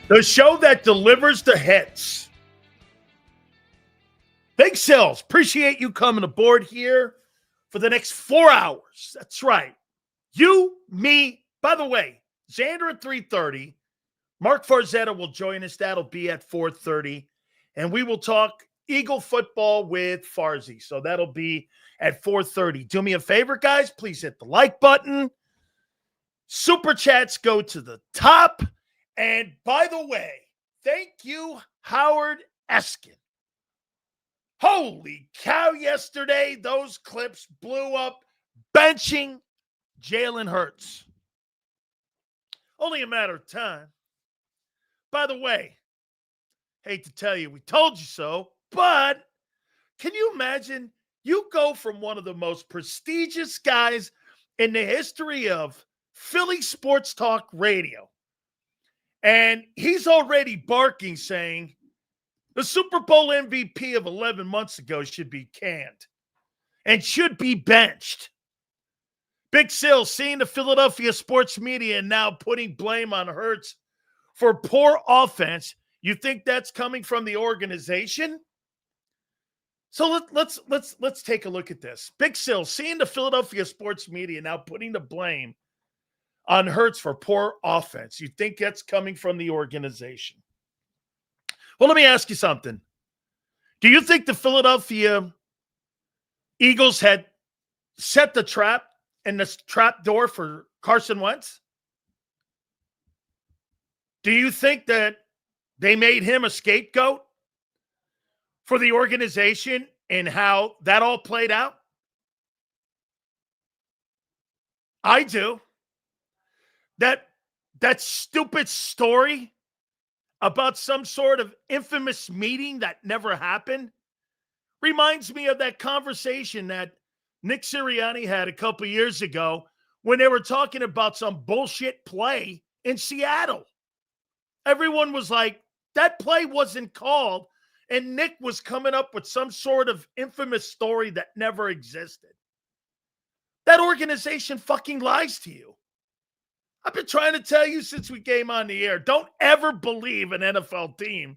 The show that delivers the hits. Big Sills, appreciate you coming aboard here for the next 4 hours. That's right. You, me, by the way, Xander at 3:30. Mark Farzetta will join us. That'll be at 4:30. And we will talk Eagle football with Farzy. So that'll be at 4:30. Do me a favor, guys. Please hit the like button. Super chats go to the top. And by the way, thank you, Howard Eskin. Holy cow, yesterday, those clips blew up benching Jalen Hurts. Only a matter of time. By the way, hate to tell you, we told you so, but can you imagine you go from one of the most prestigious guys in the history of Philly sports talk radio, and he's already barking saying the Super Bowl MVP of 11 months ago should be canned and should be benched. Big Sill seeing the Philadelphia sports media now putting blame on Hurts for poor offense. You think that's coming from the organization? So let's take a look at this. Big Sill seeing the Philadelphia sports media now putting the blame on Hurts for poor offense. You think that's coming from the organization? Well, let me ask you something. Do you think the Philadelphia Eagles had set the trap and the trap door for Carson Wentz? Do you think that they made him a scapegoat for the organization and how that all played out? I do. That stupid story about some sort of infamous meeting that never happened reminds me of that conversation that Nick Sirianni had a couple years ago when they were talking about some bullshit play in Seattle. Everyone was like, that play wasn't called, and Nick was coming up with some sort of infamous story that never existed. That organization fucking lies to you. I've been trying to tell you since we came on the air, don't ever believe an NFL team,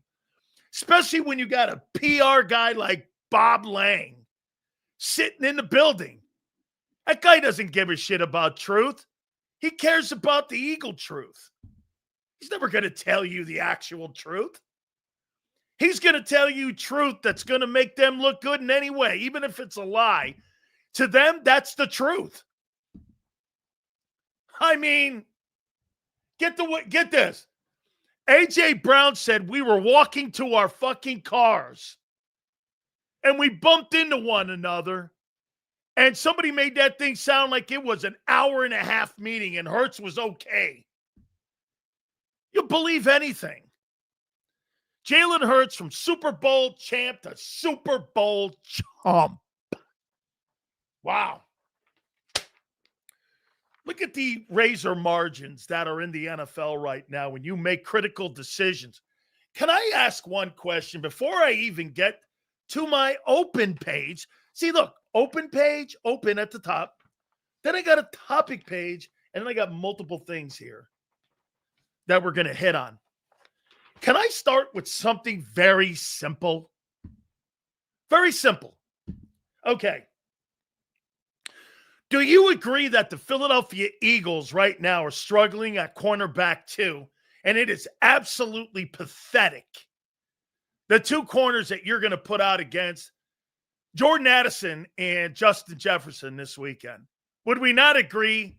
especially when you got a PR guy like Bob Lang sitting in the building. That guy doesn't give a shit about truth. He cares about the Eagle truth. He's never going to tell you the actual truth. He's going to tell you truth that's going to make them look good in any way, even if it's a lie. To them, that's the truth. I mean, get this. A.J. Brown said we were walking to our fucking cars and we bumped into one another, and somebody made that thing sound like it was an hour-and-a-half meeting and Hurts was okay. You'll believe anything. Jalen Hurts from Super Bowl champ to Super Bowl chump. Wow. Look at the razor margins that are in the NFL right now when you make critical decisions. Can I ask one question before I even get to my open page? See, look, open page, open at the top. Then I got a topic page, and then I got multiple things here that we're going to hit on. Can I start with something very simple? Very simple. Okay. Do you agree that the Philadelphia Eagles right now are struggling at cornerback too? And it is absolutely pathetic. The two corners that you're going to put out against Jordan Addison and Justin Jefferson this weekend. Would we not agree?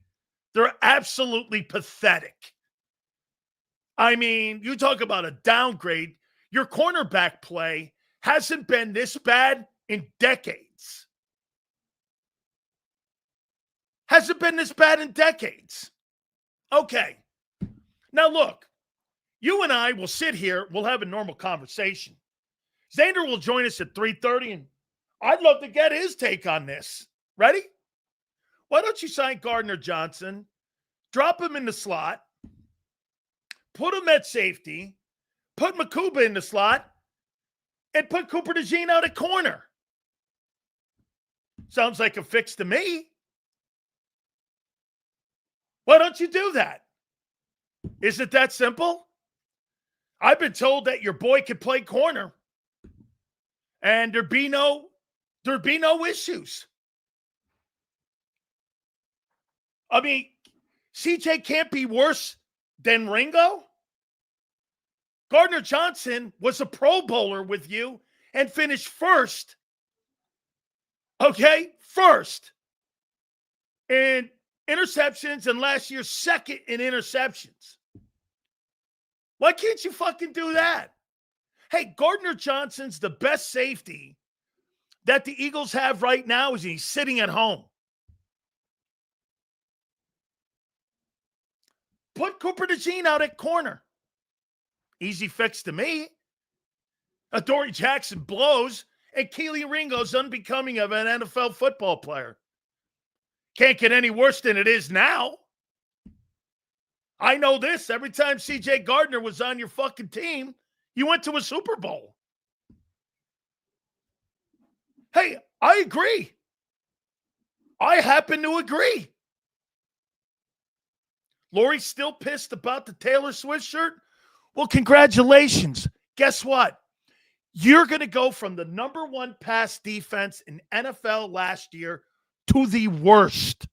They're absolutely pathetic. I mean, you talk about a downgrade. Your cornerback play hasn't been this bad in decades. Hasn't been this bad in decades. Okay. Now look, you and I will sit here. We'll have a normal conversation. Xander will join us at 3:30, and I'd love to get his take on this. Ready? Why don't you sign Gardner Johnson, drop him in the slot, put him at safety, put Makuba in the slot, and put Cooper DeJean out at corner? Sounds like a fix to me. Why don't you do that? Is it that simple? I've been told that your boy could play corner, and there'd be no issues. I mean, CJ can't be worse than Ringo. Gardner Johnson was a Pro Bowler with you and finished first. Okay, first in interceptions and last year second in interceptions. Why can't you fucking do that? Hey, Gardner Johnson's the best safety that the Eagles have right now, is he's sitting at home. Put Cooper DeJean out at corner. Easy fix to me. Adoree Jackson blows, and Kelee Ringo's unbecoming of an NFL football player. Can't get any worse than it is now. I know this. Every time C.J. Gardner was on your fucking team, you went to a Super Bowl. Hey, I agree. I happen to agree. Lori's still pissed about the Taylor Swift shirt? Well, congratulations. Guess what? You're going to go from the number one pass defense in NFL last year to the worst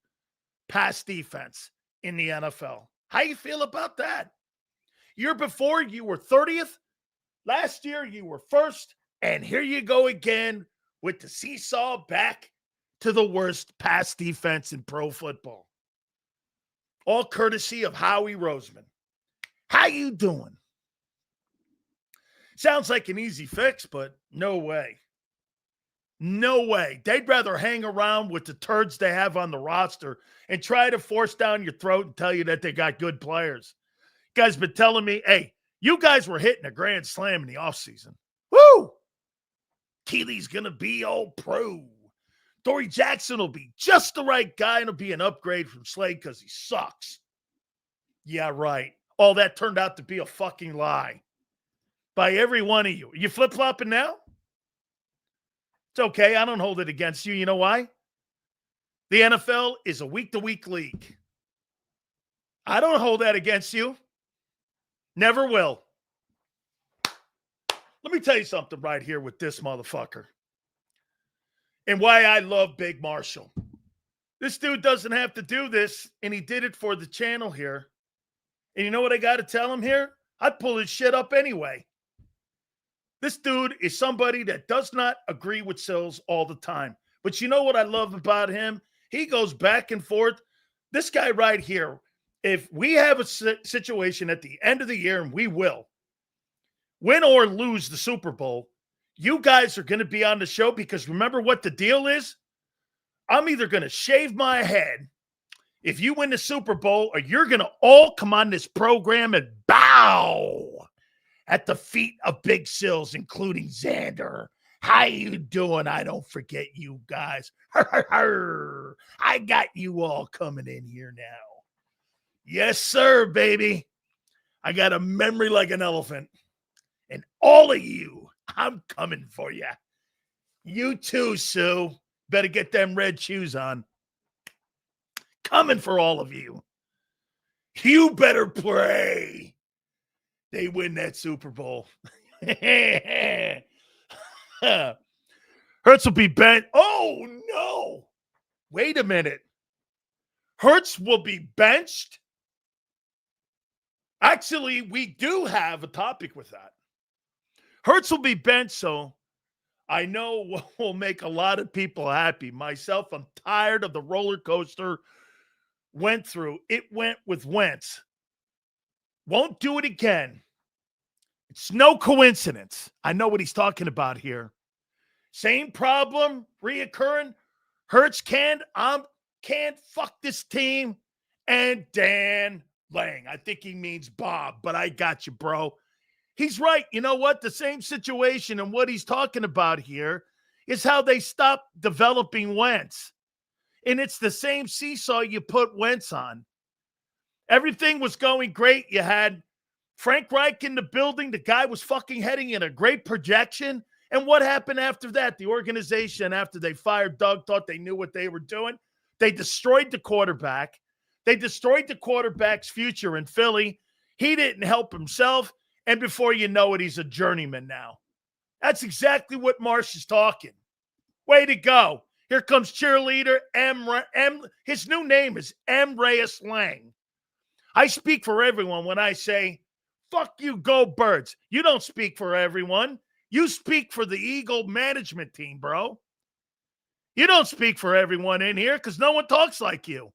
pass defense in the NFL. How you feel about that? Year before, you were 30th. Last year, you were first. And here you go again with the seesaw back to the worst pass defense in pro football. All courtesy of Howie Roseman. How you doing? Sounds like an easy fix, but no way. No way. They'd rather hang around with the turds they have on the roster and try to force down your throat and tell you that they got good players. You guys been telling me, hey, you guys were hitting a grand slam in the offseason. Woo! Keely's going to be all pro. Adoree Jackson will be just the right guy and will be an upgrade from Slade because he sucks. Yeah, right. All that turned out to be a fucking lie. By every one of you. Are you flip-flopping now? It's okay. I don't hold it against you. You know why? The NFL is a week-to-week league. I don't hold that against you. Never will. Let me tell you something right here with this motherfucker. And why I love Big Marshall. This dude doesn't have to do this, and he did it for the channel here. And you know what I got to tell him here? I'd pull his shit up anyway. This dude is somebody that does not agree with Sills all the time. But you know what I love about him? He goes back and forth. This guy right here, if we have a situation at the end of the year, and we will, win or lose the Super Bowl, you guys are going to be on the show because remember what the deal is? I'm either going to shave my head if you win the Super Bowl, or you're going to all come on this program and bow at the feet of Big Sills, including Xander. How you doing? I don't forget you guys. I got you all coming in here now. Yes, sir, baby. I got a memory like an elephant. And all of you, I'm coming for you. You too, Sue. Better get them red shoes on. Coming for all of you. You better pray they win that Super Bowl. Hurts will be bent. Oh, no. Wait a minute. Hurts will be benched? Actually, we do have a topic with that. Hurts will be benched, so I know will make a lot of people happy. Myself, I'm tired of the roller coaster went through. It went with Wentz. Won't do it again. It's no coincidence. I know what he's talking about here. Same problem reoccurring. Hurts can't fuck this team. And Dan Lang. I think he means Bob, but I got you, bro. He's right. You know what? The same situation and what he's talking about here is how they stopped developing Wentz. And it's the same seesaw you put Wentz on. Everything was going great. You had Frank Reich in the building. The guy was fucking heading in a great projection. And what happened after that? The organization, after they fired Doug, thought they knew what they were doing. They destroyed the quarterback. They destroyed the quarterback's future in Philly. He didn't help himself. And before you know it, he's a journeyman now. That's exactly what Marsh is talking. Way to go. Here comes cheerleader M. His new name is M. Reyes Lang. I speak for everyone when I say, fuck you, go Birds. You don't speak for everyone. You speak for the Eagle management team, bro. You don't speak for everyone in here because no one talks like you.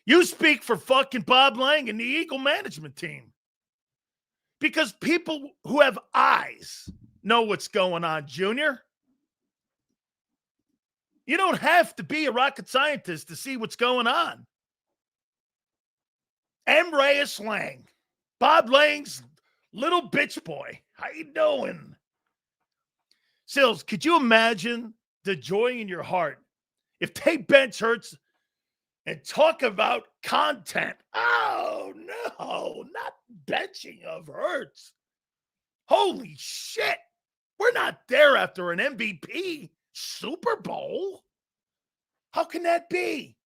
You speak for fucking Bob Lang and the Eagle management team. Because people who have eyes know what's going on, Junior. You don't have to be a rocket scientist to see what's going on. M. Reyes Lang. Bob Lang's little bitch boy. How you doing? Sills, could you imagine the joy in your heart if they bench Hurts and talk about content? Oh, no, not benching of Hurts. Holy shit. We're not there after an MVP Super Bowl. How can that be?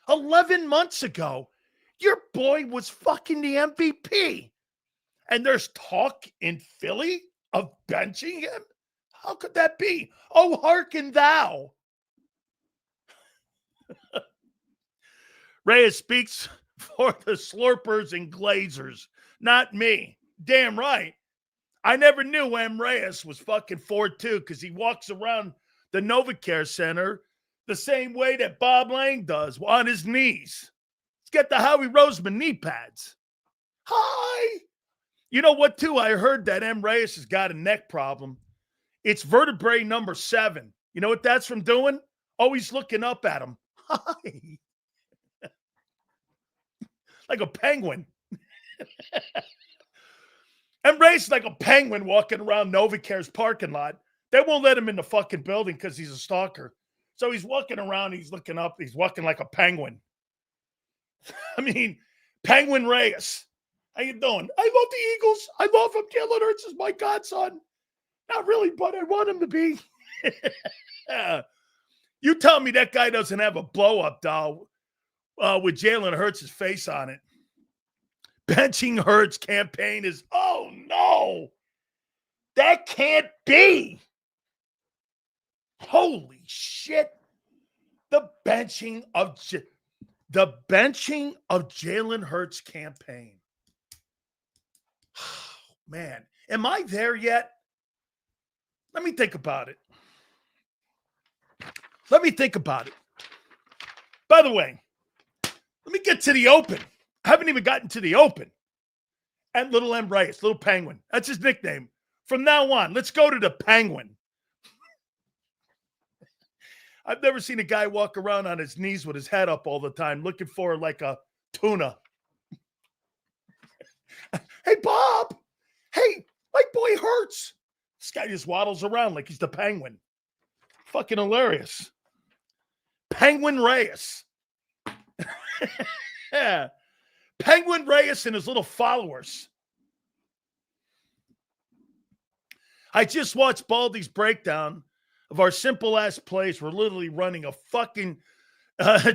11 months ago, your boy was fucking the MVP. And there's talk in Philly of benching him? How could that be? Oh, hearken thou. Reyes speaks for the slurpers and glazers, not me. Damn right. I never knew M. Reyes was fucking 4'2" because he walks around the NovaCare Center the same way that Bob Lang does, on his knees. Let's get the Howie Roseman knee pads. Hi. You know what, too? I heard that M. Reyes has got a neck problem. It's vertebrae number 7. You know what that's from doing? Always looking up at him. Hi. Like a penguin. M. Reyes is like a penguin walking around NovaCare's parking lot. They won't let him in the fucking building because he's a stalker. So he's walking around, he's looking up, he's walking like a penguin. I mean, Penguin Reyes. How you doing? I love the Eagles. I love him. Jalen Hurts is my godson. Not really, but I want him to be. You tell me that guy doesn't have a blow-up doll with Jalen Hurts' face on it. Benching Hurts campaign is, oh, no. That can't be. Holy shit. The benching of Jalen Hurts campaign. Man, am I there yet? Let me think about it. By the way, let me get to the open. I haven't even gotten to the open. And little M. Reyes, little penguin. That's his nickname. From now on, let's go to the penguin. I've never seen a guy walk around on his knees with his head up all the time looking for like a tuna. Hey, Bob. Hey, my boy Hurts. This guy just waddles around like he's the penguin. Fucking hilarious. Penguin Reyes. Yeah. Penguin Reyes and his little followers. I just watched Baldy's breakdown of our simple-ass plays. We're literally running a fucking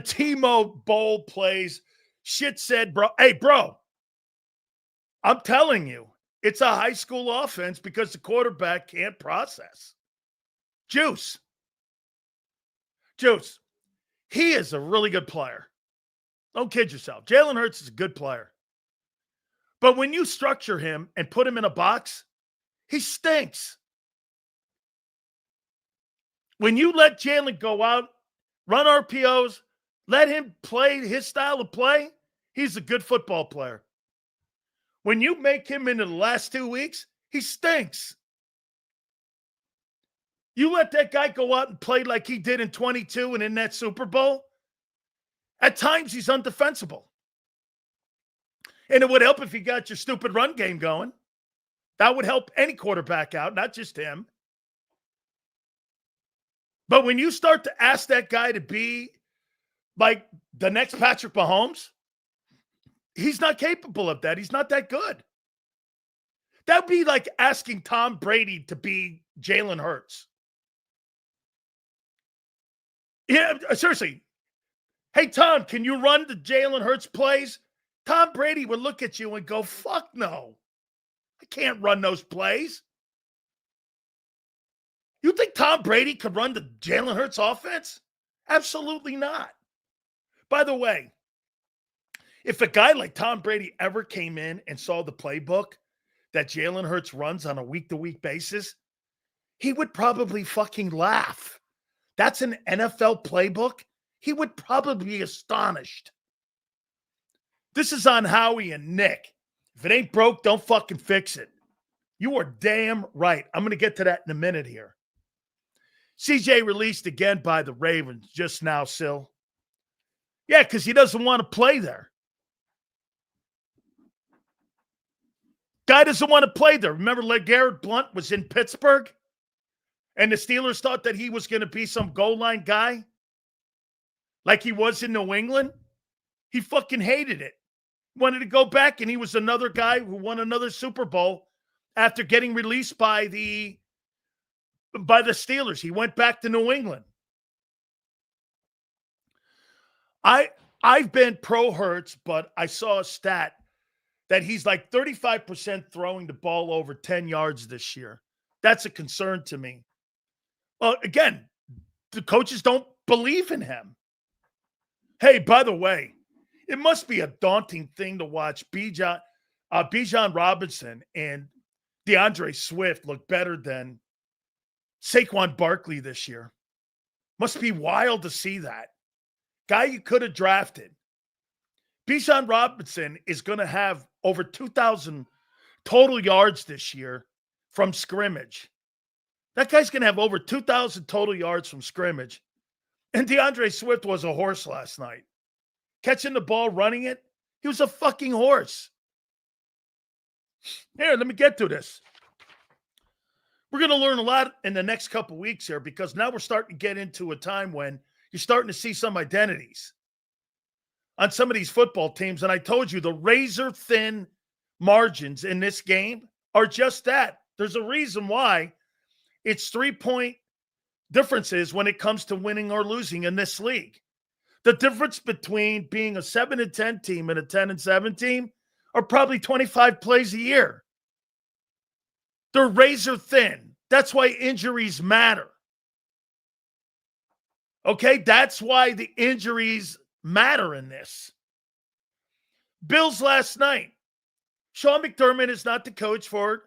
T-Mo Bowl plays. Shit said, bro. Hey, bro. I'm telling you, it's a high school offense because the quarterback can't process. Juice. He is a really good player. Don't kid yourself. Jalen Hurts is a good player. But when you structure him and put him in a box, he stinks. When you let Jalen go out, run RPOs, let him play his style of play, he's a good football player. When you make him into the last 2 weeks, he stinks. You let that guy go out and play like he did in 22 and in that Super Bowl, at times he's undefensible. And it would help if you got your stupid run game going. That would help any quarterback out, not just him. But when you start to ask that guy to be like the next Patrick Mahomes, he's not capable of that. He's not that good. That would be like asking Tom Brady to be Jalen Hurts. Yeah, seriously. Hey, Tom, can you run the Jalen Hurts plays? Tom Brady would look at you and go, fuck no. I can't run those plays. You think Tom Brady could run the Jalen Hurts offense? Absolutely not. By the way, if a guy like Tom Brady ever came in and saw the playbook that Jalen Hurts runs on a week-to-week basis, he would probably fucking laugh. That's an NFL playbook. He would probably be astonished. This is on Howie and Nick. If it ain't broke, don't fucking fix it. You are damn right. I'm going to get to that in a minute here. CJ released again by the Ravens just now, Sil. Yeah, because he doesn't want to play there. Guy doesn't want to play there. Remember, LeGarrette Blount was in Pittsburgh? And the Steelers thought that he was going to be some goal line guy? Like he was in New England? He fucking hated it. Wanted to go back, and he was another guy who won another Super Bowl after getting released by the Steelers. He went back to New England. I've been pro Hurts, but I saw a stat that he's like 35% throwing the ball over 10 yards this year. That's a concern to me. Well, again, the coaches don't believe in him. Hey, by the way, it must be a daunting thing to watch Bijan Robinson and DeAndre Swift look better than Saquon Barkley this year. Must be wild to see that. Guy you could have drafted. Bijan Robinson is going to have over 2,000 total yards this year from scrimmage. That guy's going to have over 2,000 total yards from scrimmage. And DeAndre Swift was a horse last night. Catching the ball, running it. He was a fucking horse. Here, let me get to this. We're going to learn a lot in the next couple weeks here because now we're starting to get into a time when you're starting to see some identities on some of these football teams. And I told you the razor-thin margins in this game are just that. There's a reason why it's 3-point differences when it comes to winning or losing in this league. The difference between being a 7-10 team and a 10-7 team are probably 25 plays a year. They're razor thin. That's why injuries matter. Okay, that's why the injuries matter in this. Bills last night. Sean McDermott is not the coach for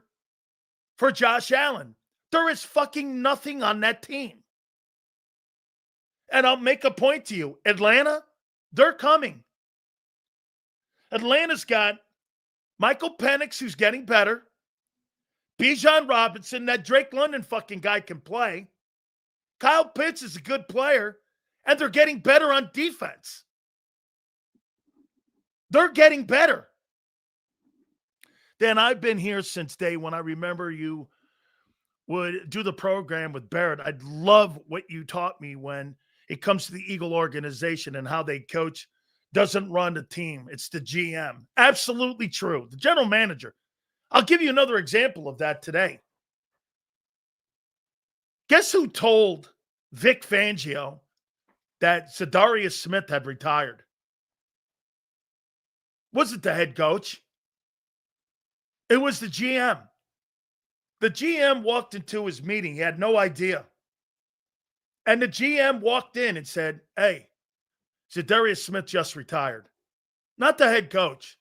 Josh Allen. There is fucking nothing on that team. And I'll make a point to you. Atlanta, they're coming. Atlanta's got Michael Penix, who's getting better. Bijan Robinson, that Drake London fucking guy can play. Kyle Pitts is a good player. And they're getting better on defense. They're getting better. Dan, I've been here since day one. I remember you would do the program with Barrett. I love what you taught me when it comes to the Eagle organization and how they coach. Doesn't run the team. It's the GM. Absolutely true. The general manager. I'll give you another example of that today. Guess who told Vic Fangio that Za'Darius Smith had retired? Was it the head coach? It was the GM. The GM walked into his meeting. He had no idea. And the GM walked in and said, hey, Za'Darius Smith just retired. Not the head coach.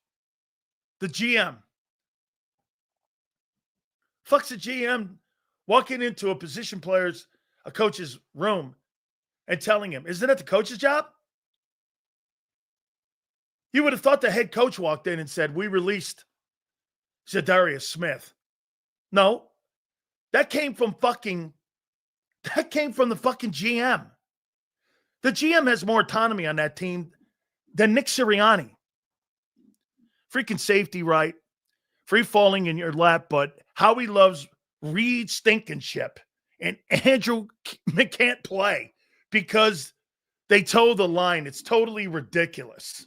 The GM. Fuck's the GM walking into a coach's room and telling him, isn't it the coach's job? You would have thought the head coach walked in and said, we released Za'Darius Smith. No, that came from the fucking GM. The GM has more autonomy on that team than Nick Sirianni. Freaking safety right. Free falling in your lap, but Howie loves Reed Stinkinship. And Andrew can't play because they toe the line. It's totally ridiculous.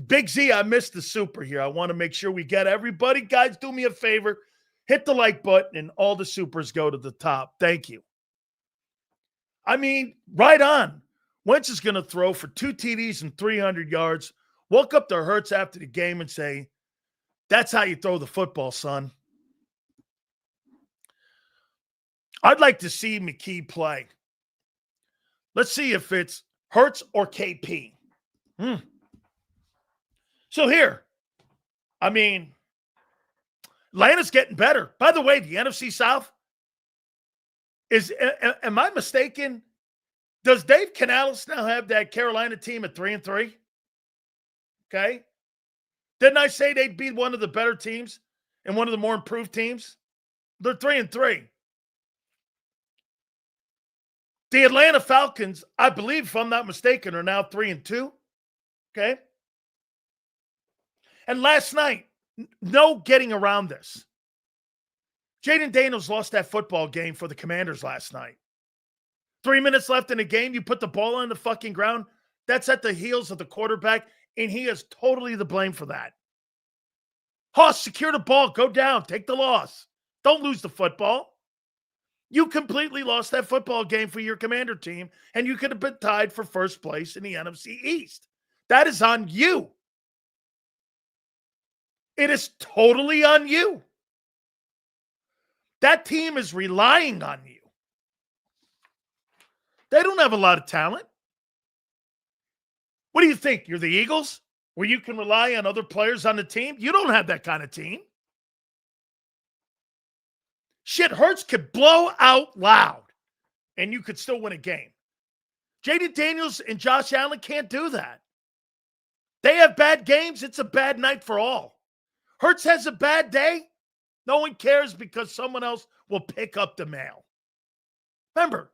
Big Z, I missed the super here. I want to make sure we get everybody. Guys, do me a favor. Hit the like button and all the supers go to the top. Thank you. I mean, right on. Wentz is going to throw for 2 TDs and 300 yards. walk up to Hurts after the game and say, that's how you throw the football, son. I'd like to see McKee play. Let's see if it's Hurts or KP. So here, I mean, Atlanta's getting better. By the way, the NFC South is, am I mistaken? Does Dave Canales now have that Carolina team at 3-3? Okay. Didn't I say they'd be one of the better teams and one of the more improved teams? They're 3-3. The Atlanta Falcons, I believe, if I'm not mistaken, are now 3-2. Okay. And last night, no getting around this. Jaden Daniels lost that football game for the Commanders last night. 3 minutes left in the game, you put the ball on the fucking ground. That's at the heels of the quarterback, and he is totally to blame for that. Hoss, secure the ball. Go down. Take the loss. Don't lose the football. You completely lost that football game for your Commander team, and you could have been tied for first place in the NFC East. That is on you. It is totally on you. That team is relying on you. They don't have a lot of talent. What do you think? You're the Eagles, where you can rely on other players on the team? You don't have that kind of team. Shit, Hurts could blow out loud, and you could still win a game. Jaden Daniels and Josh Allen can't do that. They have bad games. It's a bad night for all. Hurts has a bad day. No one cares because someone else will pick up the mail. Remember,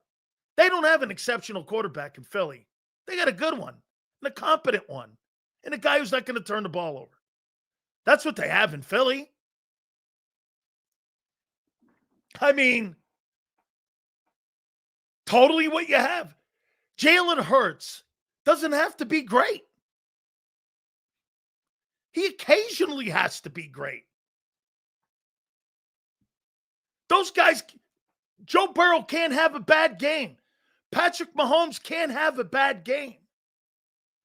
they don't have an exceptional quarterback in Philly. They got a good one, and a competent one, and a guy who's not going to turn the ball over. That's what they have in Philly. I mean, totally what you have. Jalen Hurts doesn't have to be great. He occasionally has to be great. Those guys, Joe Burrow can't have a bad game. Patrick Mahomes can't have a bad game.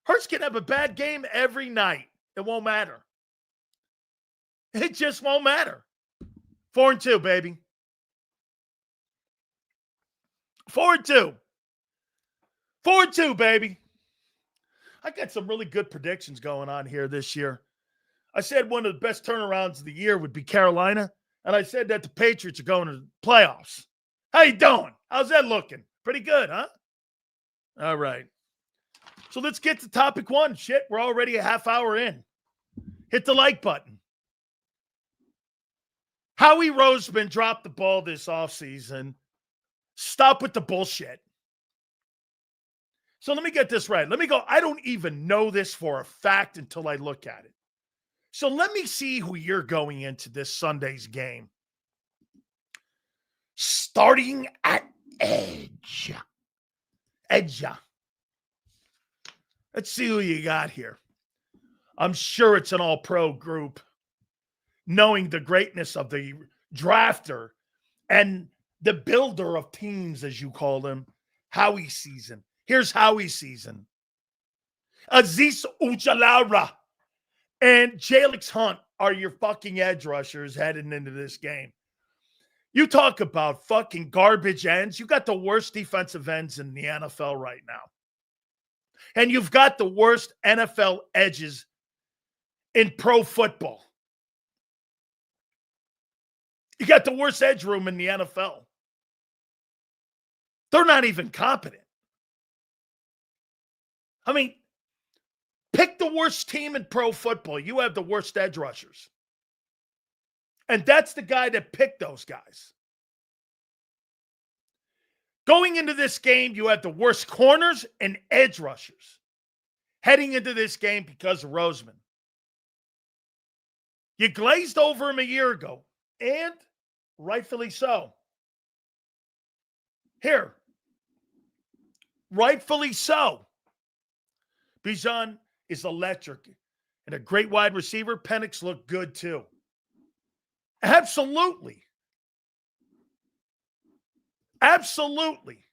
Hurts can have a bad game every night. It won't matter. It just won't matter. 4-2, baby. 4-2. 4-2, baby. I got some really good predictions going on here this year. I said one of the best turnarounds of the year would be Carolina, and I said that the Patriots are going to the playoffs. How you doing? How's that looking? Pretty good, huh? All right. So let's get to topic one. Shit, we're already a half hour in. Hit the like button. Howie Roseman dropped the ball this offseason. Stop with the bullshit. So let me get this right. Let me go. I don't even know this for a fact until I look at it. So let me see who you're going into this Sunday's game. Starting at edge. Edge. Let's see who you got here. I'm sure it's an all-pro group, knowing the greatness of the drafter and the builder of teams, as you call him, Howie season. Here's Howie season. Aziz Ujulari and Jalix Hunt are your fucking edge rushers heading into this game. You talk about fucking garbage ends. You got the worst defensive ends in the NFL right now. And you've got the worst NFL edges in pro football. You got the worst edge room in the NFL. They're not even competent. I mean, pick the worst team in pro football. You have the worst edge rushers. And that's the guy that picked those guys. Going into this game, you have the worst corners and edge rushers. Heading into this game because of Roseman. You glazed over him a year ago, and rightfully so. Here, rightfully so. Bijan is electric and a great wide receiver. Penix looked good too. Absolutely. Absolutely.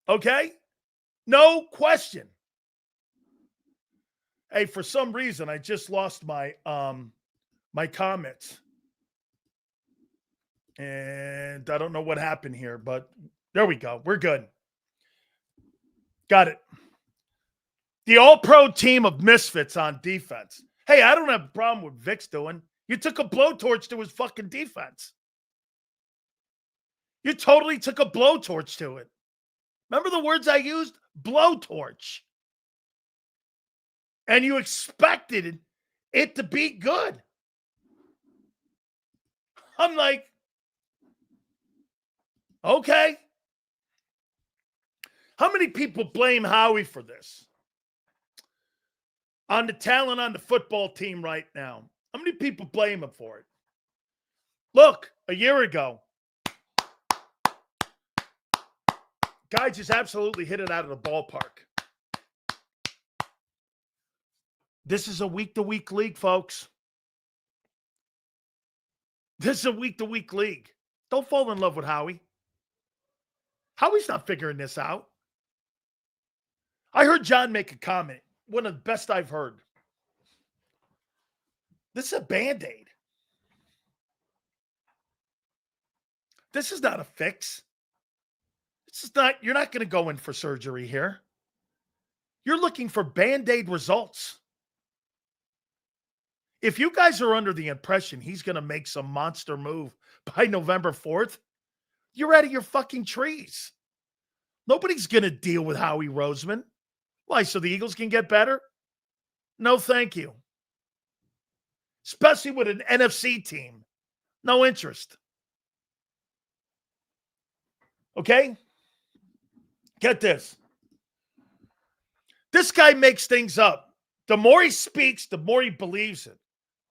Okay? No question. Hey, for some reason, I just lost my my comments. And I don't know what happened here, but there we go. We're good. Got it. The all-pro team of misfits on defense. Hey, I don't have a problem with Vic's doing. You took a blowtorch to his fucking defense. You totally took a blowtorch to it. Remember the words I used? Blowtorch. And you expected it to be good. I'm like, okay. How many people blame Howie for this? On the talent on the football team right now. How many people blame him for it? Look, a year ago, guy just absolutely hit it out of the ballpark. This is a week-to-week league, folks. This is a week-to-week league. Don't fall in love with Howie. Howie's not figuring this out. I heard John make a comment. One of the best I've heard. This is a Band-Aid. This is not a fix. This is not, you're not going to go in for surgery here. You're looking for Band-Aid results. If you guys are under the impression he's going to make some monster move by November 4th, you're out of your fucking trees. Nobody's going to deal with Howie Roseman. Why, so the Eagles can get better? No, thank you. Especially with an NFC team. No interest. Okay? Get this. This guy makes things up. The more he speaks, the more he believes it.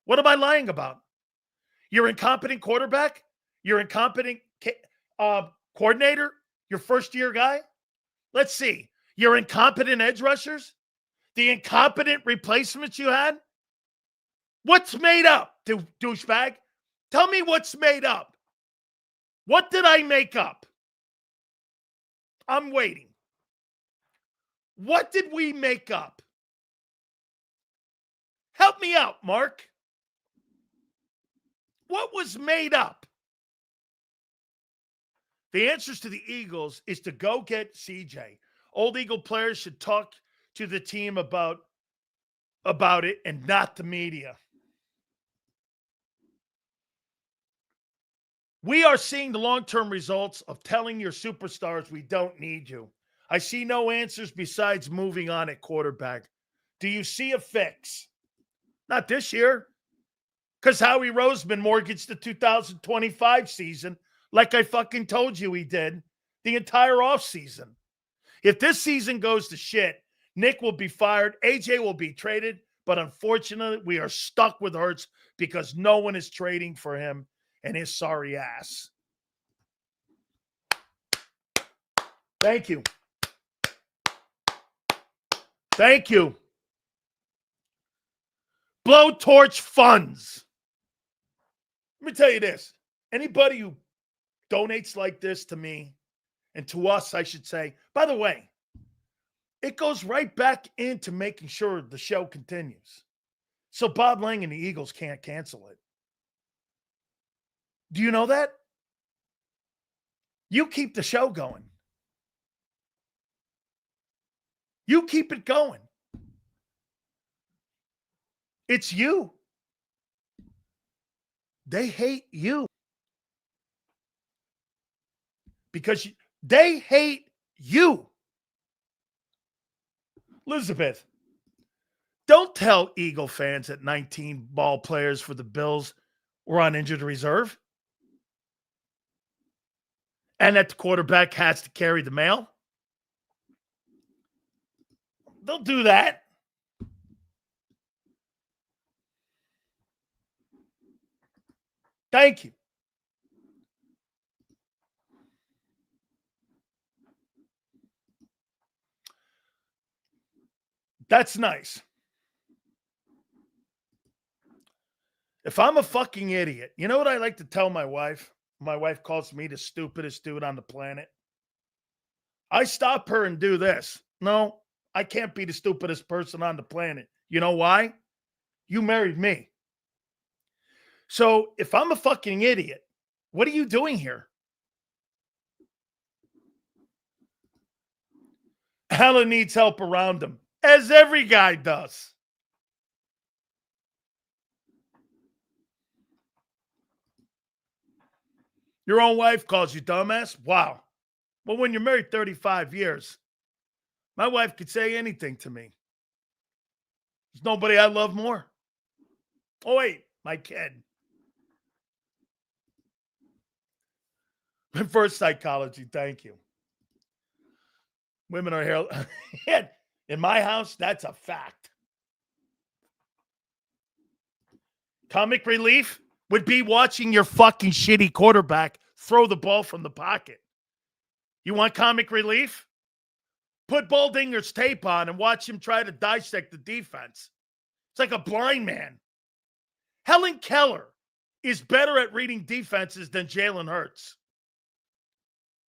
What am I lying about? You're incompetent quarterback? You're incompetent coordinator? Your first-year guy? Let's see. Your incompetent edge rushers? The incompetent replacements you had? What's made up, douchebag? Tell me what's made up. What did I make up? I'm waiting. What did we make up? Help me out, Mark. What was made up? The answers to the Eagles is to go get CJ. Old Eagle players should talk to the team about it and not the media. We are seeing the long-term results of telling your superstars we don't need you. I see no answers besides moving on at quarterback. Do you see a fix? Not this year, because Howie Roseman mortgaged the 2025 season like I fucking told you he did the entire offseason. If this season goes to shit, Nick will be fired, AJ will be traded, but unfortunately, we are stuck with Hurts because no one is trading for him and his sorry ass. Thank you. Thank you. Blowtorch funds. Let me tell you this. Anybody who donates like this to me, and to us, I should say, by the way, it goes right back into making sure the show continues. So Bob Lang and the Eagles can't cancel it. Do you know that? You keep the show going. You keep it going. It's you. They hate you. Because they hate you. Elizabeth, don't tell Eagle fans that 19 ball players for the Bills were on injured reserve and that the quarterback has to carry the mail. They'll do that. Thank you. That's nice. If I'm a fucking idiot, you know what I like to tell my wife? My wife calls me the stupidest dude on the planet. I stop her and do this. No, I can't be the stupidest person on the planet. You know why? You married me. So if I'm a fucking idiot, what are you doing here? Alan needs help around him, as every guy does. Your own wife calls you dumbass? Wow. Well, when you're married 35 years, my wife could say anything to me. There's nobody I love more. Oh, wait, my kid. Reverse psychology, thank you. Women are here. In my house, that's a fact. Comic relief would be watching your fucking shitty quarterback throw the ball from the pocket. You want comic relief? Put Baldinger's tape on and watch him try to dissect the defense. It's like a blind man. Helen Keller is better at reading defenses than Jalen Hurts.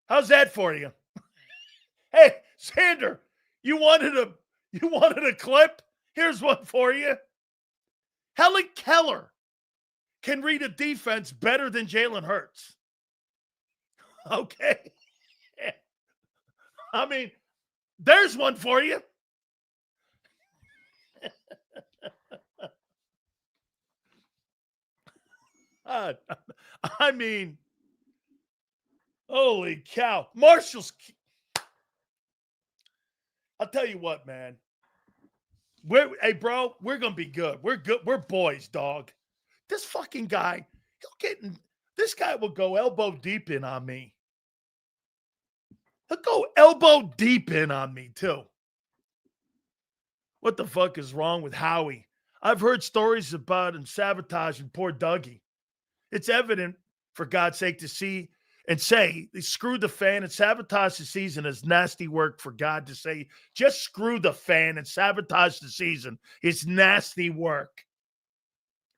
How's that for you? Hey, Xander, you wanted a clip? Here's one for you. Helen Keller can read a defense better than Jalen Hurts. Okay. I mean, there's one for you. I mean, holy cow. Marshall's. I'll tell you what, man. Hey, bro, we're going to be good. We're good. We're boys, dog. This fucking guy, this guy will go elbow deep in on me. He'll go elbow deep in on me, too. What the fuck is wrong with Howie? I've heard stories about him sabotaging poor Dougie. It's evident, for God's sake, to see and say, they screwed the fan and sabotage the season is nasty work for God to say, just screw the fan and sabotage the season. It's nasty work.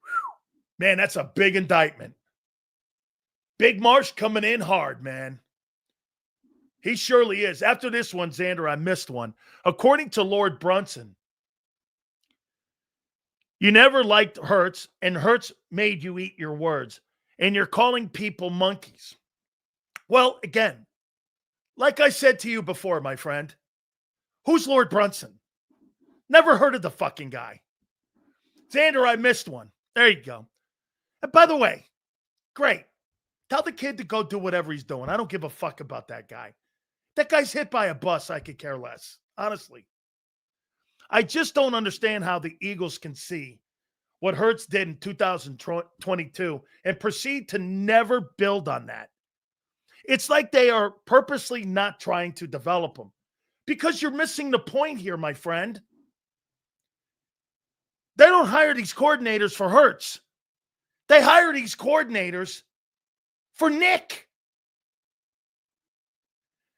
Whew. Man, that's a big indictment. Big Marsh coming in hard, man. He surely is. After this one, Xander, I missed one. According to Lord Brunson, you never liked Hurts, and Hurts made you eat your words, and you're calling people monkeys. Well, again, like I said to you before, my friend, who's Lord Brunson? Never heard of the fucking guy. Xander, I missed one. There you go. And by the way, great. Tell the kid to go do whatever he's doing. I don't give a fuck about that guy. That guy's hit by a bus. I could care less, honestly. I just don't understand how the Eagles can see what Hurts did in 2022 and proceed to never build on that. It's like they are purposely not trying to develop him, because you're missing the point here, my friend. They don't hire these coordinators for Hurts. They hire these coordinators for Nick.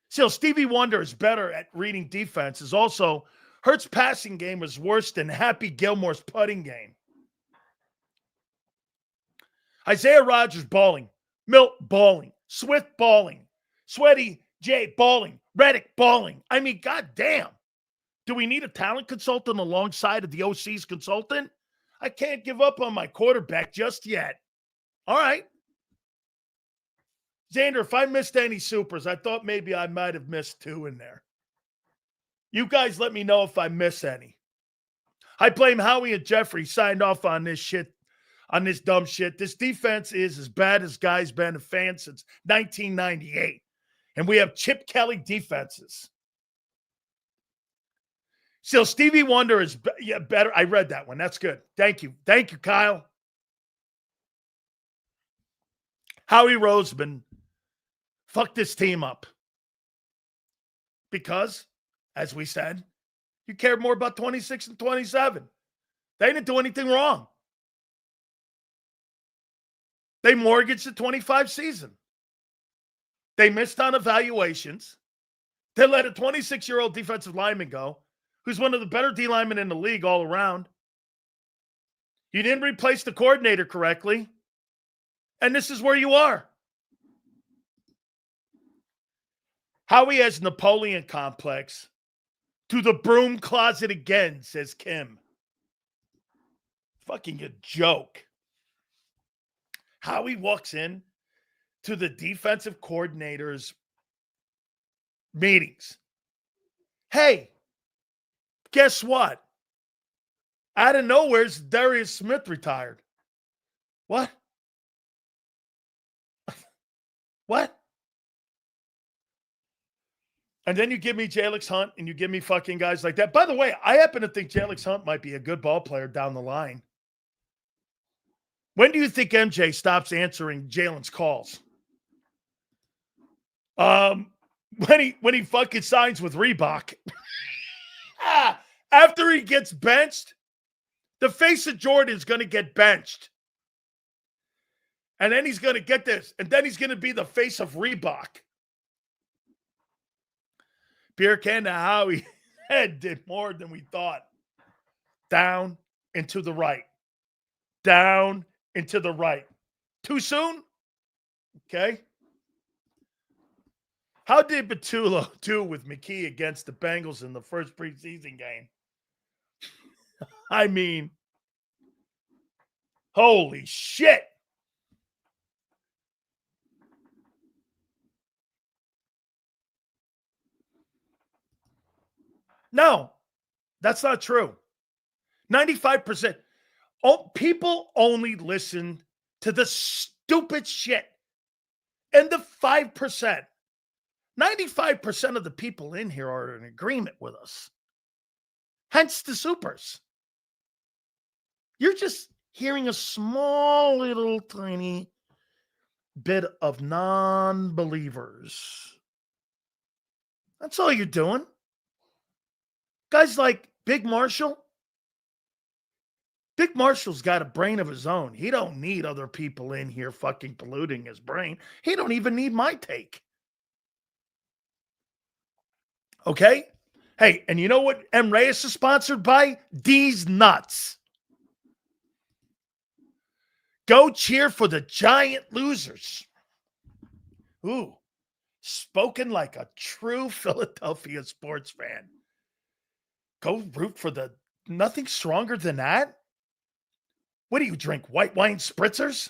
Still, Stevie Wonder is better at reading defenses. Also, Hurts' passing game was worse than Happy Gilmore's putting game. Isaiah Rodgers balling. Milt balling. Swift balling. Sweaty J balling. Reddick balling. I mean, goddamn. Do we need a talent consultant alongside of the OC's consultant? I can't give up on my quarterback just yet. All right. Xander, if I missed any supers, I thought maybe I might have missed two in there. You guys let me know if I miss any. I blame Howie and Jeffrey signed off on this shit, on this dumb shit. This defense is as bad as guys been a fan since 1998. And we have Chip Kelly defenses. Still, Stevie Wonder is better. I read that one. That's good. Thank you. Thank you, Kyle. Howie Roseman fucked this team up. Because, as we said, you cared more about 26 and 27. They didn't do anything wrong. They mortgaged the 25 season. They missed on evaluations. They let a 26-year-old defensive lineman go, who's one of the better D linemen in the league all around. You didn't replace the coordinator correctly. And this is where you are. Howie has Napoleon complex. To the broom closet again, says Kim. fucking a joke. How he walks in to the defensive coordinator's meetings. Hey, guess what? Out of nowhere, Za'Darius Smith retired. What? What? And then you give me Jalen Hunt and you give me fucking guys like that. By the way, I happen to think Jalen Hunt might be a good ball player down the line. When do you think MJ stops answering Jalen's calls? When he fucking signs with Reebok. After he gets benched, the face of Jordan is going to get benched. And then he's going to get this. And then he's going to be the face of Reebok. Pierre Kanda Howie head did more than we thought. Down and to the right. Down and to the right. Too soon? Okay. How did Batula do with McKee against the Bengals in the first preseason game? I mean, holy shit. No, that's not true. 95%. People only listen to the stupid shit. And the 5%. 95% of the people in here are in agreement with us. Hence the supers. You're just hearing a small little tiny bit of non-believers. That's all you're doing. Guys like Big Marshall. Big Marshall's got a brain of his own. He don't need other people in here fucking polluting his brain. He don't even need my take. Okay? Hey, and you know what M. Reyes is sponsored by? These nuts. Go cheer for the giant losers. Ooh, spoken like a true Philadelphia sports fan. Go root for the nothing stronger than that? What do you drink? White wine spritzers?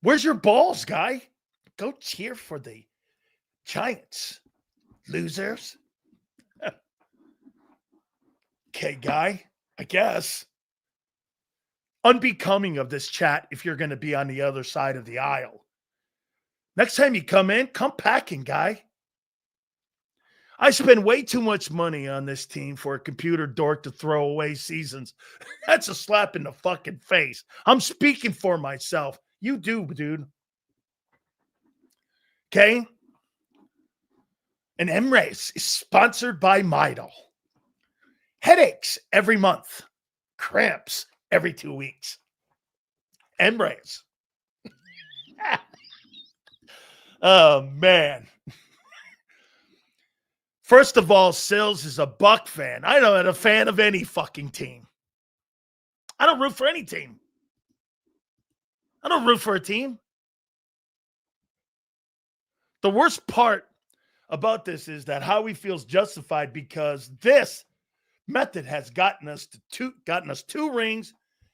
Where's your balls, guy? Go cheer for the Giants. Losers. Okay, guy, I guess. Unbecoming of this chat if you're going to be on the other side of the aisle. Next time you come in, come packing, guy. I spend way too much money on this team for a computer dork to throw away seasons. That's a slap in the fucking face. I'm speaking for myself. You do, dude. Okay? And M-Race is sponsored by Midol. Headaches every month. Cramps every 2 weeks. M-Race. Oh, man. First of all, Sills is a Buck fan. I'm not a fan of any fucking team. I don't root for any team. I don't root for a team. The worst part about this is that Howie feels justified because this method has gotten us two rings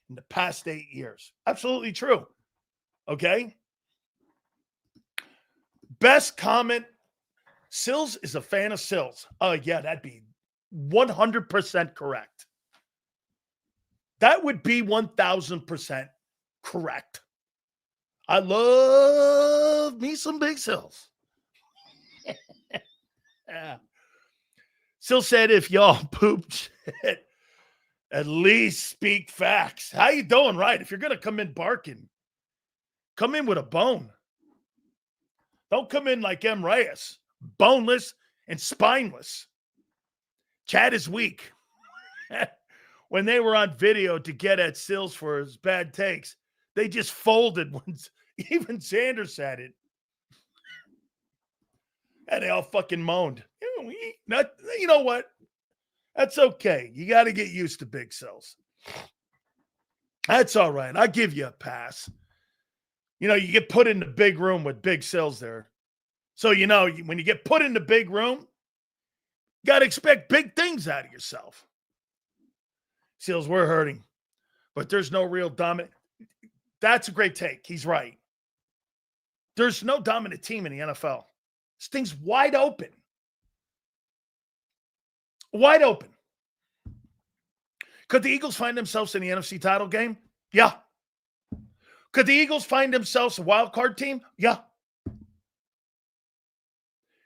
in the past 8 years. Absolutely true. Okay? Best comment. Sills is a fan of Sills. Oh, yeah, that'd be 100% correct. That would be 1,000% correct. I love me some Big Sills. Yeah. Sill said, if y'all poop shit, at least speak facts. How you doing? Right. If you're going to come in barking, come in with a bone. Don't come in like M. Reyes, boneless and spineless. Chad is weak. When they were on video to get at Sills for his bad takes, they just folded when even Sanders said it. And they all fucking moaned. You know what? That's okay. You got to get used to Big Sills. That's all right. I'll give you a pass. You know, you get put in the big room with Big Sills there. So, you know, when you get put in the big room, you got to expect big things out of yourself. Sills, we're hurting. But there's no real dominant. That's a great take. He's right. There's no dominant team in the NFL. This thing's wide open. Wide open. Could the Eagles find themselves in the NFC title game? Yeah. Could the Eagles find themselves a wild card team? Yeah.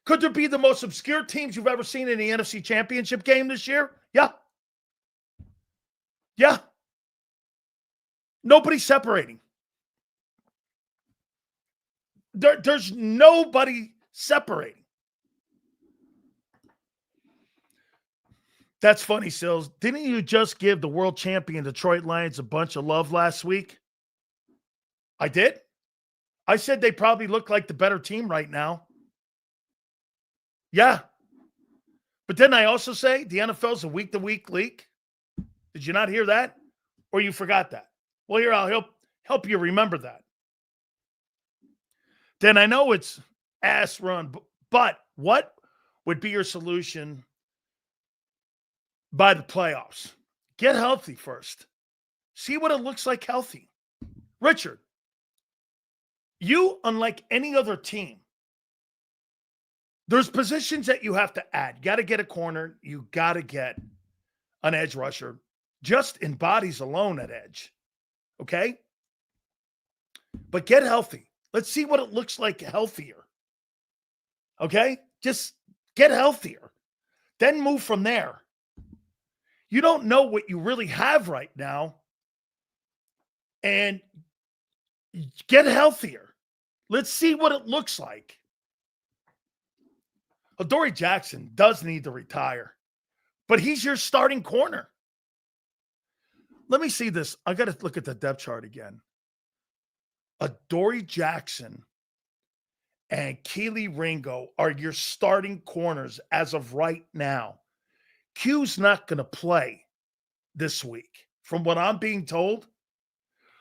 Could there be the most obscure teams you've ever seen in the NFC championship game this year? Yeah. Yeah. Nobody's separating. There's nobody separating. That's funny, Sills. Didn't you just give the world champion Detroit Lions a bunch of love last week? I did. I said they probably look like the better team right now. Yeah. But didn't I also say the NFL's a week-to-week league? Did you not hear that? Or you forgot that? Well, here, I'll help you remember that. Then I know it's ass run, but what would be your solution by the playoffs? Get healthy first. See what it looks like healthy. Richard, you, unlike any other team, there's positions that you have to add. You got to get a corner. You got to get an edge rusher. Just in bodies alone at edge. Okay? But get healthy. Let's see what it looks like healthier. Okay? Just get healthier. Then move from there. You don't know what you really have right now. And get healthier. Let's see what it looks like. Adoree Jackson does need to retire. But he's your starting corner. Let me see this. I got to look at the depth chart again. Adoree Jackson and Kelee Ringo are your starting corners as of right now. Q's not going to play this week, from what I'm being told.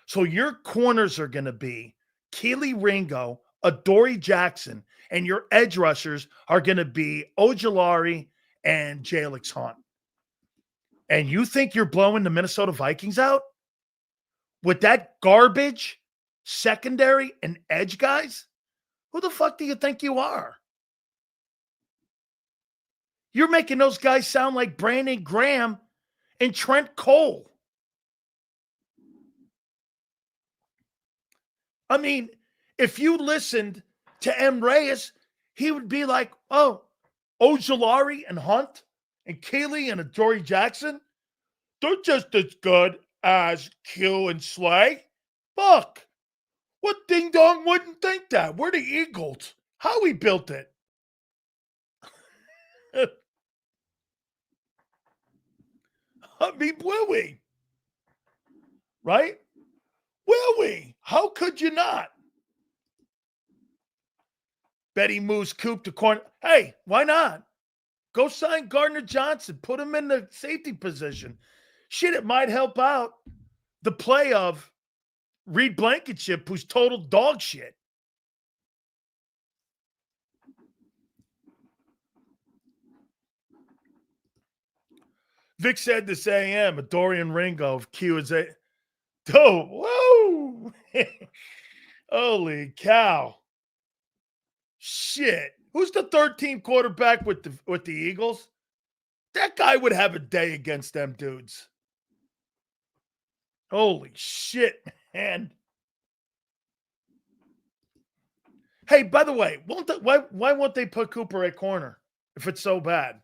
So your corners are going to be Kelee Ringo, Adoree Jackson, and your edge rushers are going to be Ojulari and Jalen Hunt. And you think you're blowing the Minnesota Vikings out with that garbage secondary and edge guys? Who the fuck do you think you are? You're making those guys sound like Brandon Graham and Trent Cole. I mean, if you listened to M. Reyes, he would be like, oh, Ojulari and Hunt and Kelee and Adoree Jackson, they're just as good as Q and Slay. Fuck. What ding-dong wouldn't think that? We're the Eagles. How we built it. I mean, will we? Right? Will we? How could you not? Betty moves Coop to corner. Hey, why not? Go sign Gardner Johnson. Put him in the safety position. Shit, it might help out the play of Reed Blankenship, who's total dog shit. Vic said this AM, a Dorian Ringo of Q is a. Oh, whoa. Holy cow. Shit. Who's the third team quarterback with the Eagles? That guy would have a day against them dudes. Holy shit, man. Hey, by the way, why won't they put Cooper at corner if it's so bad?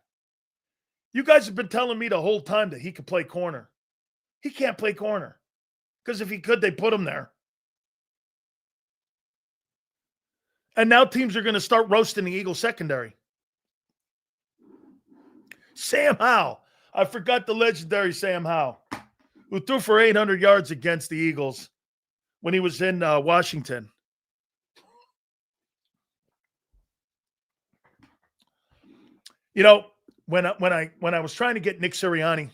You guys have been telling me the whole time that he could play corner. He can't play corner. Because if he could, they'd put him there. And now teams are going to start roasting the Eagles secondary. Sam Howell. I forgot the legendary Sam Howell, who threw for 800 yards against the Eagles when he was in Washington. You know, when I was trying to get Nick Sirianni,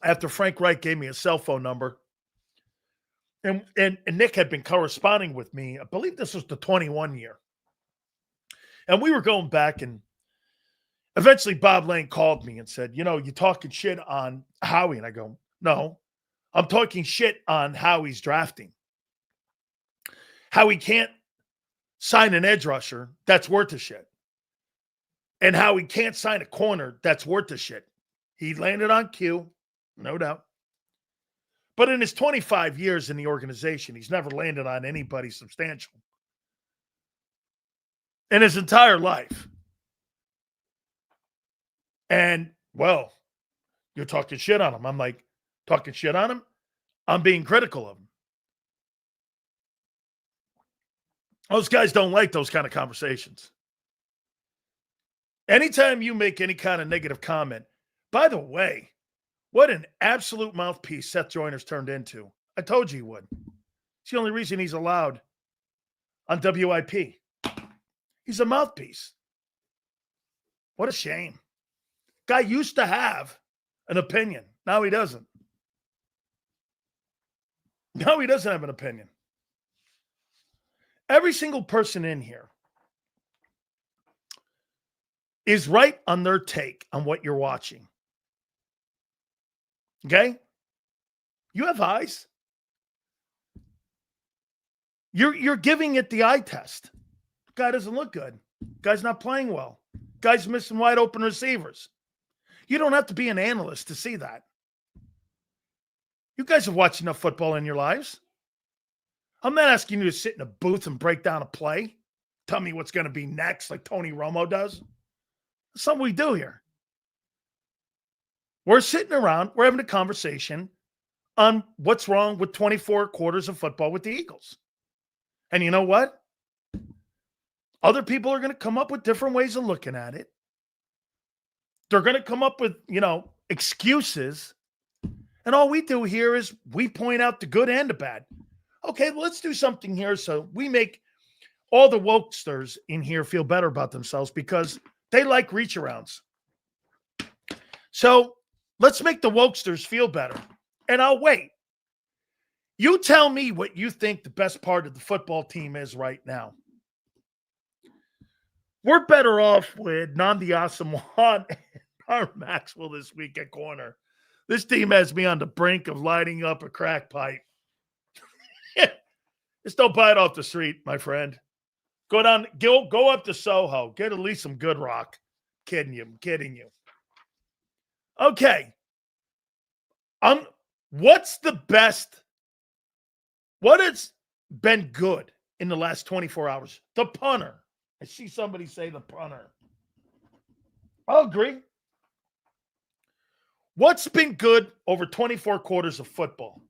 after Frank Reich gave me a cell phone number, and Nick had been corresponding with me, I believe this was the 21 year. And we were going back, and eventually Bob Lane called me and said, you know, you talking shit on Howie. And I go, no, I'm talking shit on how he's drafting. How he can't sign an edge rusher that's worth a shit. And how he can't sign a corner that's worth a shit. He landed on Q, no doubt. But in his 25 years in the organization, he's never landed on anybody substantial. In his entire life. And, well, you're talking shit on him. I'm like, talking shit on him? I'm being critical of him. Those guys don't like those kind of conversations. Anytime you make any kind of negative comment, by the way, what an absolute mouthpiece Seth Joyner's turned into. I told you he would. It's the only reason he's allowed on WIP. He's a mouthpiece. What a shame. Guy used to have an opinion. Now he doesn't. Now he doesn't have an opinion. Every single person in here is right on their take on what you're watching. Okay? You have eyes. You're giving it the eye test. Guy doesn't look good. Guy's not playing well. Guy's missing wide open receivers. You don't have to be an analyst to see that. You guys have watched enough football in your lives. I'm not asking you to sit in a booth and break down a play. Tell me what's going to be next like Tony Romo does. That's something we do here. We're sitting around. We're having a conversation on what's wrong with 24 quarters of football with the Eagles. And you know what? Other people are going to come up with different ways of looking at it. They're going to come up with, excuses. And all we do here is we point out the good and the bad. Okay, well, let's do something here so we make all the wokesters in here feel better about themselves because they like reach-arounds. So let's make the wokesters feel better. And I'll wait. You tell me what you think the best part of the football team is right now. We're better off with Nnamdi Asomugha and Maxwell this week at corner. This team has me on the brink of lighting up a crack pipe. Just don't buy it off the street, my friend. Go up to Soho. Get at least some good rock. I'm kidding you. Okay. What's the best? What has been good in the last 24 hours? The punter. I see somebody say the punter. I'll agree. What's been good over 24 quarters of football?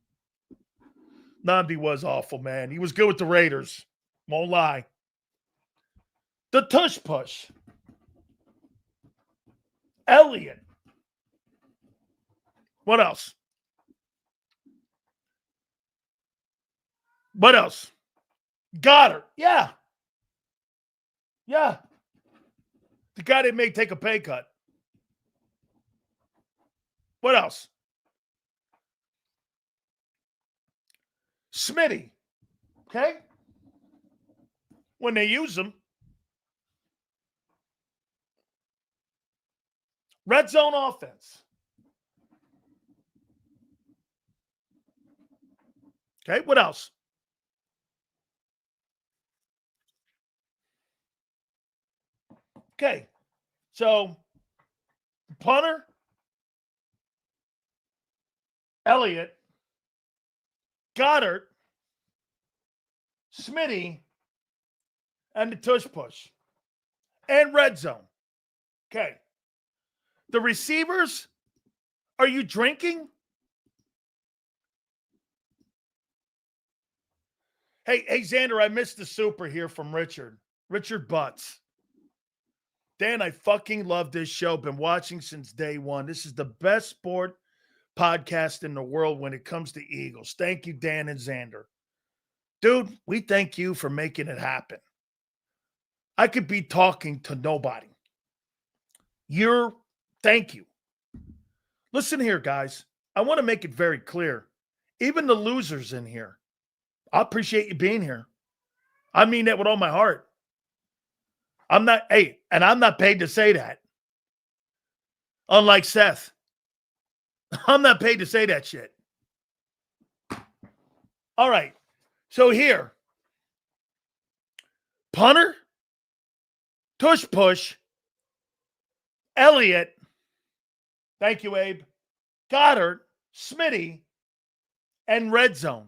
Nnamdi was awful, man. He was good with the Raiders. Won't lie. The tush push. Elliott. What else? What else? Goddard. Yeah. Yeah. The guy that may take a pay cut. What else? Smitty. Okay? When they use him. Red zone offense. Okay, what else? Okay, so punter, Elliott, Goddard, Smitty, and the tush push, and red zone. Okay. The receivers, are you drinking? Hey, Xander, I missed the super here from Richard. Richard Butts. Dan, I fucking love this show. Been watching since day one. This is the best sport podcast in the world when it comes to Eagles. Thank you, Dan and Xander. Dude, we thank you for making it happen. I could be talking to nobody. Thank you. Listen here, guys. I want to make it very clear. Even the losers in here, I appreciate you being here. I mean that with all my heart. I'm not paid to say that. Unlike Seth. I'm not paid to say that shit. All right. So here, punter, tush push, Elliott, thank you, Abe, Goddard, Smitty, and red zone.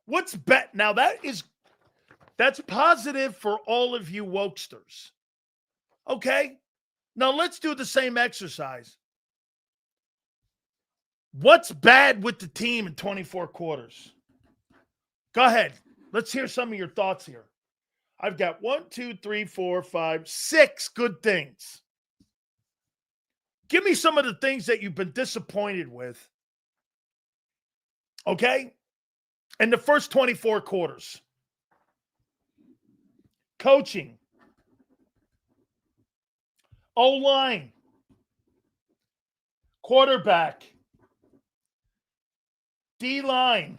What's bet? Now that's positive for all of you wokesters. Okay? Now let's do the same exercise. What's bad with the team in 24 quarters? Go ahead. Let's hear some of your thoughts here. I've got 1, 2, 3, 4, 5, 6 good things. Give me some of the things that you've been disappointed with. Okay? In the first 24 quarters. Coaching. O-line. Quarterback. D-line.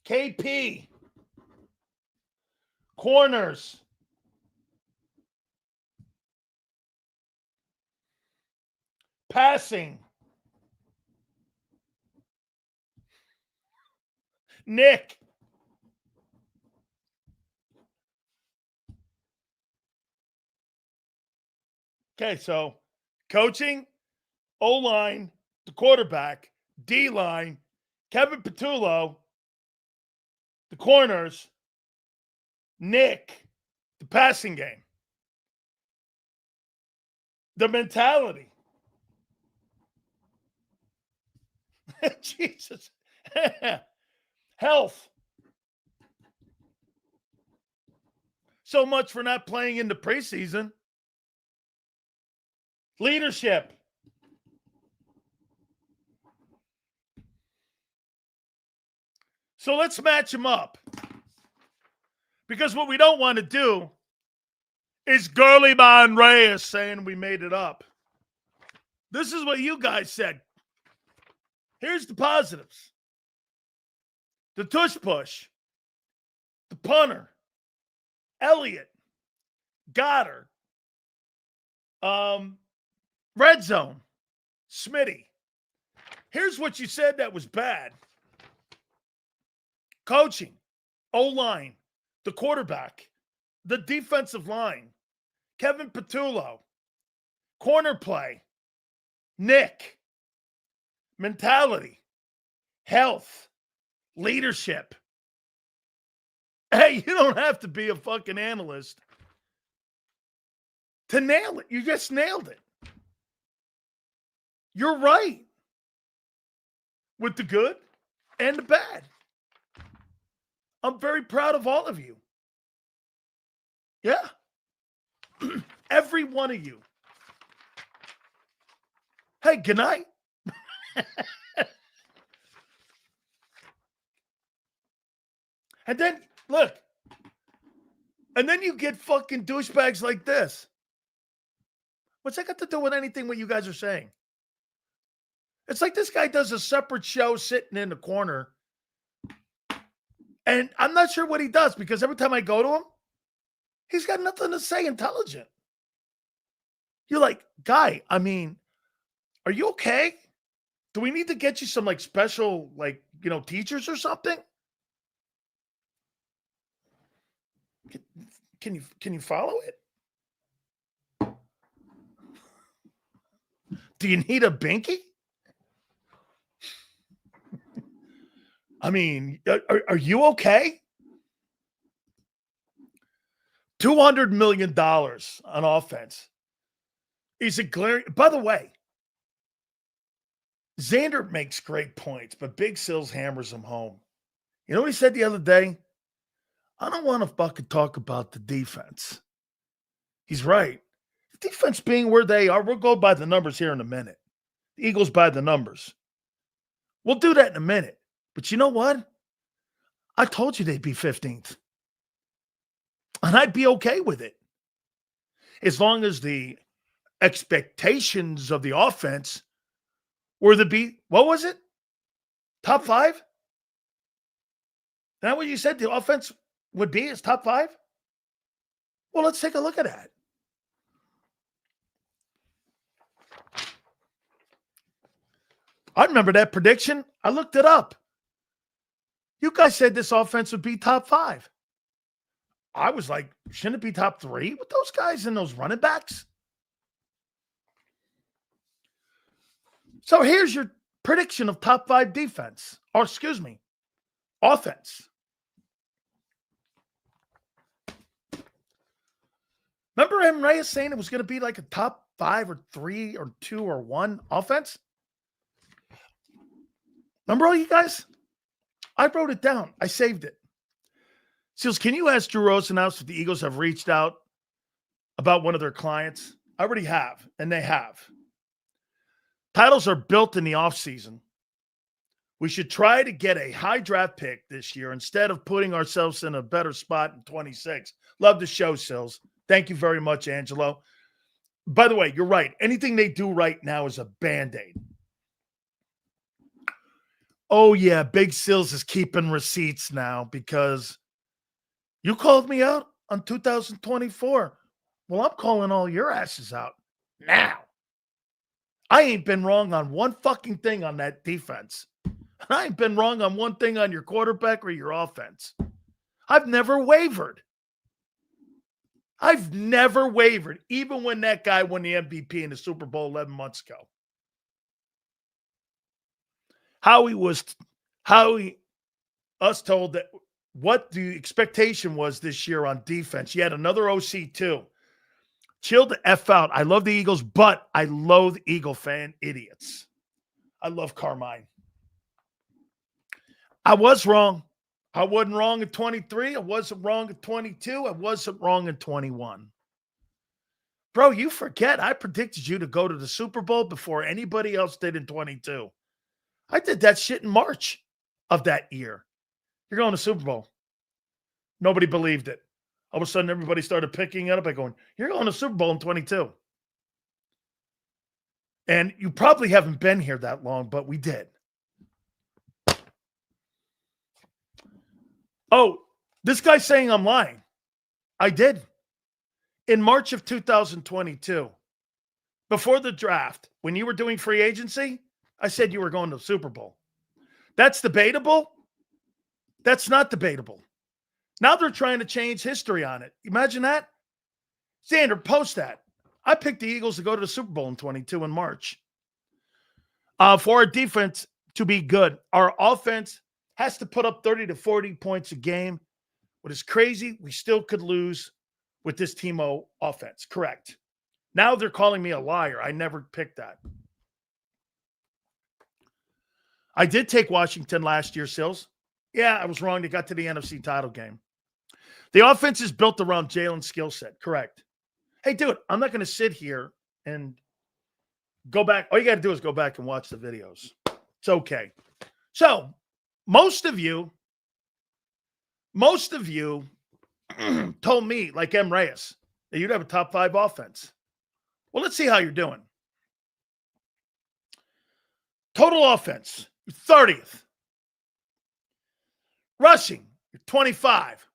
KP. Corners. Passing. Nick. Okay, so coaching, O-line, the quarterback, D-line, Kevin Patullo, the corners, Nick, the passing game, the mentality. Jesus. Health. So much for not playing in the preseason. Leadership. So let's match them up. Because what we don't want to do is Gurley Bon Reyes saying we made it up. This is what you guys said. Here's the positives. The tush push. The punter. Elliott. Goddard. Red zone. Smitty. Here's what you said that was bad. Coaching. O-line. The quarterback. The defensive line. Kevin Patullo. Corner play. Nick. Mentality. Health. Leadership. Hey, you don't have to be a fucking analyst to nail it. You just nailed it. You're right. With the good and the bad. I'm very proud of all of you. Yeah. Every one of you. Hey, good night. And then, look. And then you get fucking douchebags like this. What's that got to do with anything what you guys are saying? It's like this guy does a separate show sitting in the corner. And I'm not sure what he does because every time I go to him, he's got nothing to say intelligent. You're like, guy, I mean, are you okay? Do we need to get you some like special, like, teachers or something? Can you follow it? Do you need a binky? I mean, are you okay? $200 million on offense. He's a glaring. By the way, Xander makes great points, but Big Sills hammers him home. You know what he said the other day? I don't want to fucking talk about the defense. He's right. The defense being where they are, we'll go by the numbers here in a minute. The Eagles by the numbers. We'll do that in a minute. But you know what? I told you they'd be 15th. And I'd be okay with it. As long as the expectations of the offense were to be, what was it? Top 5? Is that what you said the offense would be as top 5? Well, let's take a look at that. I remember that prediction. I looked it up. You guys said this offense would be top 5. I was like, shouldn't it be top 3 with those guys and those running backs? So here's your prediction of top 5 defense, or excuse me, offense. Remember M. Reyes saying it was going to be like a top 5 or 3 or 2 or 1 offense? Remember all you guys? I wrote it down. I saved it. Seals, can you ask Drew Rosenhaus if the Eagles have reached out about one of their clients? I already have, and they have. Titles are built in the offseason. We should try to get a high draft pick this year instead of putting ourselves in a better spot in 26. Love the show, Sills. Thank you very much, Angelo. By the way, you're right. Anything they do right now is a Band-Aid. Oh, yeah, Big Sills is keeping receipts now because you called me out on 2024. Well, I'm calling all your asses out now. I ain't been wrong on one fucking thing on that defense. I ain't been wrong on one thing on your quarterback or your offense. I've never wavered. I've never wavered, even when that guy won the MVP in the Super Bowl 11 months ago. Howie us told that what the expectation was this year on defense. You had another OC too. Chill the F out. I love the Eagles, but I loathe Eagle fan idiots. I love Carmine. I was wrong. I wasn't wrong at 23. I wasn't wrong at 22. I wasn't wrong at 21. Bro, you forget I predicted you to go to the Super Bowl before anybody else did in 22. I did that shit in March of that year. You're going to Super Bowl. Nobody believed it. All of a sudden, everybody started picking it up by going, you're going to Super Bowl in 22. And you probably haven't been here that long, but we did. Oh, this guy's saying I'm lying. I did. In March of 2022, before the draft, when you were doing free agency, I said you were going to the Super Bowl. That's debatable. That's not debatable. Now they're trying to change history on it. Imagine that. Xander, post that. I picked the Eagles to go to the Super Bowl in 22 in March. For our defense to be good, our offense has to put up 30 to 40 points a game. What is crazy, we still could lose with this Teemo offense. Correct. Now they're calling me a liar. I never picked that. I did take Washington last year, Sills. Yeah, I was wrong. They got to the NFC title game. The offense is built around Jalen's skill set. Correct. Hey, dude, I'm not going to sit here and go back. All you got to do is go back and watch the videos. It's okay. So, most of you told me, like M. Reyes, that you'd have a top 5 offense. Well, let's see how you're doing. Total offense, you're 30th. Rushing, you're 25.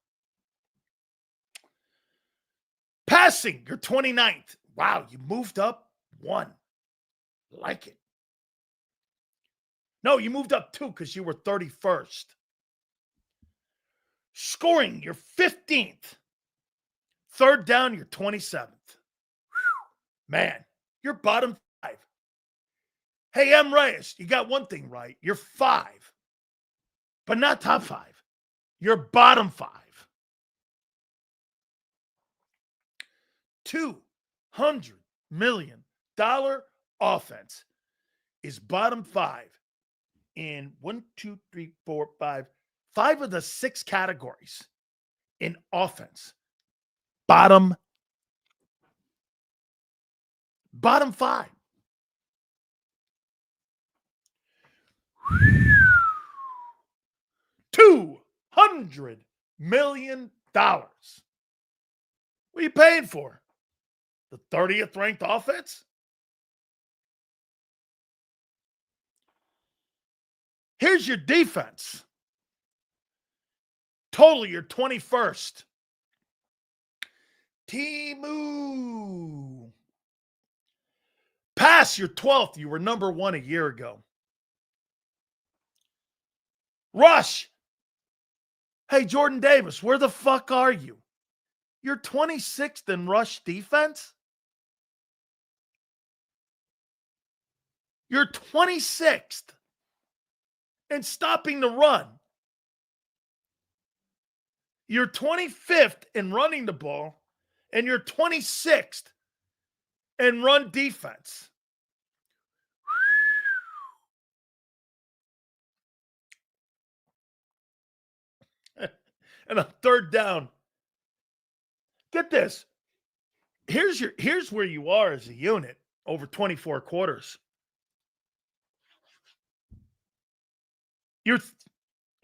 Passing, you're 29th. Wow, you moved up 1. Like it. No, you moved up 2 because you were 31st. Scoring, you're 15th. Third down, you're 27th. Whew. Man, you're bottom 5. Hey, M. Reyes, you got one thing right. You're 5, but not top 5. You're bottom 5. $200 million offense is bottom 5 in 1, 2, 3, 4, 5 of the 6 categories in offense. Bottom 5. $200 million. What are you paying for? The 30th ranked offense? Here's your defense. Total, you're 21st. Teemu. Pass, you're 12th. You were number 1 a year ago. Rush, Hey, Jordan Davis, where the fuck are you? You're 26th in rush defense? You're 26th in stopping the run. You're 25th in running the ball, and you're 26th in run defense. And on third down, get this. Here's where you are as a unit over 24 quarters. You're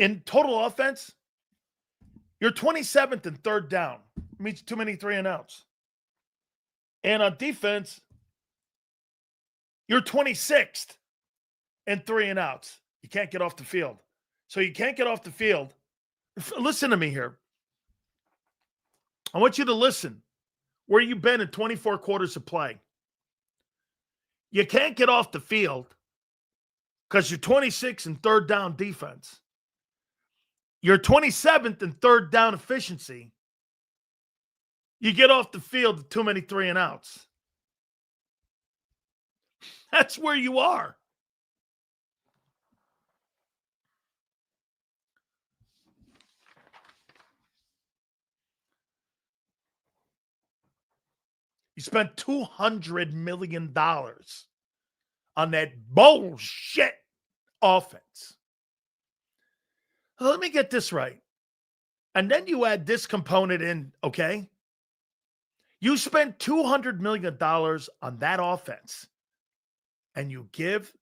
in total offense, you're 27th in third down. Means too many 3 and outs. And on defense, you're 26th in 3 and outs. You can't get off the field. So you can't get off the field. Listen to me here. I want you to listen. Where you been in 24 quarters of play? You can't get off the field because you're 26th in third down defense. You're 27th in third down efficiency. You get off the field with too many 3 and outs. That's where you are. You spent $200 million on that bullshit offense. Let me get this right. And then you add this component in, okay? You spent $200 million on that offense, and you give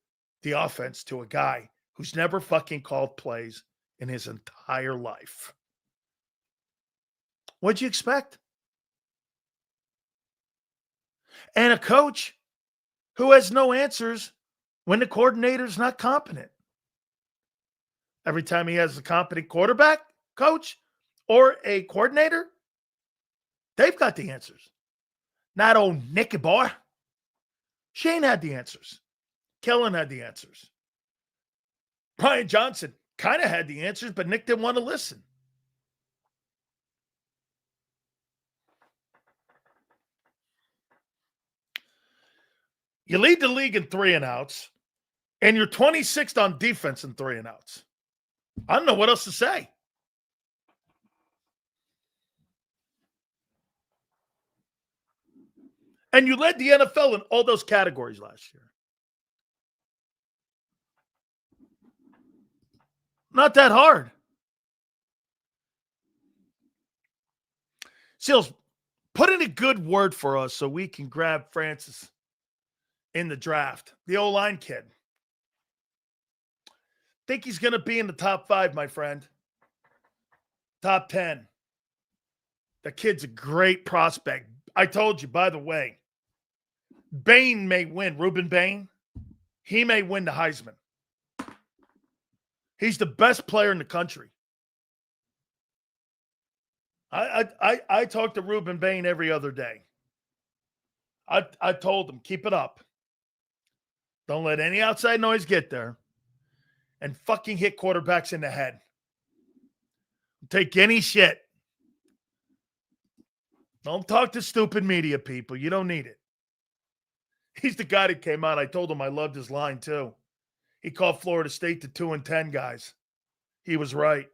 the offense to a guy who's never fucking called plays in his entire life. What'd you expect? And a coach who has no answers when the coordinator's not competent. Every time he has a competent quarterback coach or a coordinator, they've got the answers. Not old Nicky boy. Shane had the answers. Kellen had the answers. Brian Johnson kind of had the answers, but Nick didn't want to listen. You lead the league in 3 and outs, and you're 26th on defense in 3 and outs. I don't know what else to say. And you led the NFL in all those categories last year. Not that hard. Seals, put in a good word for us so we can grab Francis in the draft. The O-line kid. Think he's going to be in the top 5, my friend. Top 10. The kid's a great prospect. I told you, by the way, Bain may win. Ruben Bain, he may win the Heisman. He's the best player in the country. I talk to Ruben Bain every other day. I told him, keep it up. Don't let any outside noise get there. And fucking hit quarterbacks in the head. Take any shit. Don't talk to stupid media people. You don't need it. He's the guy that came out. I told him I loved his line too. He called Florida State the 2-10 guys. He was right.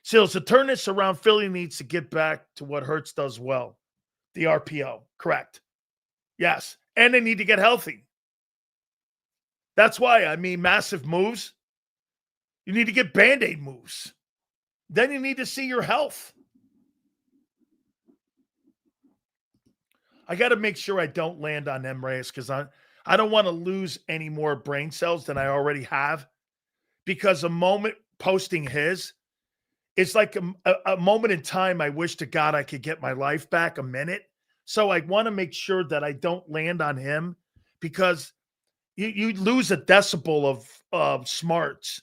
Seals, to turn this around, Philly needs to get back to what Hurts does well. The RPO. Correct. Yes. And they need to get healthy. That's why, I mean, massive moves. You need to get Band-Aid moves. Then you need to see your health. I got to make sure I don't land on M. Reyes because I don't want to lose any more brain cells than I already have. Because a moment posting his, it's like a moment in time I wish to God I could get my life back a minute. So I want to make sure that I don't land on him because you lose a decibel of smarts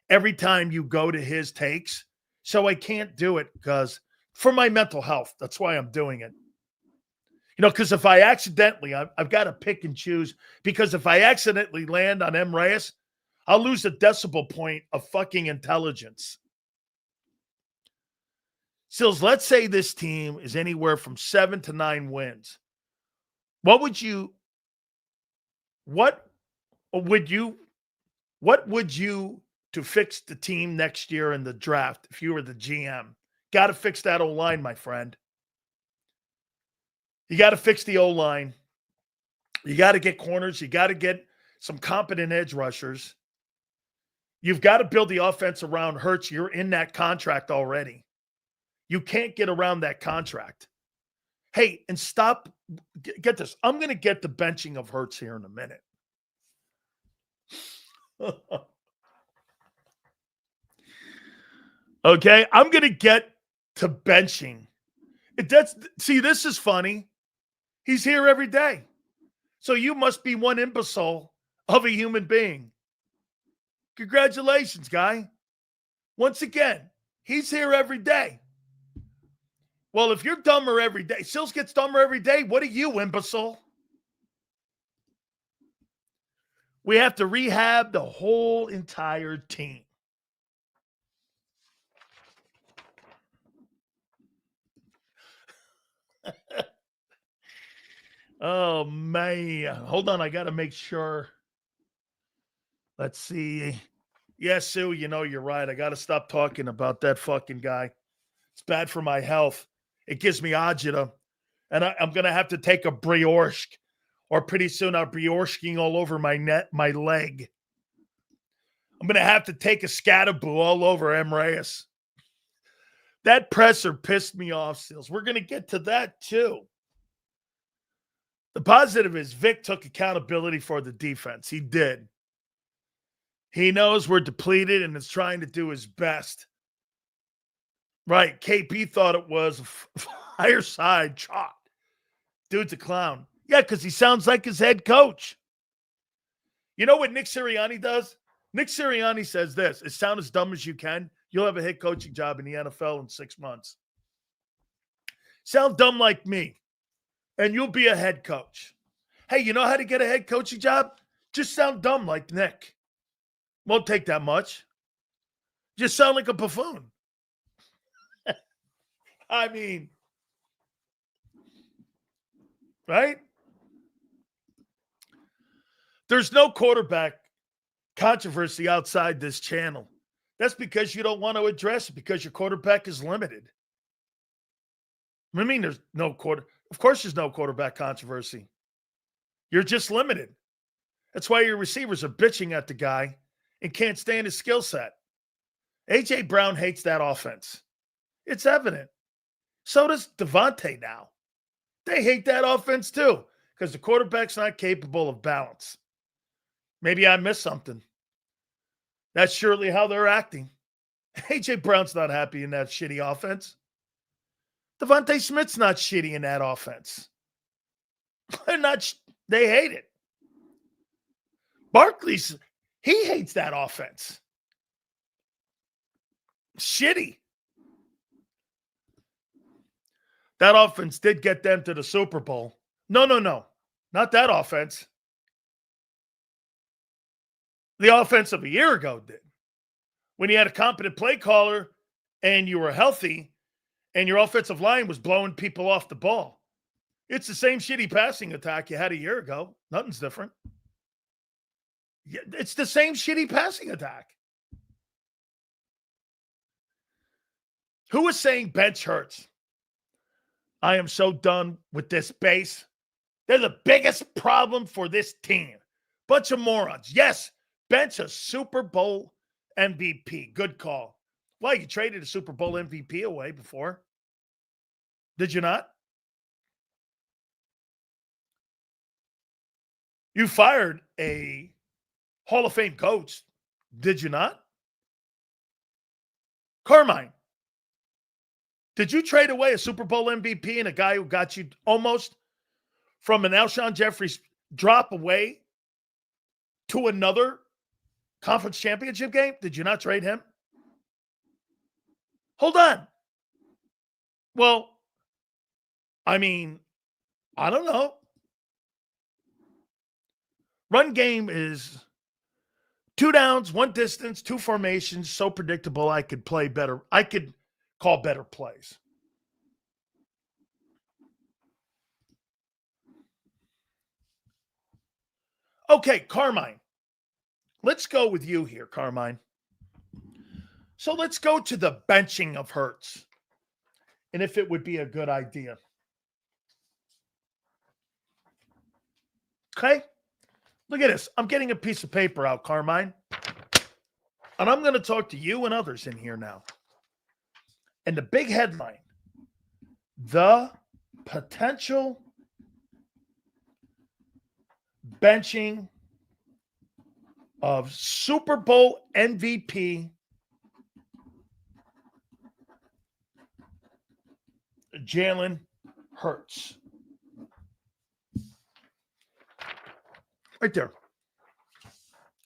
every time you go to his takes. So I can't do it because for my mental health, that's why I'm doing it. You know, because if I accidentally, I've got to pick and choose because if I accidentally land on M. Reyes, I'll lose a decibel point of fucking intelligence. Sills, let's say this team is anywhere from 7 to 9 wins. What would you to fix the team next year in the draft if you were the GM? Got to fix that O-line, my friend. You got to fix the O-line. You got to get corners. You got to get some competent edge rushers. You've got to build the offense around Hurts. You're in that contract already. You can't get around that contract. Hey, and stop. Get this. I'm going to get the benching of Hurts here in a minute. Okay, I'm going to get to benching. See, this is funny. He's here every day. So you must be one imbecile of a human being. Congratulations, guy. Once again, he's here every day. Well, if you're dumber every day, Sills gets dumber every day. What are you, imbecile? We have to rehab the whole entire team. Oh, man. Hold on. I got to make sure. Let's see. Yeah, Sue, you're right. I got to stop talking about that fucking guy. It's bad for my health. It gives me agita. And I'm going to have to take a brioche. Or pretty soon I'll briocheing all over my leg. I'm going to have to take a scataboo all over Emraeus. That presser pissed me off, Seals. We're going to get to that too. The positive is Vic took accountability for the defense. He did. He knows we're depleted and is trying to do his best. Right. KP thought it was a fireside shot. Dude's a clown. Yeah, because he sounds like his head coach. You know what Nick Sirianni does? Nick Sirianni says this: sound as dumb as you can. You'll have a head coaching job in the NFL in 6 months. Sound dumb like me, and you'll be a head coach. Hey, you know how to get a head coaching job? Just sound dumb like Nick. Won't take that much. Just sound like a buffoon. I mean, right? There's no quarterback controversy outside this channel. That's because you don't want to address it, because your quarterback is limited. I mean, there's no of course there's no quarterback controversy. You're just limited. That's why your receivers are bitching at the guy and can't stand his skill set. A.J. Brown hates that offense. It's evident. So does Devontae now. They hate that offense too, because the quarterback's not capable of balance. Maybe I missed something. That's surely how they're acting. A.J. Brown's not happy in that shitty offense. Devontae Smith's not shitty in that offense. They hate it. Barkley's, he hates that offense. Shitty. That offense did get them to the Super Bowl. No. Not that offense. The offense of a year ago did. When you had a competent play caller and you were healthy and your offensive line was blowing people off the ball. It's the same shitty passing attack you had a year ago. Nothing's different. It's the same shitty passing attack. Who was saying bench Hurts? I am so done with this base. They're the biggest problem for this team. Bunch of morons. Yes, bench a Super Bowl MVP. Good call. Well, you traded a Super Bowl MVP away before. Did you not? You fired a Hall of Fame coach. Did you not? Carmine, did you trade away a Super Bowl MVP and a guy who got you almost from an Alshon Jeffries drop away to another conference championship game? Did you not trade him? Hold on. Well, I mean, I don't know. Run game is 2 downs, 1 distance, 2 formations, so predictable I could play better. I could call better plays. Okay, Carmine. Let's go with you here, Carmine. So let's go to the benching of Hurts and if it would be a good idea. Okay? Look at this. I'm getting a piece of paper out, Carmine. And I'm going to talk to you and others in here now. And the big headline, the potential benching of Super Bowl MVP Jalen Hurts. Right there.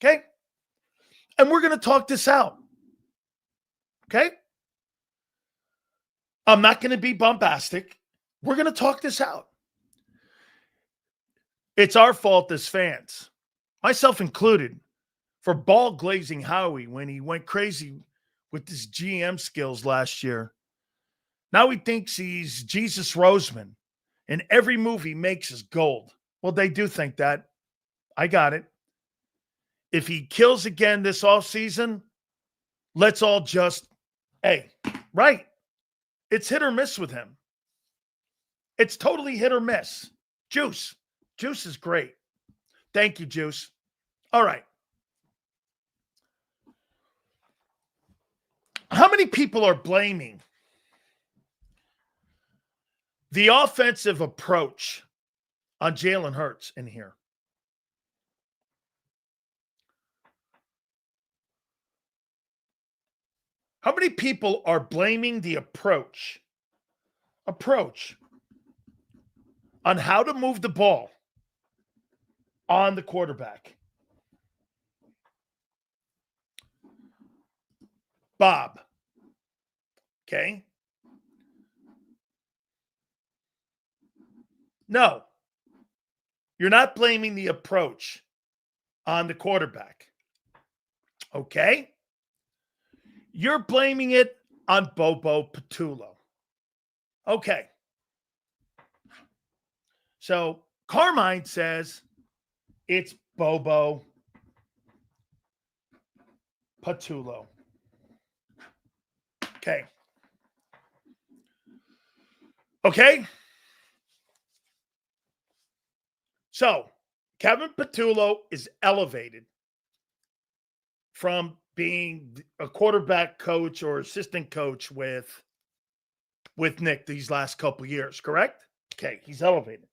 Okay? And we're going to talk this out. Okay? I'm not going to be bombastic. We're going to talk this out. It's our fault as fans, myself included, for ball glazing Howie when he went crazy with his GM skills last year. Now he thinks he's Jesus Roseman, and every move he makes is gold. Well, they do think that. I got it. If he kills again this offseason, let's all just, right. It's hit or miss with him. It's totally hit or miss. Juice is great. Thank you, Juice. All right. How many people are blaming the offensive approach on Jalen Hurts in here? How many people are blaming the approach on how to move the ball on the quarterback? Bob. Okay. No. You're not blaming the approach on the quarterback. Okay. You're blaming it on Bobo Patullo. Okay. So Carmine says it's Bobo Patullo. Okay. Okay. So Kevin Patullo is elevated from being a quarterback coach or assistant coach with Nick these last couple years, correct? Okay, he's elevated.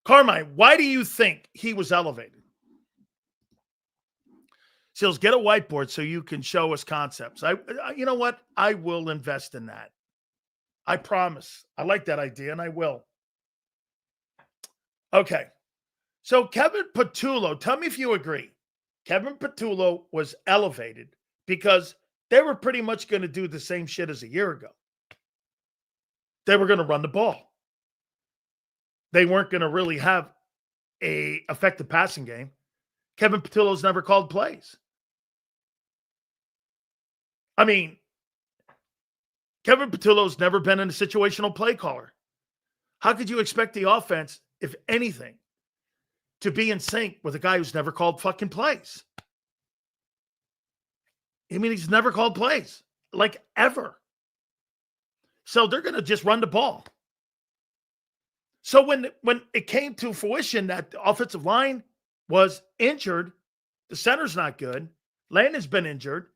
Carmine, why do you think he was elevated? Seals, get a whiteboard so you can show us concepts. You know what? I will invest in that. I promise. I like that idea, and I will. Okay. So Kevin Patullo, tell me if you agree. Kevin Patullo was elevated because they were pretty much going to do the same shit as a year ago. They were going to run the ball. They weren't going to really have a effective passing game. Kevin Patullo's never called plays. I mean, Kevin Patullo's never been a situational play caller. How could you expect the offense, if anything, to be in sync with a guy who's never called fucking plays? I mean, he's never called plays, like ever. So they're going to just run the ball. So when it came to fruition that the offensive line was injured, the center's not good, Lane has been injured,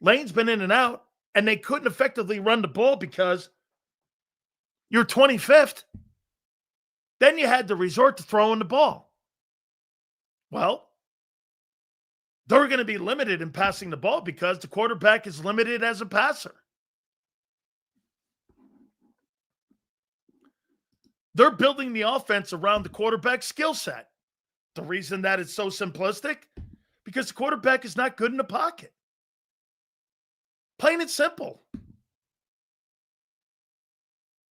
Lane's been in and out, and they couldn't effectively run the ball because you're 25th, then you had to resort to throwing the ball. Well, they're going to be limited in passing the ball because the quarterback is limited as a passer. They're building the offense around the quarterback's skill set. The reason that it's so simplistic, because the quarterback is not good in the pocket. Plain and simple.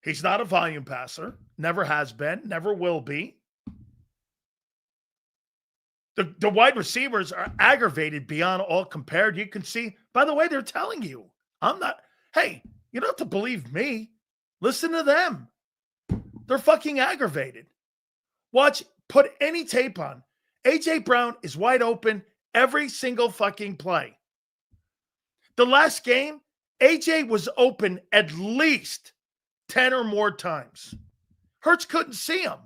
He's not a volume passer. Never has been. Never will be. The wide receivers are aggravated beyond all compared. You can see, by the way, they're telling you. Hey, you don't have to believe me. Listen to them. They're fucking aggravated. Put any tape on, A.J. Brown is wide open every single fucking play. The last game, A.J. was open at least 10 or more times. Hurts couldn't see him.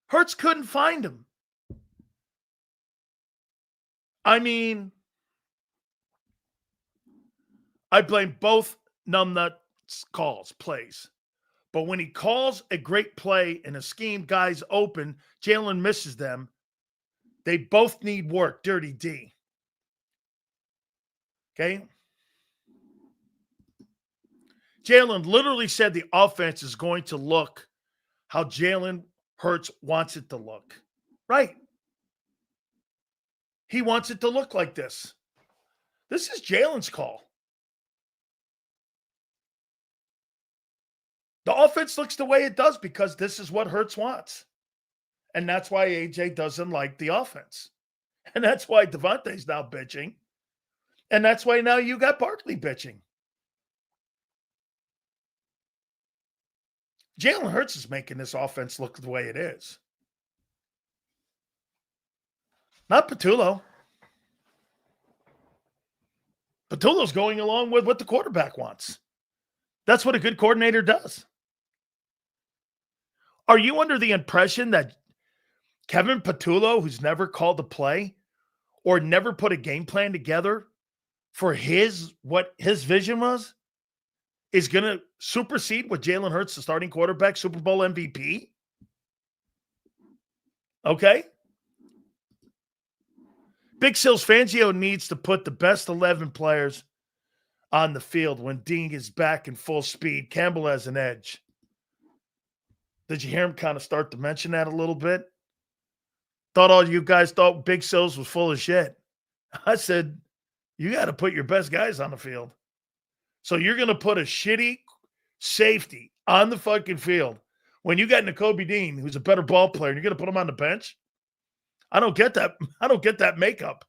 Hurts couldn't find him. I mean, I blame both numbnuts plays. But when he calls a great play in a scheme, guys open, Jalen misses them. They both need work, Dirty D. Okay? Jalen literally said the offense is going to look how Jalen Hurts wants it to look. Right. He wants it to look like this. This is Jalen's call. The offense looks the way it does because this is what Hurts wants. And that's why AJ doesn't like the offense. And that's why Devontae's now bitching. And that's why now you got Barkley bitching. Jalen Hurts is making this offense look the way it is. Not Patullo. Patullo's going along with what the quarterback wants. That's what a good coordinator does. Are you under the impression that Kevin Patullo, who's never called a play or never put a game plan together for what his vision was, is going to supersede with Jalen Hurts, the starting quarterback, Super Bowl MVP? Okay. Big Sills Fangio needs to put the best 11 players on the field when Dean is back in full speed. Campbell has an edge. Did you hear him kind of start to mention that a little bit? Thought all you guys thought Big Sills was full of shit. I said, you got to put your best guys on the field. So you're going to put a shitty safety on the fucking field when you got Nakobe Dean, who's a better ball player, and you're going to put him on the bench? I don't get that. I don't get that makeup.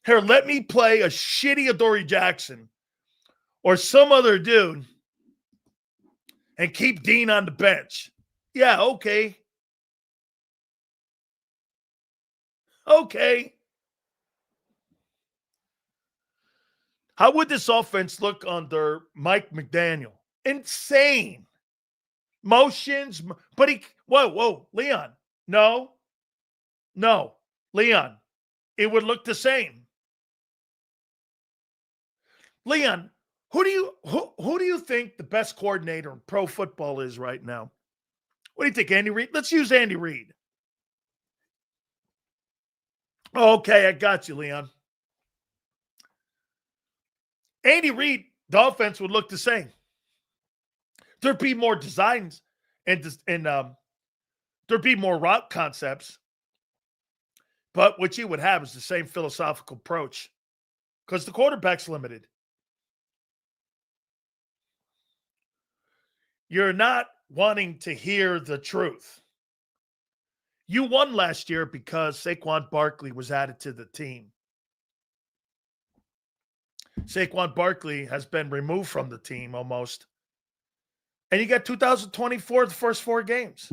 Here, let me play a shitty Adoree Jackson or some other dude and keep Dean on the bench. Yeah, okay. Okay. How would this offense look under Mike McDaniel? Insane. Motions, but whoa, Leon. No, Leon. It would look the same. Leon, who do you think the best coordinator in pro football is right now? What do you think, Andy Reid? Let's use Andy Reid. Okay, I got you, Leon. Andy Reid, the offense would look the same. There'd be more designs and there'd be more route concepts. But what you would have is the same philosophical approach because the quarterback's limited. You're not wanting to hear the truth. You won last year because Saquon Barkley was added to the team. Saquon Barkley has been removed from the team almost. And you got 2024, the first 4 games.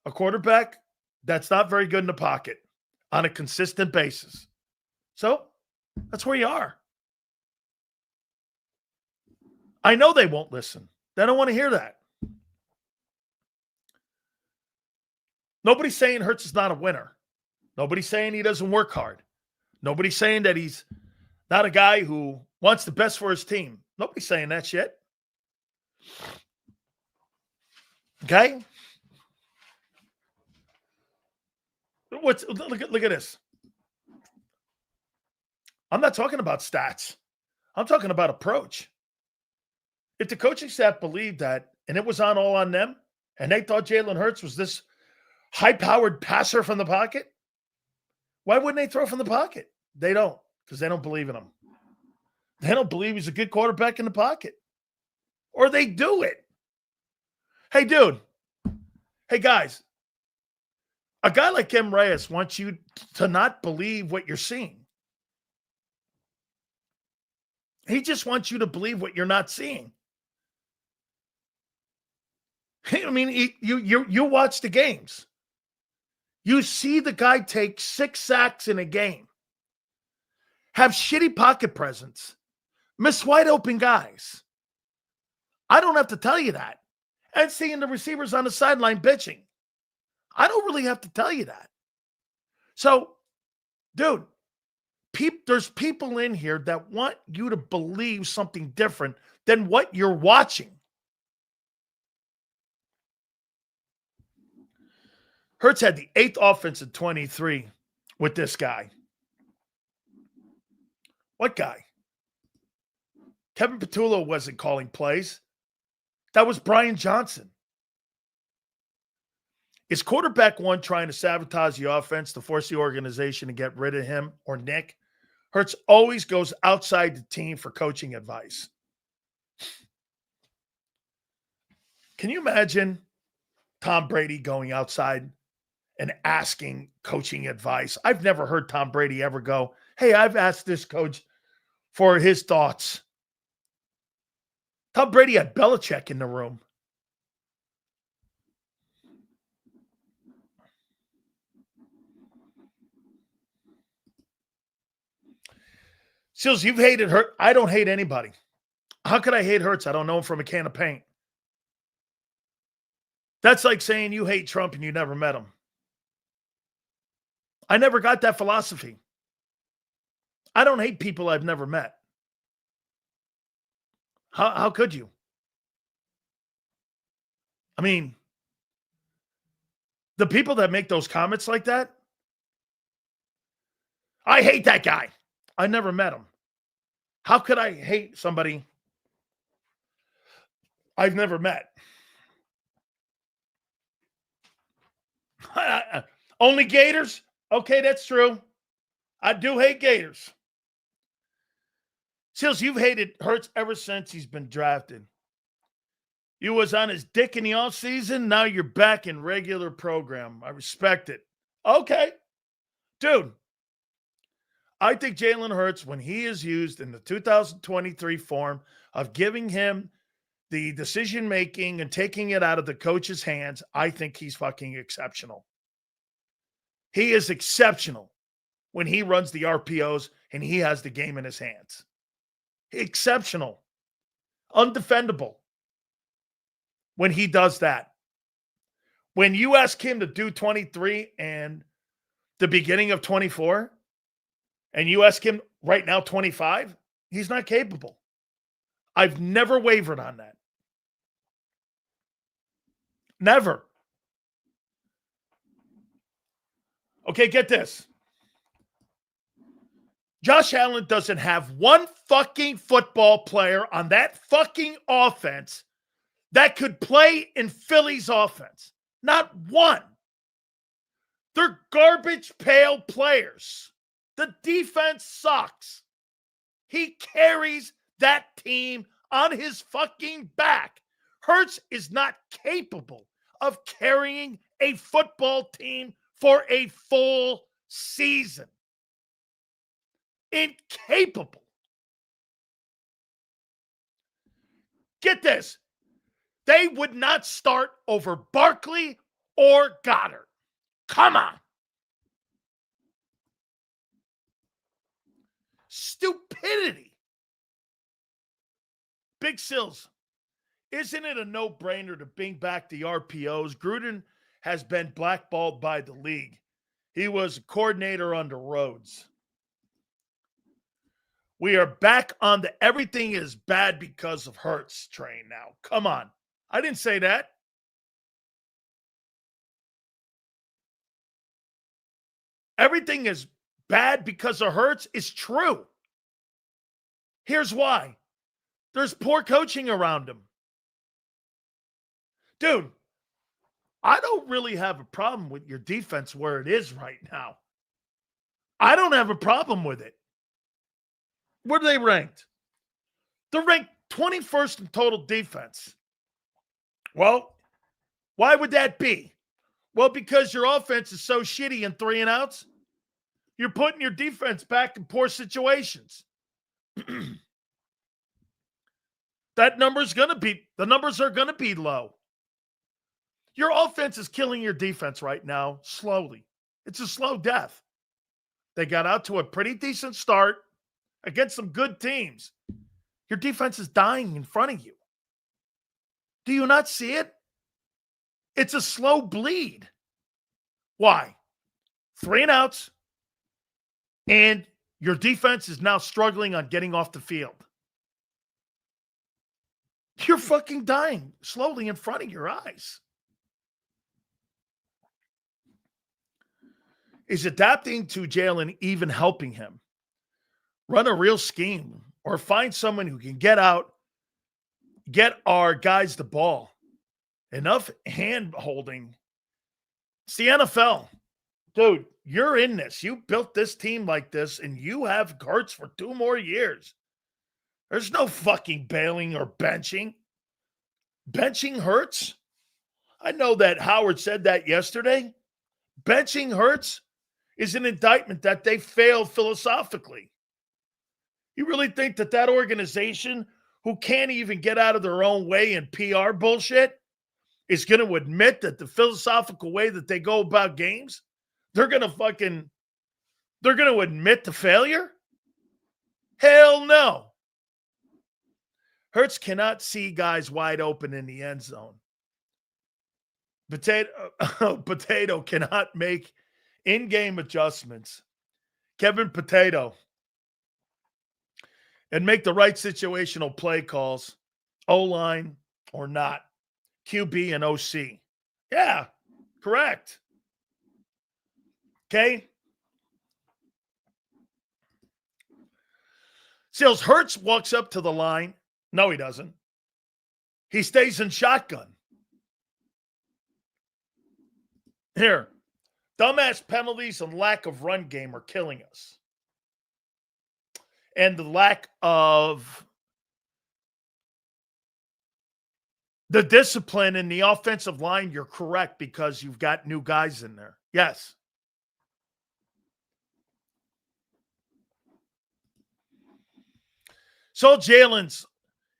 A quarterback that's not very good in the pocket on a consistent basis. So that's where you are. I know they won't listen. They don't want to hear that. Nobody's saying Hurts is not a winner. Nobody's saying he doesn't work hard. Nobody's saying that he's not a guy who wants the best for his team. Nobody's saying that shit. Okay? Look at this. I'm not talking about stats. I'm talking about approach. If the coaching staff believed that, and it was all on them, and they thought Jalen Hurts was this high-powered passer from the pocket, why wouldn't they throw from the pocket? They don't, because they don't believe in him. They don't believe he's a good quarterback in the pocket. Or they do it. Hey, dude. Hey, guys. A guy like Kim Reyes wants you to not believe what you're seeing. He just wants you to believe what you're not seeing. I mean, you watch the games. You see the guy take 6 sacks in a game, have shitty pocket presence, miss wide open guys. I don't have to tell you that. And seeing the receivers on the sideline bitching. I don't really have to tell you that. So, dude, there's people in here that want you to believe something different than what you're watching. Hurts had the 8th offense in 23 with this guy. What guy? Kevin Patullo wasn't calling plays. That was Brian Johnson. Is quarterback one trying to sabotage the offense to force the organization to get rid of him or Nick? Hurts always goes outside the team for coaching advice. Can you imagine Tom Brady going outside and asking coaching advice? I've never heard Tom Brady ever go, hey, I've asked this coach for his thoughts. Tom Brady had Belichick in the room. Seals, you've hated Hurts. I don't hate anybody. How could I hate Hurts? I don't know him from a can of paint. That's like saying you hate Trump and you never met him. I never got that philosophy. I don't hate people I've never met. How could you? I mean, the people that make those comments like that, I hate that guy. I never met him. How could I hate somebody I've never met? Only Gators? Okay, that's true. I do hate Gators. Seals, you've hated Hurts ever since he's been drafted. You was on his dick in the offseason. Now you're back in regular program. I respect it. Okay. Dude, I think Jalen Hurts, when he is used in the 2023 form of giving him the decision-making and taking it out of the coach's hands, I think he's fucking exceptional. He is exceptional when he runs the RPOs and he has the game in his hands. Exceptional. Undefendable when he does that. When you ask him to do 23 and the beginning of 24, and you ask him right now 25, he's not capable. I've never wavered on that. Never. Okay, get this. Josh Allen doesn't have one fucking football player on that fucking offense that could play in Philly's offense. Not one. They're garbage pail players. The defense sucks. He carries that team on his fucking back. Hurts is not capable of carrying a football team for a full season. Incapable. Get this. They would not start over Barkley or Goddard. Come on. Stupidity. Big Sills, isn't it a no-brainer to bring back the RPOs? Gruden has been blackballed by the league. He was a coordinator under Rhodes. We are back on the everything is bad because of Hurts train now. Come on. I didn't say that. Everything is bad because of Hurts is true. Here's why. There's poor coaching around him. Dude, I don't really have a problem with your defense where it is right now. I don't have a problem with it. Where are they ranked? They're ranked 21st in total defense. Well, why would that be? Well, because your offense is so shitty in 3 and outs. You're putting your defense back in poor situations. The numbers are going to be low. Your offense is killing your defense right now, slowly. It's a slow death. They got out to a pretty decent start against some good teams. Your defense is dying in front of you. Do you not see it? It's a slow bleed. Why? 3 and outs, and your defense is now struggling on getting off the field. You're fucking dying slowly in front of your eyes. Is adapting to Jalen even helping him? Run a real scheme or find someone who can get out, get our guys the ball. Enough hand holding. It's the NFL. Dude, you're in this. You built this team like this, and you have Hurts for 2 more years. There's no fucking bailing or benching. Benching Hurts? I know that Howard said that yesterday. Benching Hurts is an indictment that they failed philosophically. You really think that that organization, who can't even get out of their own way in PR bullshit, is going to admit that the philosophical way that they go about games, they're going to admit to failure? Hell no. Hurts cannot see guys wide open in the end zone. Potato cannot make in-game adjustments. Kevin Potato. And make the right situational play calls, O-line or not, QB and OC. Yeah, correct. Okay? Seals, Hurts walks up to the line. No, he doesn't. He stays in shotgun. Here, dumbass penalties and lack of run game are killing us. And the lack of the discipline in the offensive line, you're correct, because you've got new guys in there. Yes. So Jalen's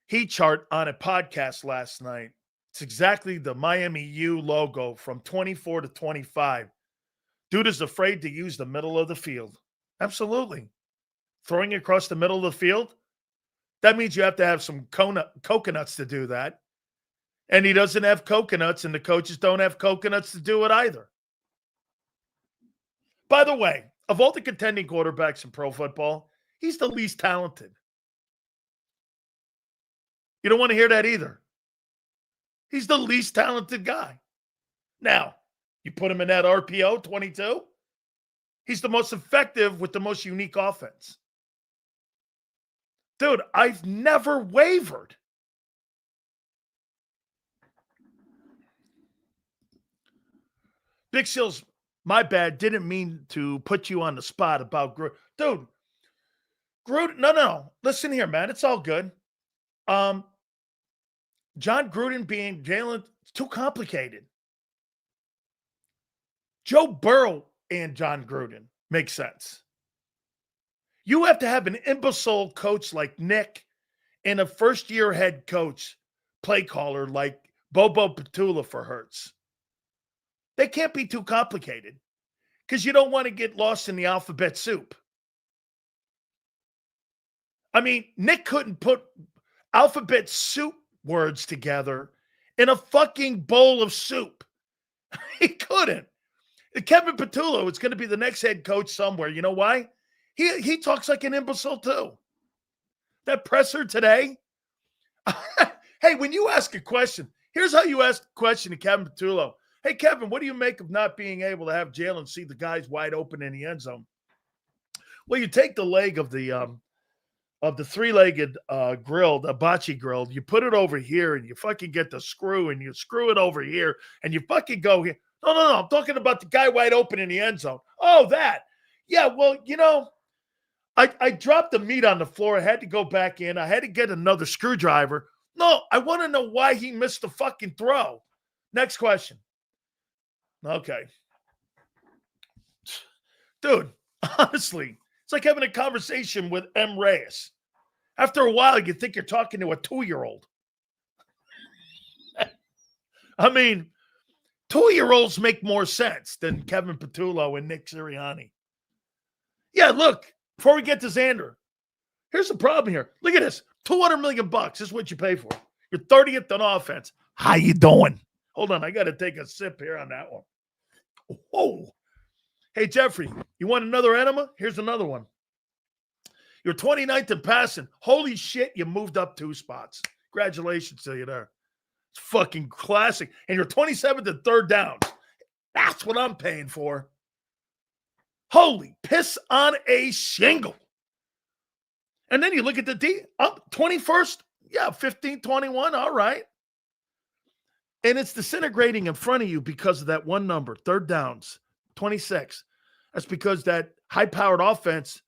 heat chart on a podcast last night. It's exactly the Miami U logo from 24 to 25. Dude is afraid to use the middle of the field. Absolutely. Throwing it across the middle of the field, that means you have to have some coconuts to do that. And he doesn't have coconuts, and the coaches don't have coconuts to do it either. By the way, of all the contending quarterbacks in pro football, he's the least talented. You don't want to hear that either. He's the least talented guy. Now, you put him in that RPO 22, he's the most effective with the most unique offense. Dude, I've never wavered. Big Seals, my bad, didn't mean to put you on the spot about Gruden. Dude, Gruden, no. Listen here, man. It's all good. John Gruden being Jalen, it's too complicated. Joe Burrow and John Gruden makes sense. You have to have an imbecile coach like Nick and a first-year head coach, play caller like Bobo Petula for Hurts. They can't be too complicated because you don't want to get lost in the alphabet soup. I mean, Nick couldn't put alphabet soup words together in a fucking bowl of soup. He couldn't. Kevin Petula is going to be the next head coach somewhere. You know why? He talks like an imbecile too. That presser today. Hey, when you ask a question, here's how you ask a question to Kevin Petula. Hey, Kevin, what do you make of not being able to have Jalen see the guys wide open in the end zone? Well, you take the leg of the three-legged grill, the bocce grill, you put it over here and you fucking get the screw and you screw it over here and you fucking go here. No. I'm talking about the guy wide open in the end zone. Oh, that. Yeah, well, you know, I dropped the meat on the floor. I had to go back in. I had to get another screwdriver. No, I want to know why he missed the fucking throw. Next question. Okay. Dude, honestly, it's like having a conversation with M. Reyes. After a while, you think you're talking to a 2-year-old. I mean, 2-year-olds make more sense than Kevin Patullo and Nick Sirianni. Yeah, look, before we get to Xander, here's the problem here. Look at this. $200 million bucks is what you pay for. You're 30th on offense. How you doing? Hold on, I got to take a sip here on that one. Whoa. Hey, Jeffrey, you want another enema? Here's another one. You're 29th in passing. Holy shit, you moved up 2 spots. Congratulations to you there. It's fucking classic. And you're 27th in third downs. That's what I'm paying for. Holy piss on a shingle. And then you look at the D, up 21st. Yeah, 15, 21. All right. And it's disintegrating in front of you because of that one number, third downs, 26. That's because that high-powered offense,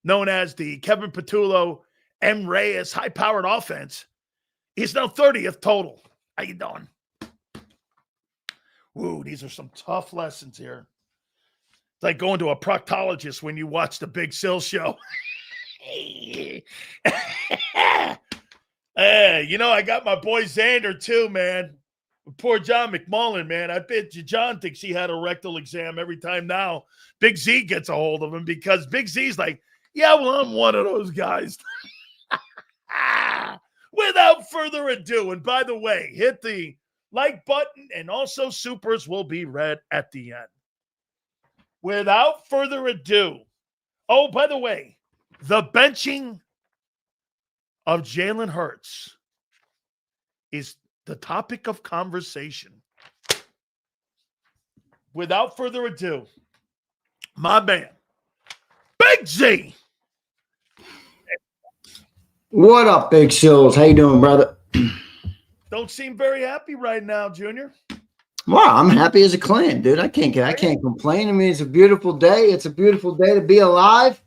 known as the Kevin Patullo, M. Reyes high-powered offense, is now 30th total. How you doing? Woo, these are some tough lessons here. It's like going to a proctologist when you watch the Big Sil show. I got my boy Xander too, man. Poor John McMullen, man. I bet you John thinks he had a rectal exam every time now Big Z gets a hold of him, because Big Z's like, yeah, well, I'm one of those guys. Without further ado, and by the way, hit the like button, and also supers will be read at the end. Without further ado, oh, by the way, the benching of Jalen Hurts is the topic of conversation. Without further ado, my man, Big Z. What up, Big Sills? How you doing, brother? Don't seem very happy right now, Junior. Well, I'm happy as a clam, dude. I can't complain. I mean, it's a beautiful day. It's a beautiful day to be alive.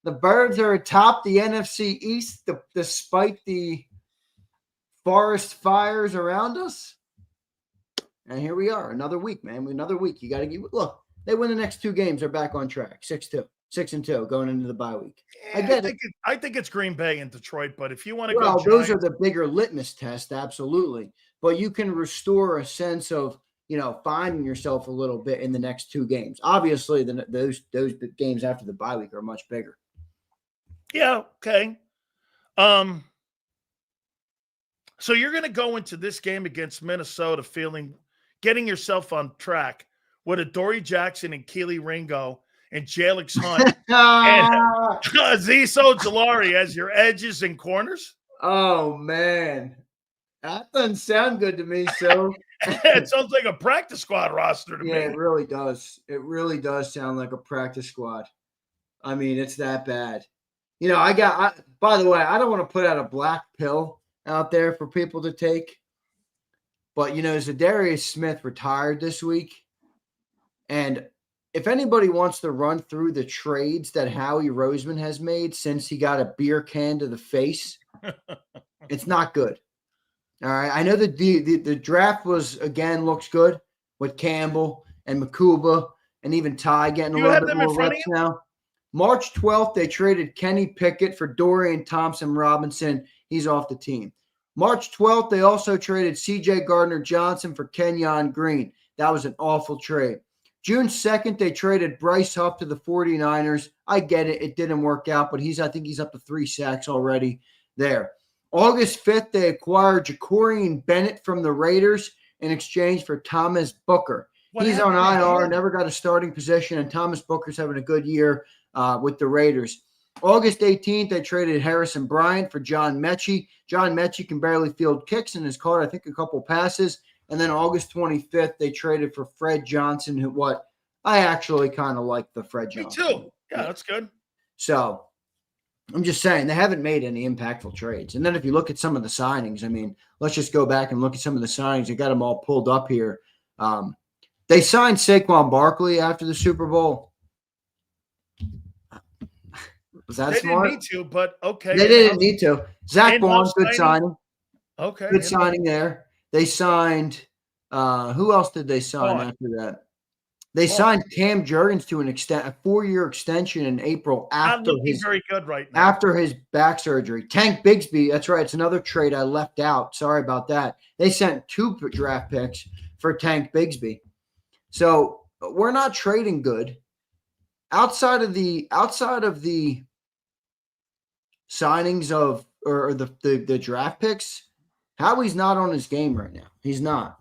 The Birds are atop the NFC East, despite the forest fires around us. And here we are, another week, man. Another week. You got to look. They win the next 2 games. They're back on track. 6-2 going into the bye week. Yeah, I think it's Green Bay and Detroit, but if you want to go, Giants, those are the bigger litmus tests, absolutely. But you can restore a sense of, finding yourself a little bit in the next 2 games. Obviously, those games after the bye week are much bigger. Yeah. Okay. So you're going to go into this game against Minnesota getting yourself on track with Adoree Jackson and Keely Ringo and Jalix Hunt and Azeez Ojulari as your edges and corners? Oh, man. That doesn't sound good to me, so. It sounds like a practice squad roster to me. Yeah, it really does. It really does sound like a practice squad. I mean, it's that bad. By the way, I don't want to put out a black pill out there for people to take. But, Za'Darius Smith retired this week. And if anybody wants to run through the trades that Howie Roseman has made since he got a beer can to the face, it's not good. All right. I know that the draft looks good with Campbell and Makuba and even Ty getting a little bit more reps now. March 12th, they traded Kenny Pickett for Dorian Thompson-Robinson. He's off the team. March 12th, they also traded C.J. Gardner-Johnson for Kenyon Green. That was an awful trade. June 2nd, they traded Bryce Huff to the 49ers. I get it. It didn't work out, but I think he's up to 3 sacks already there. August 5th, they acquired Jacorian Bennett from the Raiders in exchange for Thomas Booker. He's on IR, never got a starting position, and Thomas Booker's having a good year with the Raiders. August 18th, they traded Harrison Bryant for John Mechie. John Mechie can barely field kicks and has caught, I think, a couple passes. And then August 25th, they traded for Fred Johnson, I actually kind of like the Fred Johnson. Me too. Yeah, that's good. So I'm just saying they haven't made any impactful trades. And then if you look at some of the signings, I mean, let's just go back and look at some of the signings. I got them all pulled up here. They signed Saquon Barkley after the Super Bowl. Was that smart? They didn't need to, but okay. They didn't need to. Zach Bond, good signing. Okay. Good signing there. They signed who else did they sign after that? They signed Cam Jurgens to a 4-year extension in April very good right now. After his back surgery. Tank Bigsby, that's right. It's another trade I left out. Sorry about that. They sent 2 draft picks for Tank Bigsby. So we're not trading good. Outside of the signings of or the draft picks, Howie's not on his game right now. He's not.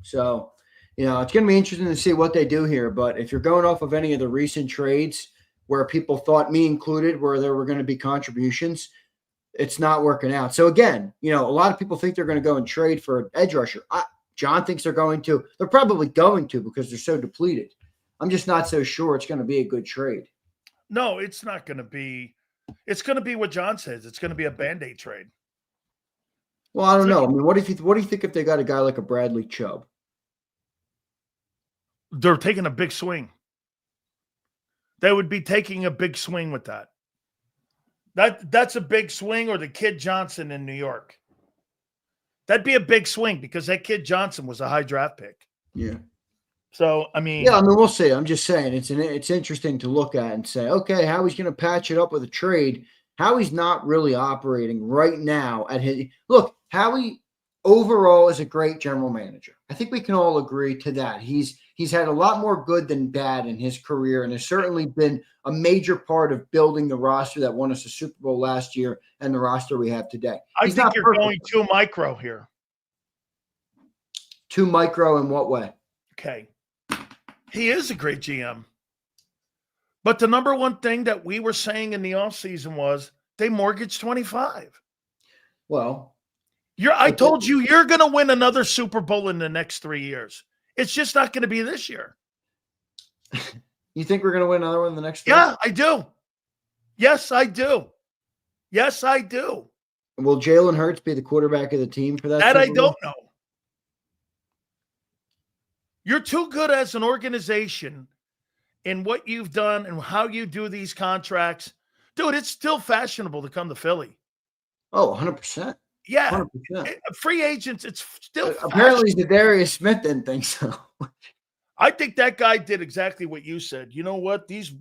So, it's going to be interesting to see what they do here. But if you're going off of any of the recent trades where people thought, me included, where there were going to be contributions, it's not working out. So again, a lot of people think they're going to go and trade for an edge rusher. John thinks they're going to. They're probably going to because they're so depleted. I'm just not so sure it's going to be a good trade. No, it's not going to be. It's going to be what John says. It's going to be a Band-Aid trade. Well, I don't know. I mean, what do you think if they got a guy like a Bradley Chubb? They're taking a big swing. They would be taking a big swing with that. That's a big swing, or the Kid Johnson in New York. That'd be a big swing because that Kid Johnson was a high draft pick. Yeah. So, I mean. Yeah, we'll see. I'm just saying it's interesting to look at and say, okay, Howie's going to patch it up with a trade. Howie's not really operating right now at his – look, Howie overall is a great general manager. I think we can all agree to that. He's had a lot more good than bad in his career and has certainly been a major part of building the roster that won us a Super Bowl last year and the roster we have today. I think you're going too micro here. Too micro in what way? Okay. He is a great GM. But the number one thing that we were saying in the offseason was they mortgaged 25. Well, I told you you're going to win another Super Bowl in the next 3 years. It's just not going to be this year. You think we're going to win another one in the next 3 years? Yeah, I do. Yes, I do. Yes, I do. Will Jalen Hurts be the quarterback of the team for that? That I don't know. You're too good as an organization in what you've done and how you do these contracts. Dude, it's still fashionable to come to Philly. Oh, 100%. Yeah. 100%. Free agents, it's still apparently Za'Darius Smith didn't think so. I think that guy did exactly what you said. You know what? These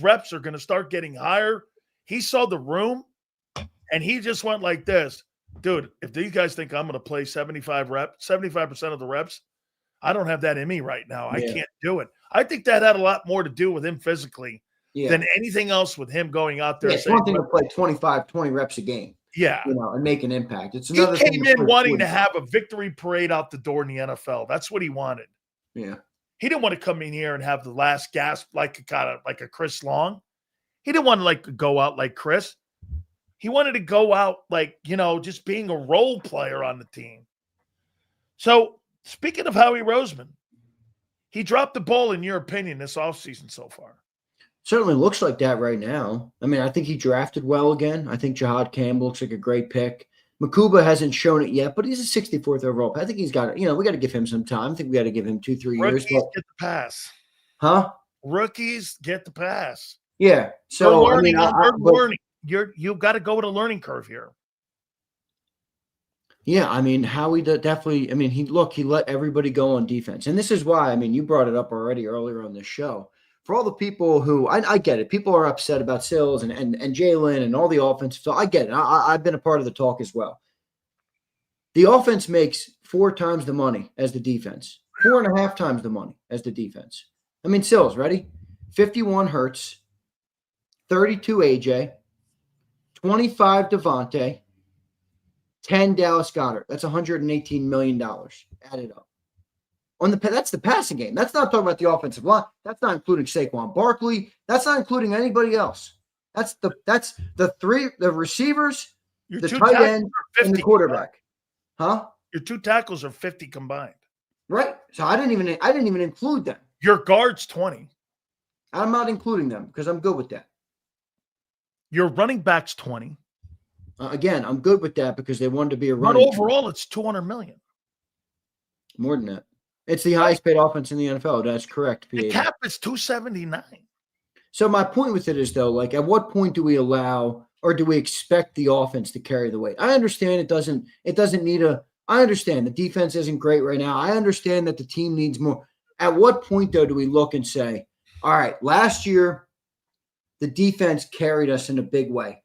reps are going to start getting higher. He saw the room and he just went like this. Dude, if these guys think I'm going to play 75% of the reps, I don't have that in me right now. I can't do it. I think that had a lot more to do with him physically than anything else with him going out there. Yeah, it's one thing to play 20 reps a game. Yeah. And make an impact. It's another thing. He came in wanting to have a victory parade out the door in the NFL. That's what he wanted. Yeah. He didn't want to come in here and have the last gasp like a Chris Long. He didn't want to go out like Chris. He wanted to go out like, just being a role player on the team. So, speaking of Howie Roseman, he dropped the ball, in your opinion, this offseason so far. Certainly looks like that right now. I mean, I think he drafted well again. I think Jahad Campbell looks like a great pick. Makuba hasn't shown it yet, but he's a 64th overall pick. I think he's got it. We got to give him some time. I think we got to give him 2-3 years. Rookies get the pass. Huh? Rookies get the pass. Yeah. So, learning. You've got to go with a learning curve here. Yeah, I mean, Howie definitely, he let everybody go on defense. And this is why, you brought it up already earlier on this show. For all the people who, I get it. People are upset about Sills and Jalen and all the offense. So I get it. I've been a part of the talk as well. The offense makes 4 times the money as the defense. 4.5 times the money as the defense. Sills, ready? 51 Hurts, 32 AJ, 25 Devontae, 10 Dallas Goedert. That's $118 million added up. That's the passing game. That's not talking about the offensive line. That's not including Saquon Barkley. That's not including anybody else. That's the receivers, the tight end, and the quarterback. Huh? Your 2 tackles are 50 combined. Right. So I didn't even include them. Your guard's 20. I'm not including them because I'm good with that. Your running back's 20. Again, I'm good with that because they wanted to be a running. But overall, it's $200 million. More than that. It's the highest paid offense in the NFL. That's correct. The cap is $279. So my point with it is, though, at what point do we allow or do we expect the offense to carry the weight? I understand it doesn't need I understand the defense isn't great right now. I understand that the team needs more. At what point, though, do we look and say, all right, last year, the defense carried us in a big way.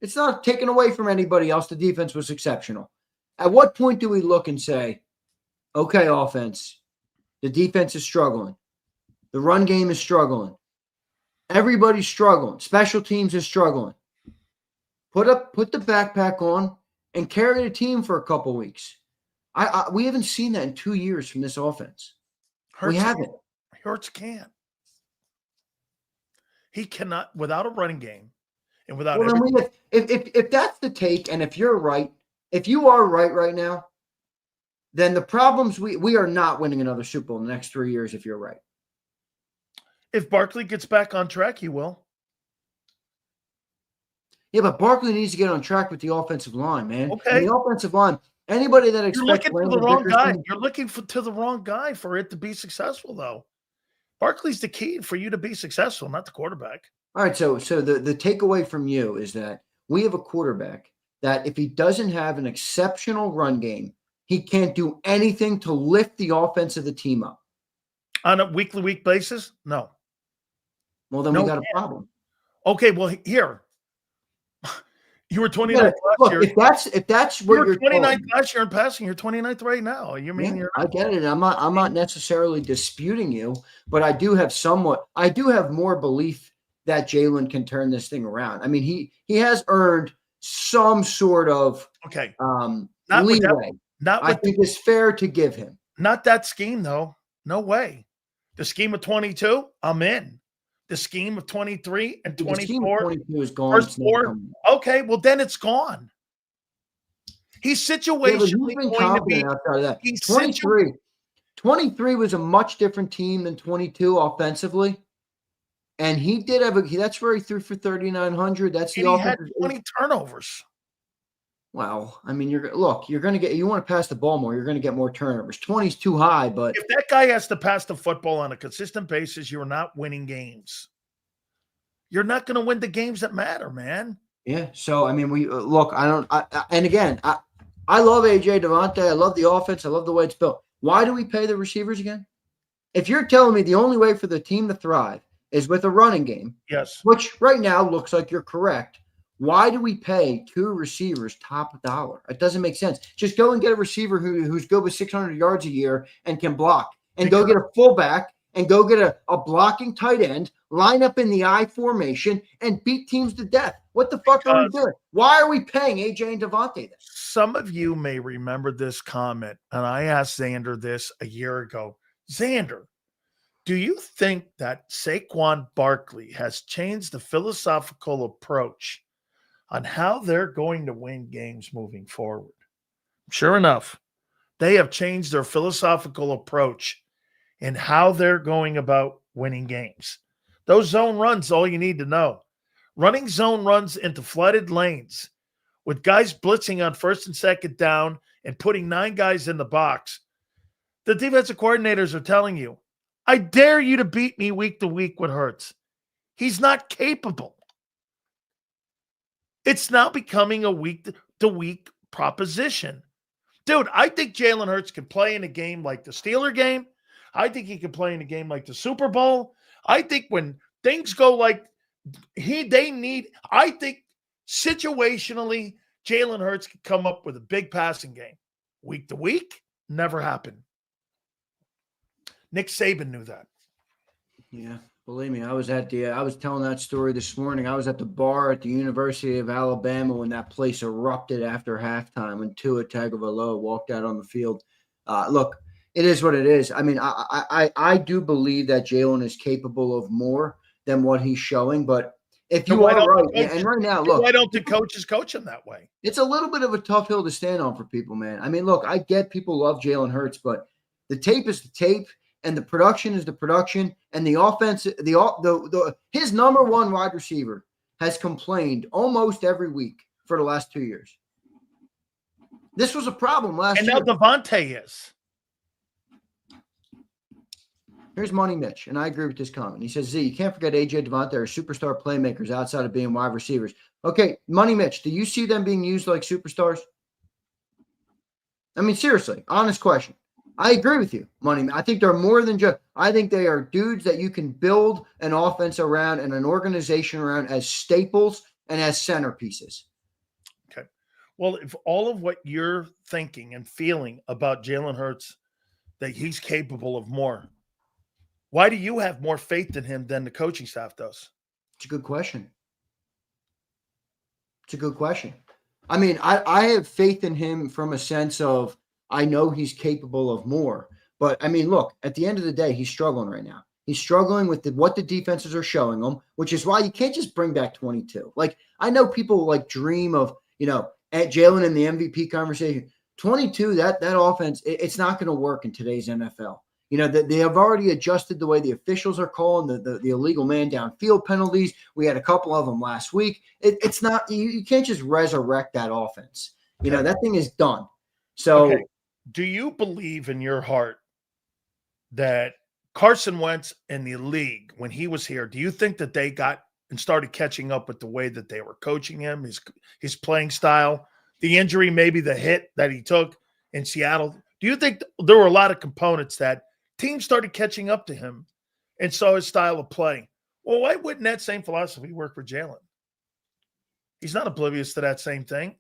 It's not taken away from anybody else. The defense was exceptional. At what point do we look and say, Okay, offense. The defense is struggling. The run game is struggling. Everybody's struggling. Special teams is struggling. Put the backpack on and carry the team for a couple weeks. We haven't seen that in 2 years from this offense. We haven't. Hurts can't. He cannot without a running game and without Well, then if that's the take, and if you are right now, then the problems we are not winning another Super Bowl in the next 3 years if you're right. If Barkley gets back on track, he will. Yeah, but Barkley needs to get on track with the offensive line, man. Okay. And the offensive line, anybody that You're expects looking for the wrong guy. You're looking to the wrong guy for it to be successful, though. Barkley's the key for you to be successful, not the quarterback. All right, so the takeaway from you is that we have a quarterback that if he doesn't have an exceptional run game, he can't do anything to lift the offense of the team up. On a week basis? No. Well, then we got a problem. Okay, well, here. You were 29th last year. If that's what you're 29th last year in passing, you're 29th right now. You mean you're I get it. I'm not necessarily disputing you, but I do have more belief that Jalen can turn this thing around. I mean, he has earned some sort of leeway. I think it's fair to give him. Not that scheme, though. No way. The scheme of 22, I'm in. The scheme of 23 and 24. The scheme of 22 is gone. First four. Okay, well, then it's gone. He's situationally going to be outside of that. 23 was a much different team than 22 offensively. And he did have that's where he threw for 3,900. That's the offense. He had 20 turnovers. Well, I mean, you want to pass the ball more, you're going to get more turnovers. 20 is too high, but if that guy has to pass the football on a consistent basis, you're not winning games. You're not going to win the games that matter, man. Yeah. So, I mean, and again, I love AJ Devontae. I love the offense. I love the way it's built. Why do we pay the receivers again? If you're telling me the only way for the team to thrive is with a running game, yes, which right now looks like you're correct, why do we pay 2 receivers top dollar? It doesn't make sense. Just go and get a receiver who's good with 600 yards a year and can block, and go get a fullback and go get a blocking tight end, line up in the I formation, and beat teams to death. What the fuck are we doing? Why are we paying AJ and Devontae this? Some of you may remember this comment, and I asked Xander this a year ago. Xander, do you think that Saquon Barkley has changed the philosophical approach on how they're going to win games moving forward? Sure enough, they have changed their philosophical approach in how they're going about winning games. Those zone runs, all you need to know. Running zone runs into flooded lanes with guys blitzing on first and second down and putting 9 guys in the box. The defensive coordinators are telling you, I dare you to beat me week to week with Hurts. He's not capable. It's now becoming a week-to-week proposition. Dude, I think Jalen Hurts can play in a game like the Steeler game. I think he can play in a game like the Super Bowl. I think when things go like I think situationally, Jalen Hurts can come up with a big passing game. Week to week, never happened. Nick Saban knew that. Yeah. Believe me, I was telling that story this morning. I was at the bar at the University of Alabama when that place erupted after halftime when Tua Tagovailoa walked out on the field. Look, it is what it is. I mean, I do believe that Jalen is capable of more than what he's showing. But if you are right, and right now, look, why don't the coaches coach him that way? It's a little bit of a tough hill to stand on for people, man. I mean, look, I get people love Jalen Hurts, but the tape is the tape. And the production is the production, and the offense, his number one wide receiver has complained almost every week for the last 2 years. This was a problem last year. And now Devontae is. Here's Money Mitch, and I agree with this comment. He says, Z, you can't forget AJ Devontae are superstar playmakers outside of being wide receivers. Okay, Money Mitch, do you see them being used like superstars? I mean, seriously, honest question. I agree with you, Money. I think they're more than just – I think they are dudes that you can build an offense around and an organization around as staples and as centerpieces. Okay. Well, if all of what you're thinking and feeling about Jalen Hurts that he's capable of more. Why do you have more faith in him than the coaching staff does? It's a good question. It's a good question. I mean, I have faith in him from a sense of I know he's capable of more. But I mean, look, at the end of the day, he's struggling right now. He's struggling with what the defenses are showing him, which is why you can't just bring back 22. Like, I know people like dream of, at Jalen in the MVP conversation. 22, that offense, it's not going to work in today's NFL. They have already adjusted the way the officials are calling the illegal man downfield penalties. We had a couple of them last week. It's not, you can't just resurrect that offense. That thing is done. So, do you believe in your heart that Carson Wentz and the league, when he was here, do you think that they got and started catching up with the way that they were coaching him, his playing style, the injury, maybe the hit that he took in Seattle? Do you think there were a lot of components that teams started catching up to him and saw his style of play? Well, why wouldn't that same philosophy work for Jalen? He's not oblivious to that same thing.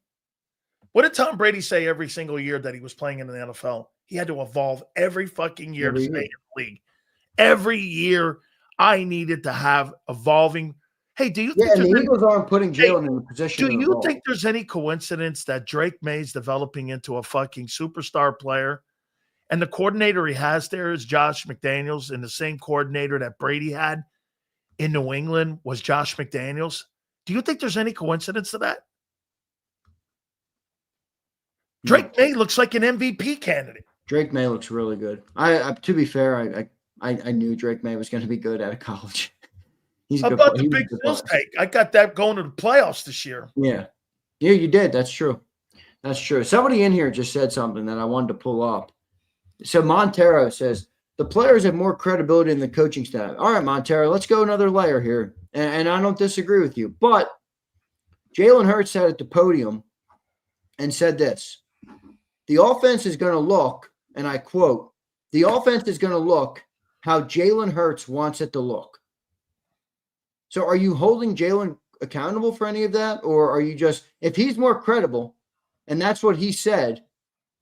What did Tom Brady say every single year that he was playing in the NFL? He had to evolve every fucking year to stay in the league. Every year, I needed to have evolving. Hey, do you think and the Eagles aren't putting Jalen in the position? Do you think there's any coincidence that Drake May's developing into a fucking superstar player, and the coordinator he has there is Josh McDaniels, and the same coordinator that Brady had in New England was Josh McDaniels? Do you think there's any coincidence to that? Drake May looks like an MVP candidate. Drake May looks really good. To be fair, I knew Drake May was going to be good out of college. How about the big Bills take? I got that going to the playoffs this year. Yeah, you did. That's true. Somebody in here just said something that I wanted to pull up. So Montero says the players have more credibility than the coaching staff. All right, Montero, let's go another layer here. And I don't disagree with you. But Jalen Hurts sat at the podium and said this. The offense is going to look, and I quote, the offense is going to look how Jalen Hurts wants it to look. So are you holding Jalen accountable for any of that? Or are you just, if he's more credible, and that's what he said,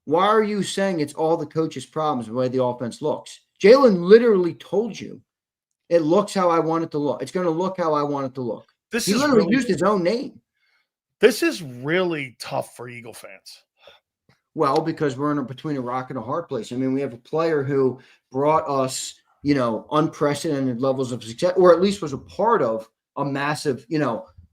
why are you saying it's all the coach's problems the way the offense looks? Jalen literally told you it looks how I want it to look. It's going to look how I want it to look. He literally used his own name. This is really tough for Eagle fans. Well, because we're between a rock and a hard place. I mean, we have a player who brought us, unprecedented levels of success, or at least was a part of a massive,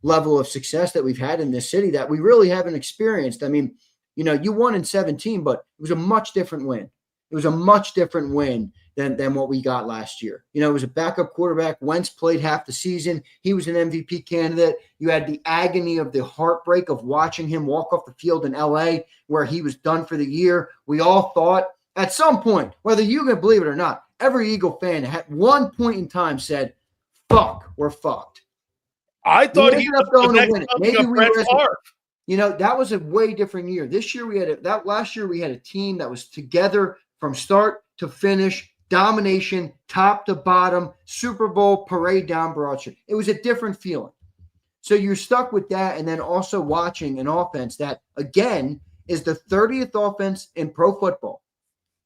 level of success that we've had in this city that we really haven't experienced. I mean, you won in 17, but it was a much different win. It was a much different win than what we got last year. It was a backup quarterback. Wentz played half the season. He was an MVP candidate. You had the agony of the heartbreak of watching him walk off the field in LA where he was done for the year. We all thought at some point, whether you can believe it or not, every Eagle fan at one point in time said, fuck, we're fucked. I thought he was going to win it. Maybe we were. That was a way different year. This year last year we had a team that was together from start to finish, domination, top to bottom, Super Bowl parade down Broad Street. It was a different feeling. So you're stuck with that, and then also watching an offense that, again, is the 30th offense in pro football.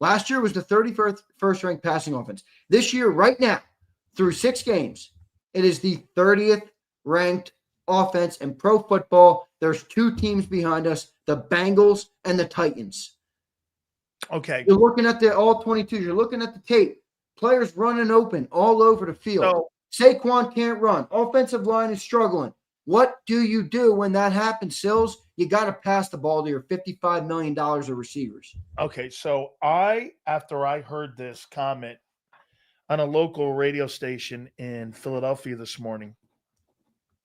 Last year was the 31st ranked passing offense. This year, right now, through 6 games, it is the 30th ranked offense in pro football. There's 2 teams behind us, the Bengals and the Titans. Okay. You're looking at all 22. You're looking at the tape. Players running open all over the field. So, Saquon can't run. Offensive line is struggling. What do you do when that happens, Sills? You got to pass the ball to your $55 million of receivers. Okay, so after I heard this comment on a local radio station in Philadelphia this morning,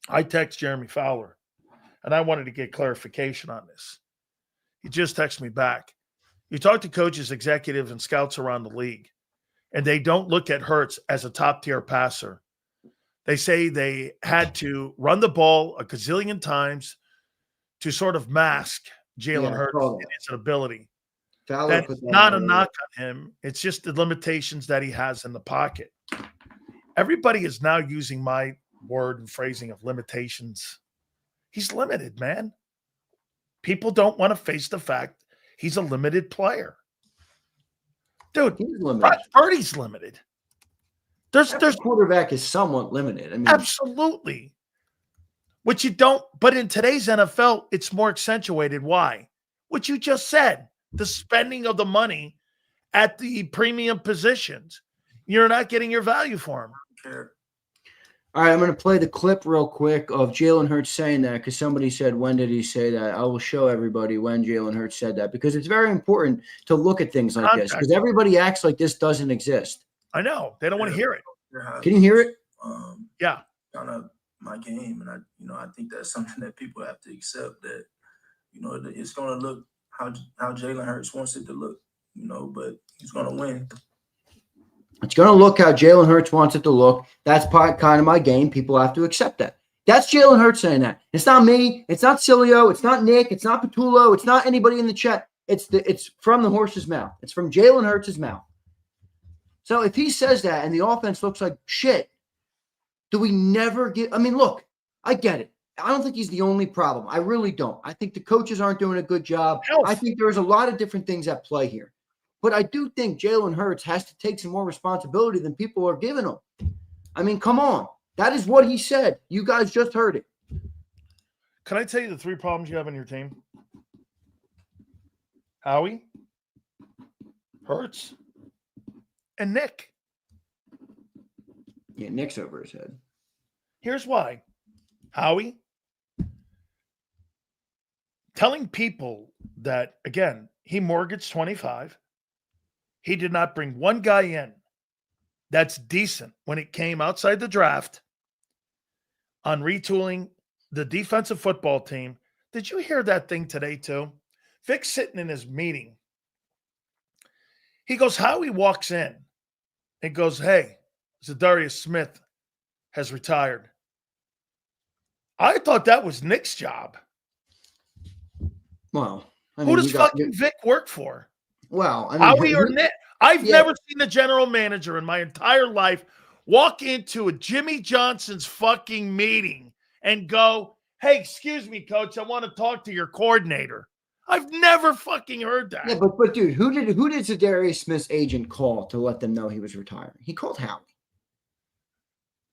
I text Jeremy Fowler, and I wanted to get clarification on this. He just texted me back. You talk to coaches, executives, and scouts around the league, and they don't look at Hurts as a top-tier passer. They say they had to run the ball a gazillion times to sort of mask Jalen Hurts and his ability. That's not a knock on him. It's just the limitations that he has in the pocket. Everybody is now using my word and phrasing of limitations. He's limited, man. People don't want to face the fact he's a limited player. Dude, He's limited. Purdy's limited. There's quarterback is somewhat limited. I mean, absolutely. Which you don't, but in today's NFL, it's more accentuated. Why? What you just said, the spending of the money at the premium positions. You're not getting your value for them. Sure. all right, I'm going to play the clip real quick of Jalen Hurts saying that because somebody said, when did he say that? I will show everybody when Jalen Hurts said that because it's very important to look at things like this because everybody acts like this doesn't exist. I know. They don't want to hear it. Can you hear it? Yeah. Kind of my game, and I think that's something that people have to accept that, it's going to look how Jalen Hurts wants it to look, but he's going to win. It's going to look how Jalen Hurts wants it to look. That's kind of my game. People have to accept that. That's Jalen Hurts saying that. It's not me. It's not Sileo. It's not Nick. It's not Patullo. It's not anybody in the chat. It's from the horse's mouth. It's from Jalen Hurts' mouth. So if he says that and the offense looks like shit, do we never get – I mean, look, I get it. I don't think he's the only problem. I really don't. I think the coaches aren't doing a good job. I think there's a lot of different things at play here. But I do think Jalen Hurts has to take some more responsibility than people are giving him. I mean, come on. That is what he said. You guys just heard it. Can I tell you the 3 problems you have on your team? Howie, Hurts, and Nick. Yeah, Nick's over his head. Here's why. Howie, telling people that, again, he mortgaged 25. He did not bring one guy in that's decent when it came outside the draft on retooling the defensive football team. Did you hear that thing today too? Vic's sitting in his meeting. He goes, Howie walks in and goes, hey, Za'Darius Smith has retired. I thought that was Nick's job. Well, I who mean, does fucking Vic work for? Well, I mean, Howie or Nick? I've never seen the general manager in my entire life walk into a Jimmy Johnson's fucking meeting and go, hey, excuse me, coach, I want to talk to your coordinator. I've never fucking heard that. Yeah, but dude, who did Za'Darius Smith's agent call to let them know he was retiring? He called Howie.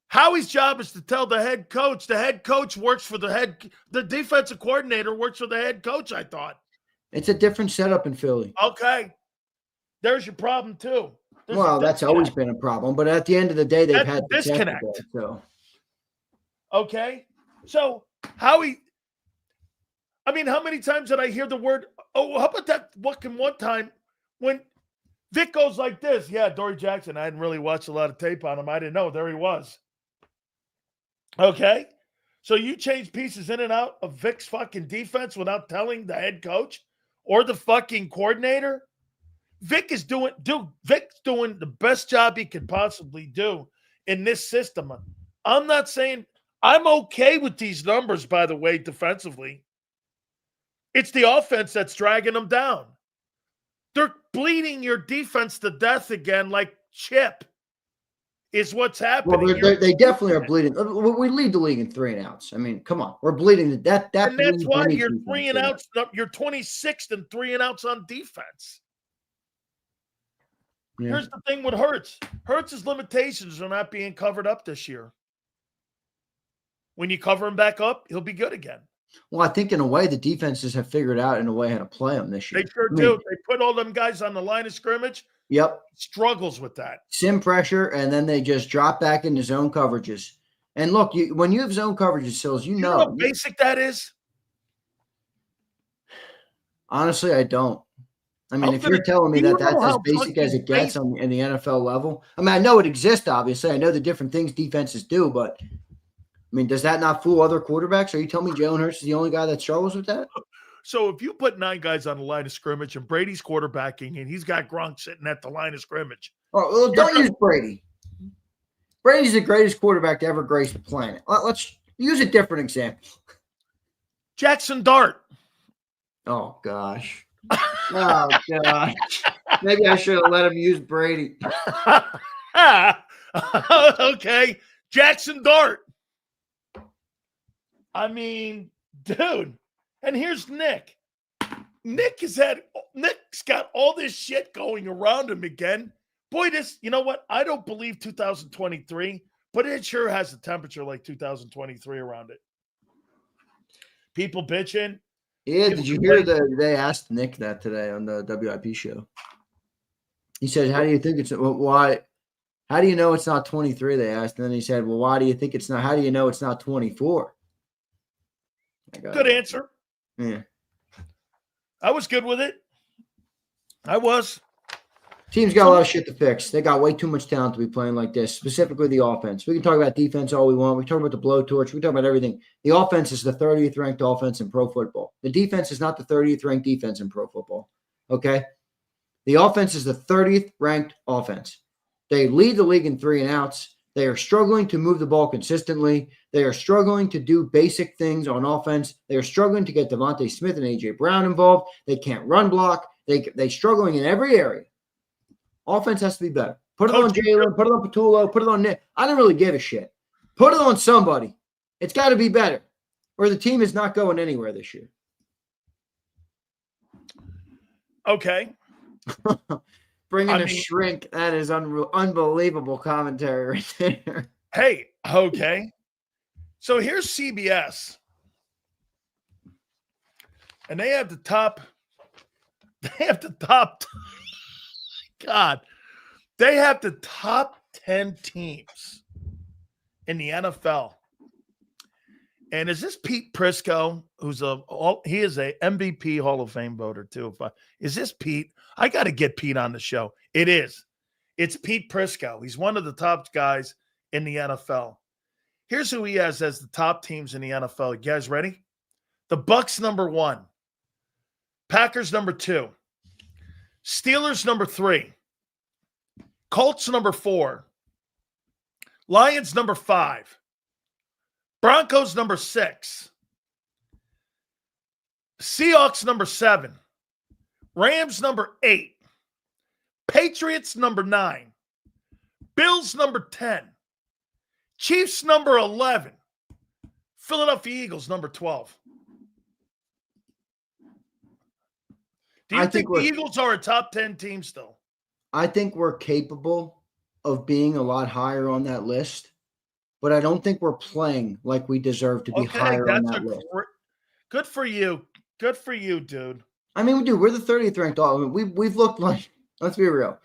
Howie's job is to tell the head coach. The head coach works for the defensive coordinator works for the head coach, I thought. It's a different setup in Philly. Okay. There's your problem, too. That's always been a problem. But at the end of the day, they've had the disconnect. So. Okay. So, Howie, I mean, how many times did I hear the word, how about that fucking one time when Vic goes like this? Yeah, Dory Jackson, I hadn't really watched a lot of tape on him. I didn't know. There he was. Okay. So you change pieces in and out of Vic's fucking defense without telling the head coach or the fucking coordinator? Vic's doing the best job he could possibly do in this system. I'm not saying I'm okay with these numbers, by the way, defensively. It's the offense that's dragging them down. They're bleeding your defense to death again like Chip is what's happening. Well, they definitely are bleeding. We lead the league in 3 and outs. I mean, come on. We're bleeding. And that's why you're 3 and outs. You're 26th and 3 and outs on defense. Yeah. Here's the thing with Hurts. Hurts' limitations are not being covered up this year. When you cover him back up, he'll be good again. Well, I think in a way the defenses have figured out in a way how to play him this year. They sure do. They put all them guys on the line of scrimmage. Yep. Struggles with that. Sim pressure, and then they just drop back into zone coverages. And look, when you have zone coverages, Sills, you know how basic that is? Honestly, I don't. I mean, if you're telling me that that's as basic as it gets in the NFL level, I mean, I know it exists, obviously. I know the different things defenses do, but, I mean, does that not fool other quarterbacks? Are you telling me Jalen Hurts is the only guy that struggles with that? So if you put 9 guys on the line of scrimmage and Brady's quarterbacking and he's got Gronk sitting at the line of scrimmage. Oh, well, don't use Brady. Brady's the greatest quarterback to ever grace the planet. Let's use a different example. Jackson Dart. Oh, gosh. Oh, gosh. Maybe I should have let him use Brady. Okay. Jackson Dart. I mean, dude. And here's Nick. Nick's got all this shit going around him again. Boy, you know what? I don't believe 2023, but it sure has a temperature like 2023 around it. People bitching. Yeah, did you hear they asked Nick that today on the WIP show? He said, "How do you think it's why? How do you know it's not 23?" They asked, and then he said, "Well, why do you think it's not? How do you know it's not 24?" Good answer. Yeah, I was good with it. I was. Team's got a lot of shit to fix. They got way too much talent to be playing like this, specifically the offense. We can talk about defense all we want. We can talk about the blowtorch. We can talk about everything. The offense is the 30th ranked offense in pro football. The defense is not the 30th ranked defense in pro football. Okay? The offense is the 30th ranked offense. They lead the league in 3 and outs. They are struggling to move the ball consistently. They are struggling to do basic things on offense. They are struggling to get Devontae Smith and A.J. Brown involved. They can't run block. They're struggling in every area. Offense has to be better. Put it on Jalen. Put it on Patullo. Put it on Nick. I don't really give a shit. Put it on somebody. It's got to be better, or the team is not going anywhere this year. Okay. Bringing a shrink. That is unbelievable commentary right there. Hey, okay. So here's CBS. And they have the top. God, they have the top 10 teams in the NFL. And is this Pete Prisco, who's he is a MVP Hall of Fame voter too? Is this Pete? I got to get Pete on the show. It is. It's Pete Prisco. He's one of the top guys in the NFL. Here's who he has as the top teams in the NFL. You guys ready? The Bucs number 1, Packers number 2. Steelers number 3, Colts number 4, Lions number 5, Broncos number 6, Seahawks number 7, Rams number 8, Patriots number 9, Bills number 10, Chiefs number 11, Philadelphia Eagles number 12. Do you think the Eagles are a top 10 team still? I think we're capable of being a lot higher on that list, but I don't think we're playing like we deserve to be higher on that list. Good for you. Good for you, dude. I mean, we do. We're the 30th ranked. I mean, we've looked like, let's be real.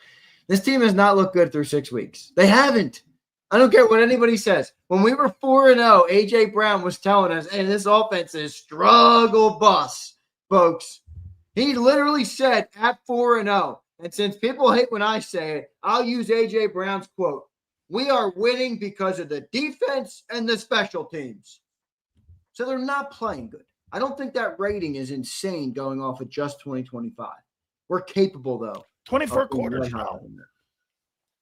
This team has not looked good through 6 weeks. They haven't. I don't care what anybody says. When we were 4-0, A.J. Brown was telling us, hey, this offense is struggle bus, folks. He literally said at 4-0, and since people hate when I say it, I'll use A.J. Brown's quote. We are winning because of the defense and the special teams. So they're not playing good. I don't think that rating is insane going off of just 2025. We're capable, though. 24 quarters now.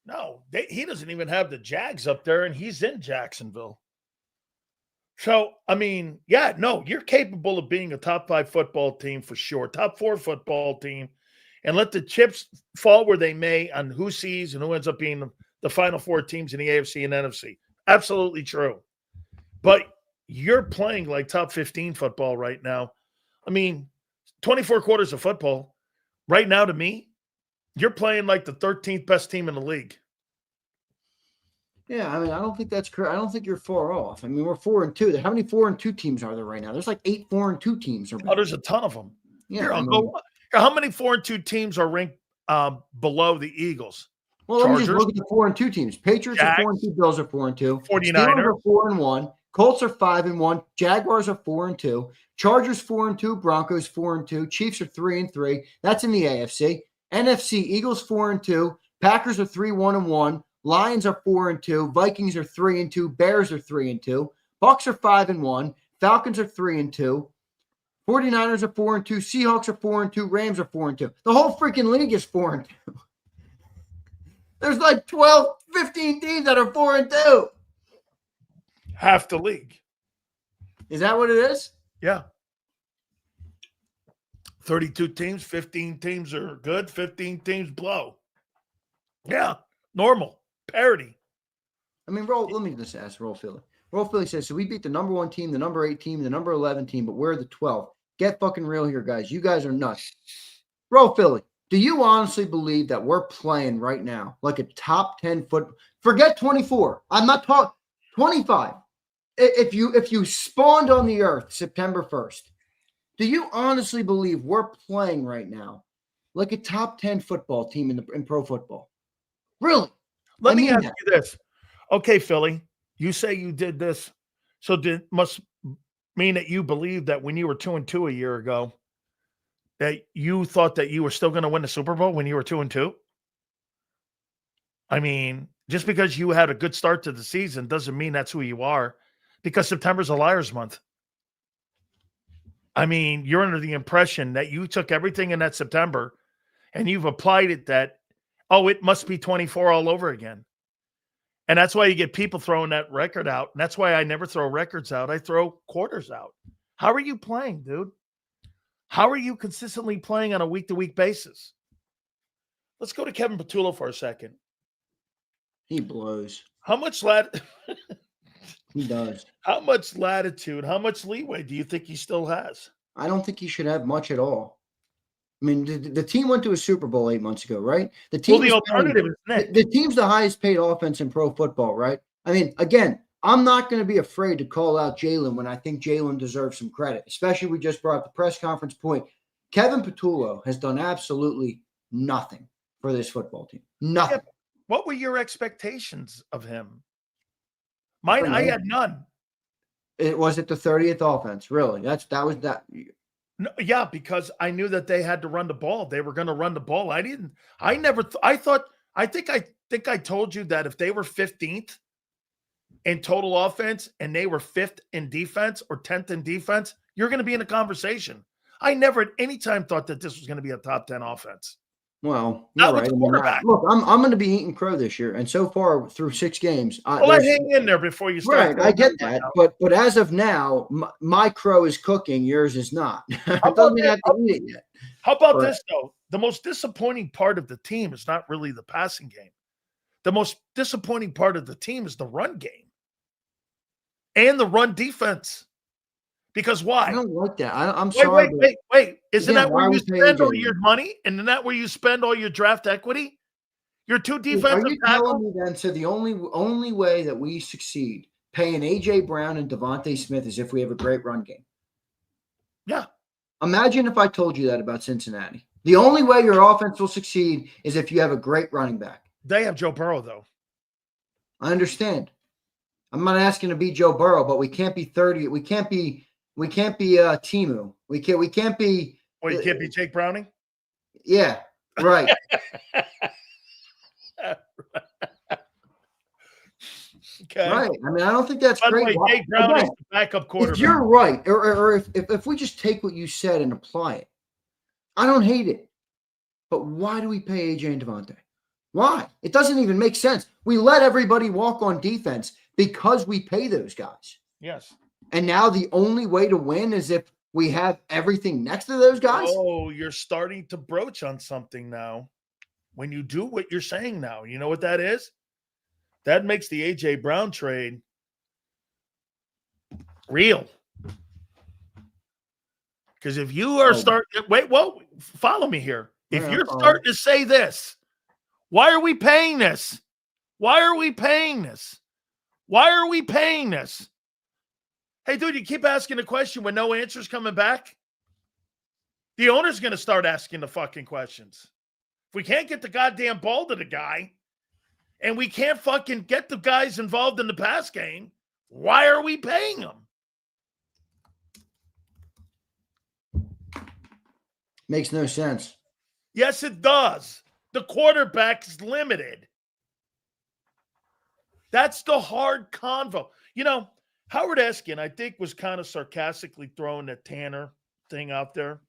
No, he doesn't even have the Jags up there, and he's in Jacksonville. So, I mean, yeah, no, you're capable of being a top 5 football team for sure, top 4 football team, and let the chips fall where they may on who sees and who ends up being the final 4 teams in the AFC and NFC. Absolutely true. But you're playing like top 15 football right now. I mean, 24 quarters of football. Right now, to me, you're playing like the 13th best team in the league. Yeah, I mean, I don't think that's correct. I don't think you're far off. I mean, we're 4-2. How many 4-2 teams are there right now? There's like 8 4-2 teams. Oh, there's a ton of them. Yeah. How many 4-2 teams are ranked below the Eagles? Well, let me just look at the 4-2 teams. Patriots are 4-2. Bills are 4-2. 49ers are 4-1. Colts are 5-1. Jaguars are 4-2. Chargers 4-2. Broncos 4-2. Chiefs are 3-3. That's in the AFC. NFC, Eagles 4-2. Packers are 3-1-1. Lions are 4-2. Vikings are 3-2. Bears are 3-2. Bucks are 5-1. Falcons are 3-2. 49ers are 4-2. Seahawks are 4-2. Rams are 4-2. The whole freaking league is 4-2. There's like 12, 15 teams that are 4-2. Half the league. Is that what it is? Yeah. 32 teams, 15 teams are good, 15 teams blow. Yeah, normal. Parity. I mean, let me just ask Roll Philly. Roll Philly says, so we beat the number 1 team, the number 8 team, the number 11 team, but we're the 12th. Get fucking real here, guys. You guys are nuts. Bro, Philly, do you honestly believe that we're playing right now like a top 10 foot? Forget 24. I'm not talking 25. If you spawned on the earth September 1st, do you honestly believe we're playing right now like a top 10 football team in pro football? Really? Let me ask you this. Okay, Philly, you say you did this. So must mean that you believe that when you were 2-2 a year ago, that you thought that you were still going to win the Super Bowl when you were 2-2? I mean, just because you had a good start to the season doesn't mean that's who you are, because September's a liar's month. I mean, you're under the impression that you took everything in that September and you've applied it that, oh, it must be 24 all over again. And that's why you get people throwing that record out. And that's why I never throw records out. I throw quarters out. How are you playing, dude? How are you consistently playing on a week-to-week basis? Let's go to Kevin Patullo for a second. He blows. How much He does. How much latitude, how much leeway do you think he still has? I don't think he should have much at all. I mean, the team went to a Super Bowl 8 months ago, right? The team. Well, the alternative is Nick. The team's the highest paid offense in pro football, right? I mean, again, I'm not going to be afraid to call out Jalen when I think Jalen deserves some credit, especially we just brought up the press conference point. Kevin Patullo has done absolutely nothing for this football team. Nothing. Yeah, what were your expectations of him? Mine, I had none. Was it the 30th offense? Really? That was that. No, yeah, because I knew that they had to run the ball. They were going to run the ball. I think I told you that if they were 15th in total offense and they were 5th in defense or 10th in defense, you're going to be in a conversation. I never at any time thought that this was going to be a top 10 offense. Well, you're right. Quarterback. Look, I'm going to be eating crow this year, and so far through 6 games, I hang in there before you start. Right, I get that, but as of now, my crow is cooking, yours is not. It doesn't have to eat it yet. How about this though? The most disappointing part of the team is not really the passing game. The most disappointing part of the team is the run game and the run defense. Because why? I don't like that. I'm sorry. Wait. Isn't that where you spend all your money? And isn't that where you spend all your draft equity? Your 2 defensive tackles? Are you telling me then, so the only way that we succeed paying A.J. Brown and Devontae Smith is if we have a great run game? Yeah. Imagine if I told you that about Cincinnati. The only way your offense will succeed is if you have a great running back. They have Joe Burrow, though. I understand. I'm not asking to be Joe Burrow, but we can't be 30. We can't be Timu. We can't be. Well, you can't be Jake Browning? Yeah, right. Okay. Right. I mean, I don't think that's great. By the way, Jake Browning is the backup quarterback. If you're right, or if we just take what you said and apply it, I don't hate it. But why do we pay AJ and Devontae? Why? It doesn't even make sense. We let everybody walk on defense because we pay those guys. Yes. And now the only way to win is if we have everything next to those guys? Oh, you're starting to broach on something now. When you do what you're saying now, you know what that is? That makes the A.J. Brown trade real. Because if you are follow me here. If you're starting to say this, why are we paying this? Why are we paying this? Why are we paying this? Hey, dude, you keep asking the question when no answer's coming back. The owner's going to start asking the fucking questions. If we can't get the goddamn ball to the guy and we can't fucking get the guys involved in the pass game, why are we paying them? Makes no sense. Yes, it does. The quarterback is limited. That's the hard convo. You know, Howard Eskin, I think, was kind of sarcastically throwing the Tanner thing out there.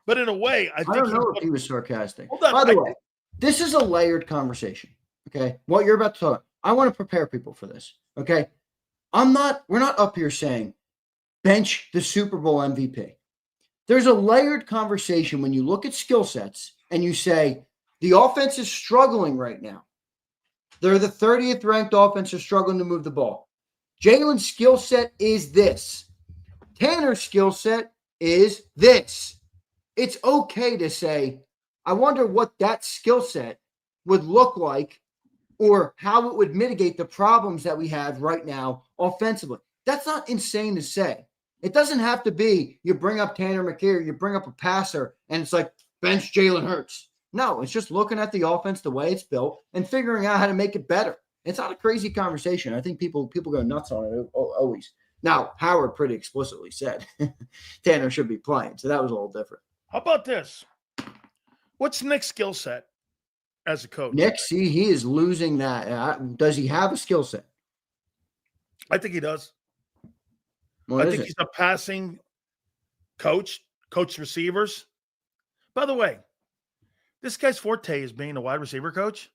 But in a way, I don't know if he was sarcastic. Hold on. By the way, this is a layered conversation. Okay. What you're about to talk, I want to prepare people for this. Okay. We're not up here saying bench the Super Bowl MVP. There's a layered conversation when you look at skill sets and you say the offense is struggling right now. They're the 30th ranked offense, are struggling to move the ball. Jalen's skill set is this. Tanner's skill set is this. It's okay to say, I wonder what that skill set would look like or how it would mitigate the problems that we have right now offensively. That's not insane to say. It doesn't have to be you bring up Tanner McKee, you bring up a passer, and it's like bench Jalen Hurts. No, it's just looking at the offense the way it's built and figuring out how to make it better. It's not a crazy conversation. I think people go nuts on it always. Now, Howard pretty explicitly said Tanner should be playing, so that was a little different. How about this? What's Nick's skill set as a coach? Nick, see, he is losing that. Does he have a skill set? I think he does. What I is think it? he's a passing coach receivers. By the way, this guy's forte is being a wide receiver coach.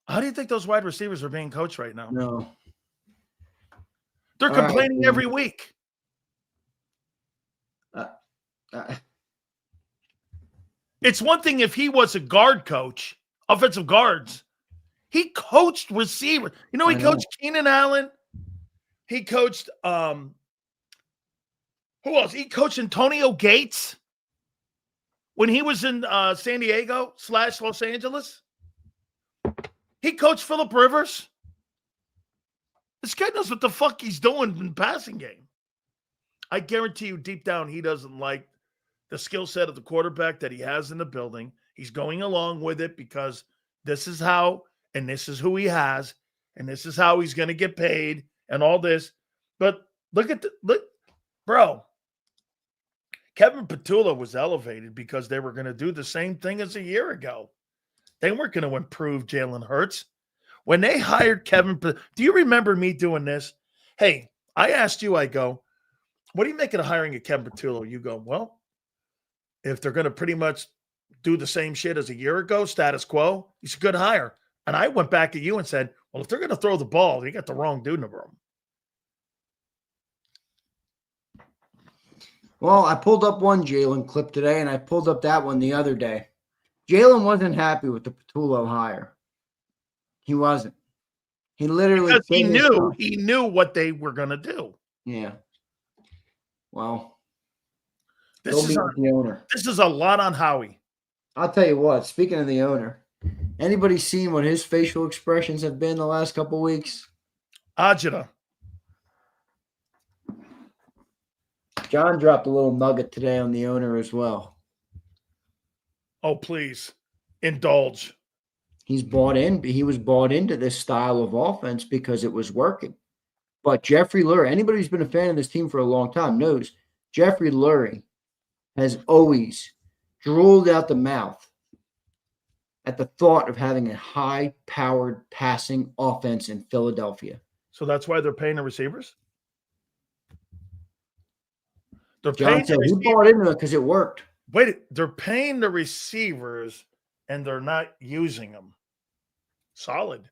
How do you think those wide receivers are being coached right now? No. They're All right, complaining man. every week. It's one thing if he was a guard coach, offensive guards. He coached receivers. You know, he coached Keenan Allen. He coached who else? He coached Antonio Gates when he was in San Diego / Los Angeles. He coached Phillip Rivers. This guy knows what the fuck he's doing in the passing game. I guarantee you deep down he doesn't like the skill set of the quarterback that he has in the building. He's going along with it because this is how and this is who he has and this is how he's going to get paid and all this. But look, bro. Kevin Petula was elevated because they were going to do the same thing as a year ago. They weren't going to improve Jalen Hurts. When they hired Kevin, do you remember me doing this? Hey, I asked you, I go, what do you make of the hiring of Kevin Petula? You go, well, if they're going to pretty much do the same shit as a year ago, status quo, he's a good hire. And I went back at you and said, well, if they're going to throw the ball, they got the wrong dude in the room. Well, I pulled up one Jalen clip today, and I pulled up that one the other day. Jalen wasn't happy with the Petullo hire. He wasn't. He literally because he knew what they were going to do. Yeah. Well, this is the owner. This is a lot on Howie. I'll tell you what. Speaking of the owner, anybody seen what his facial expressions have been the last couple of weeks? Ajita. John dropped a little nugget today on the owner as well. Oh, please. Indulge. He was bought into this style of offense because it was working. But Jeffrey Lurie, anybody who's been a fan of this team for a long time knows Jeffrey Lurie has always drooled out the mouth at the thought of having a high-powered passing offense in Philadelphia. So that's why they're paying the receivers? John said he bought into it because it worked. Wait, they're paying the receivers and they're not using them. Solid.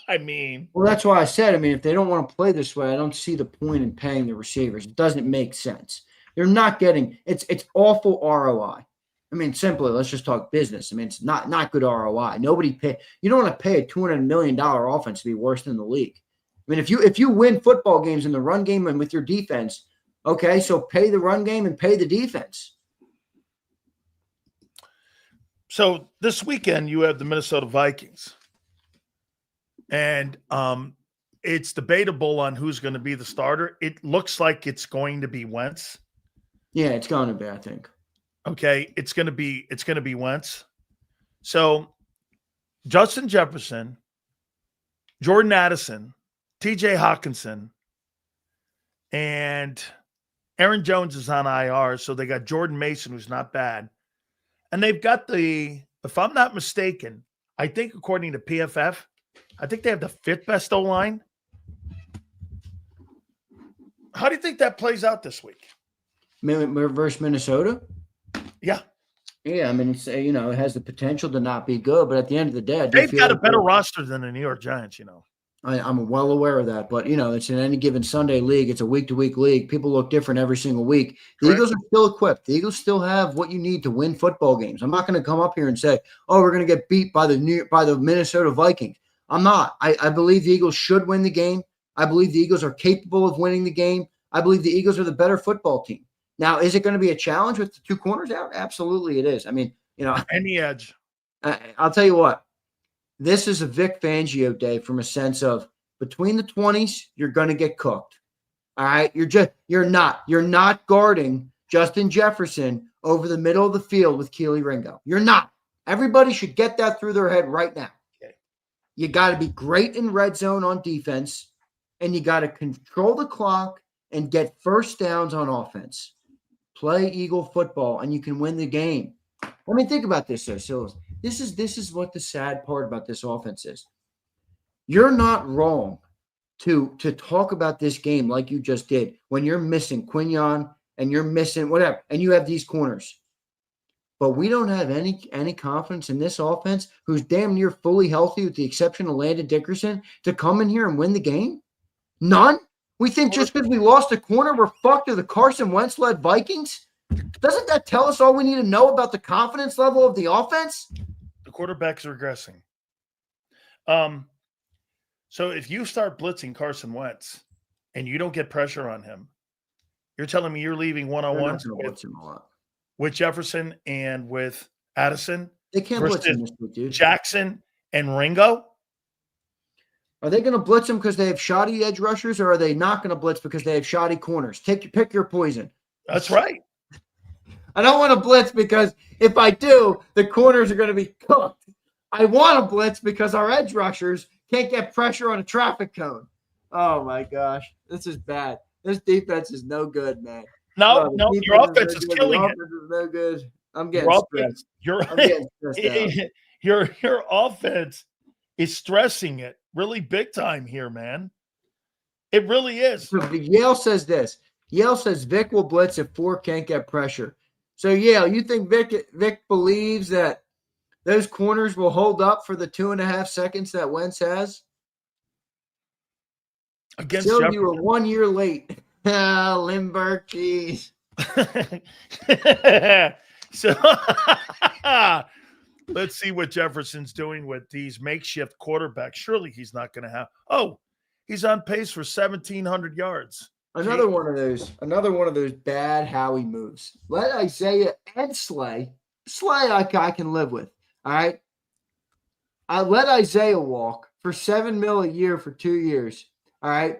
I mean. Well, that's why I said, if they don't want to play this way, I don't see the point in paying the receivers. It doesn't make sense. They're not getting – it's awful ROI. Simply, let's just talk business. It's not good ROI. Nobody pay – you don't want to pay a $200 million offense to be worse than the league. If you win football games in the run game and with your defense, okay, so pay the run game and pay the defense. So this weekend you have the Minnesota Vikings. And it's debatable on who's going to be the starter. It looks like it's going to be Wentz. Yeah, it's going to be, I think. Okay, it's going to be Wentz. So Justin Jefferson, Jordan Addison, TJ Hawkinson, and Aaron Jones is on IR. So they got Jordan Mason, who's not bad. And they've got if I'm not mistaken, I think according to PFF, I think they have the 5th best O-line. How do you think that plays out this week? Versus Minnesota? Yeah. Yeah, it's it has the potential to not be good, but at the end of the day, they've got a better roster than the New York Giants, I'm well aware of that, but it's in any given Sunday league. It's a week-to-week league. People look different every single week. The Correct. Eagles are still equipped. The Eagles still have what you need to win football games. I'm not going to come up here and say, "Oh, we're going to get beat by the Minnesota Vikings." I'm not. I believe the Eagles should win the game. I believe the Eagles are capable of winning the game. I believe the Eagles are the better football team. Now, is it going to be a challenge with the two corners out? Absolutely it is. I mean, Any edge. I'll tell you what. This is a Vic Fangio day from a sense of between the 20s, you're going to get cooked. All right? You're not guarding Justin Jefferson over the middle of the field with Keely Ringo. You're not. Everybody should get that through their head right now. Okay. You got to be great in red zone on defense, and you got to control the clock and get first downs on offense. Play Eagle football, and you can win the game. I mean, think about this, though, Silas. This is what the sad part about this offense is. You're not wrong to talk about this game like you just did when you're missing Quignon and you're missing whatever, and you have these corners. But we don't have any confidence in this offense, who's damn near fully healthy with the exception of Landon Dickerson, to come in here and win the game? None? We think just because we lost a corner, we're fucked to the Carson Wentz-led Vikings? Doesn't that tell us all we need to know about the confidence level of the offense? The quarterback's regressing. So if you start blitzing Carson Wentz and you don't get pressure on him, you're telling me you're leaving one-on-ones with Jefferson and with Addison? They can't blitz him this week, dude. Jackson and Ringo? Are they going to blitz him because they have shoddy edge rushers, or are they not going to blitz because they have shoddy corners? Pick your poison. That's right. I don't want to blitz because if I do, the corners are going to be cooked. I want to blitz because our edge rushers can't get pressure on a traffic cone. Oh, my gosh. This is bad. This defense is no good, man. No, your offense is killing it. Your offense is no good. I'm getting stressed. I'm getting stressed out. Your offense is stressing it really big time here, man. It really is. So Yale says this. Yale says Vic will blitz if 4 can't get pressure. So, Yale, you think Vic believes that those corners will hold up for the 2.5 seconds that Wentz has? Against Still, Jefferson. you were 1 year late. Lindbergh cheese. So let's see what Jefferson's doing with these makeshift quarterbacks. Surely he's not going to have. Oh, he's on pace for 1,700 yards. Another one of those bad Howie moves. Let Isaiah and Slay I can live with. All right. I let Isaiah walk for $7 million a year for 2 years. All right.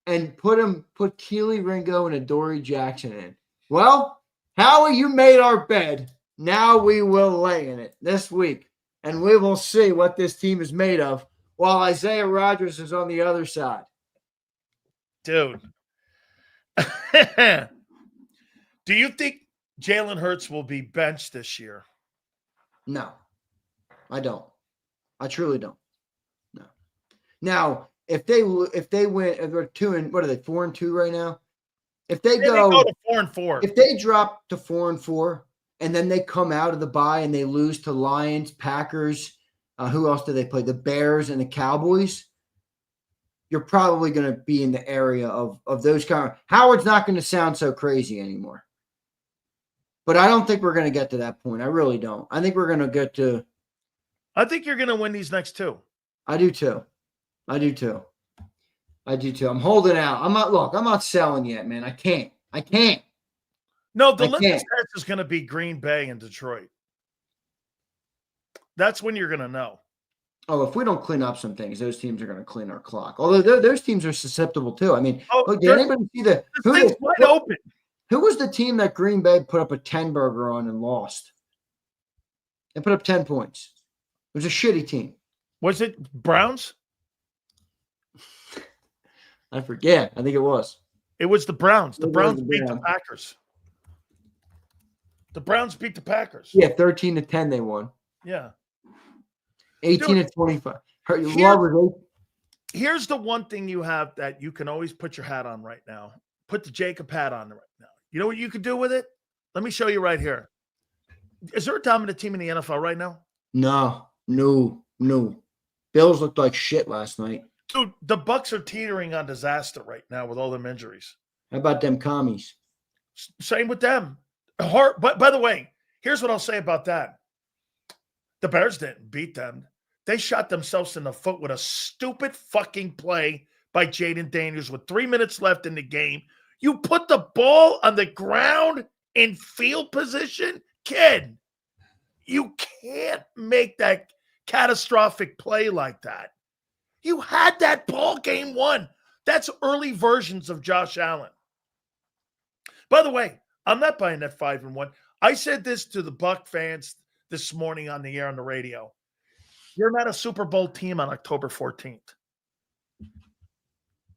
And put Keely Ringo and Adoree Jackson in. Well, Howie, you made our bed. Now we will lay in it this week. And we will see what this team is made of while Isaiah Rodgers is on the other side. Dude. Do you think Jalen Hurts will be benched this year? No, I don't. I truly don't. No. Now, if they win, if they're 4-2 right now? If they go to 4-4. If they drop to 4-4 and then they come out of the bye and they lose to Lions, Packers, who else do they play? The Bears and the Cowboys. You're probably going to be in the area of those kind of – Howard's not going to sound so crazy anymore. But I don't think we're going to get to that point. I really don't. I think we're going to get to – I think you're going to win these next 2. I do too. I'm holding out. I'm not selling yet, man. I can't. No, the litmus test is going to be Green Bay and Detroit. That's when you're going to know. Oh, if we don't clean up some things, those teams are going to clean our clock. Although those teams are susceptible too. I mean, look, did anybody see thing's wide open? Who was the team that Green Bay put up a 10-burger on and lost? They put up 10 points. It was a shitty team. Was it Browns? I forget. I think it was. It was the Browns. The Browns beat the Packers. The Browns beat the Packers. Yeah, 13-10 they won. Yeah. 18-25. Here's the one thing you have that you can always put your hat on right now. Put the JAKIB hat on right now. You know what you could do with it? Let me show you right here. Is there a dominant team in the NFL right now? No. Bills looked like shit last night. Dude, the Bucs are teetering on disaster right now with all them injuries. How about them commies? Same with them. But by the way, here's what I'll say about that. The Bears didn't beat them. They shot themselves in the foot with a stupid fucking play by Jaden Daniels with 3 minutes left in the game. You put the ball on the ground in field position? Kid, you can't make that catastrophic play like that. You had that ball game won. That's early versions of Josh Allen. By the way, I'm not buying that 5-1. I said this to the Buck fans this morning on the air on the radio. You're not a Super Bowl team on October 14th.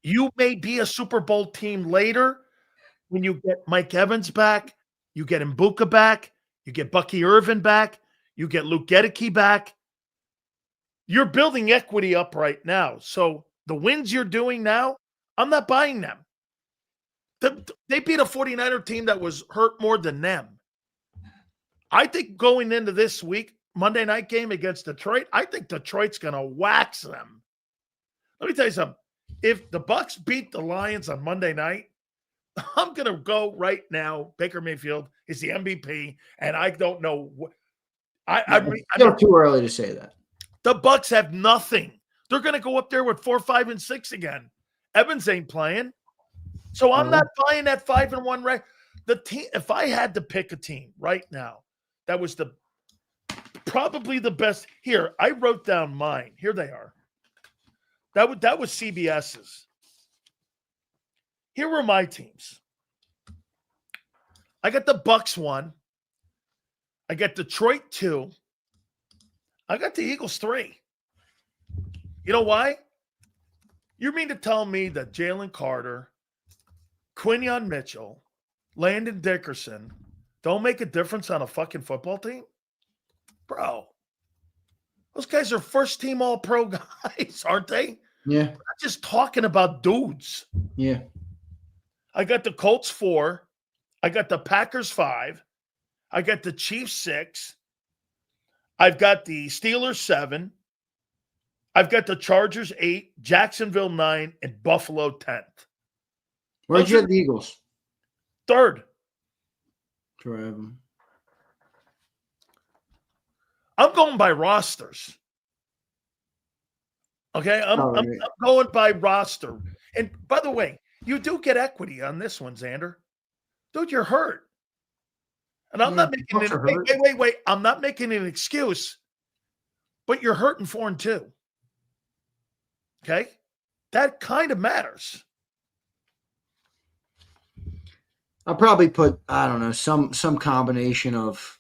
You may be a Super Bowl team later when you get Mike Evans back, you get Mbuka back, you get Bucky Irvin back, you get Luke Gedeke back. You're building equity up right now. So the wins you're doing now, I'm not buying them. They beat a 49er team that was hurt more than them. I think going into this week, Monday night game against Detroit, I think Detroit's going to wax them. Let me tell you something. If the Bucs beat the Lions on Monday night, I'm going to go right now. Baker Mayfield is the MVP, and I don't know what. Still too early to say that. The Bucs have nothing. They're going to go up there with 4, 5, and 6 again. Evans ain't playing, so I'm not buying that 5-1 rank. The team. If I had to pick a team right now, that was probably the best. Here, I wrote down mine. Here they are. That was CBS's. Here were my teams. I got the Bucs 1. I got Detroit 2. I got the Eagles 3. You know why? You mean to tell me that Jalen Carter, Quinyon Mitchell, Landon Dickerson don't make a difference on a fucking football team? Bro, those guys are first-team all-pro guys, aren't they? Yeah. We're not just talking about dudes. Yeah. I got the Colts 4. I got the Packers 5. I got the Chiefs 6. I've got the Steelers 7. I've got the Chargers 8, Jacksonville 9, and Buffalo 10th. Where'd you have the Eagles? 3rd. I'm going by rosters. Okay, I'm going by roster. And by the way, you do get equity on this one, Xander. Dude, you're hurt. And I'm not making it. Wait. I'm not making an excuse. But you're hurting 4-2. Okay, that kind of matters. I'll probably put, I don't know, some combination of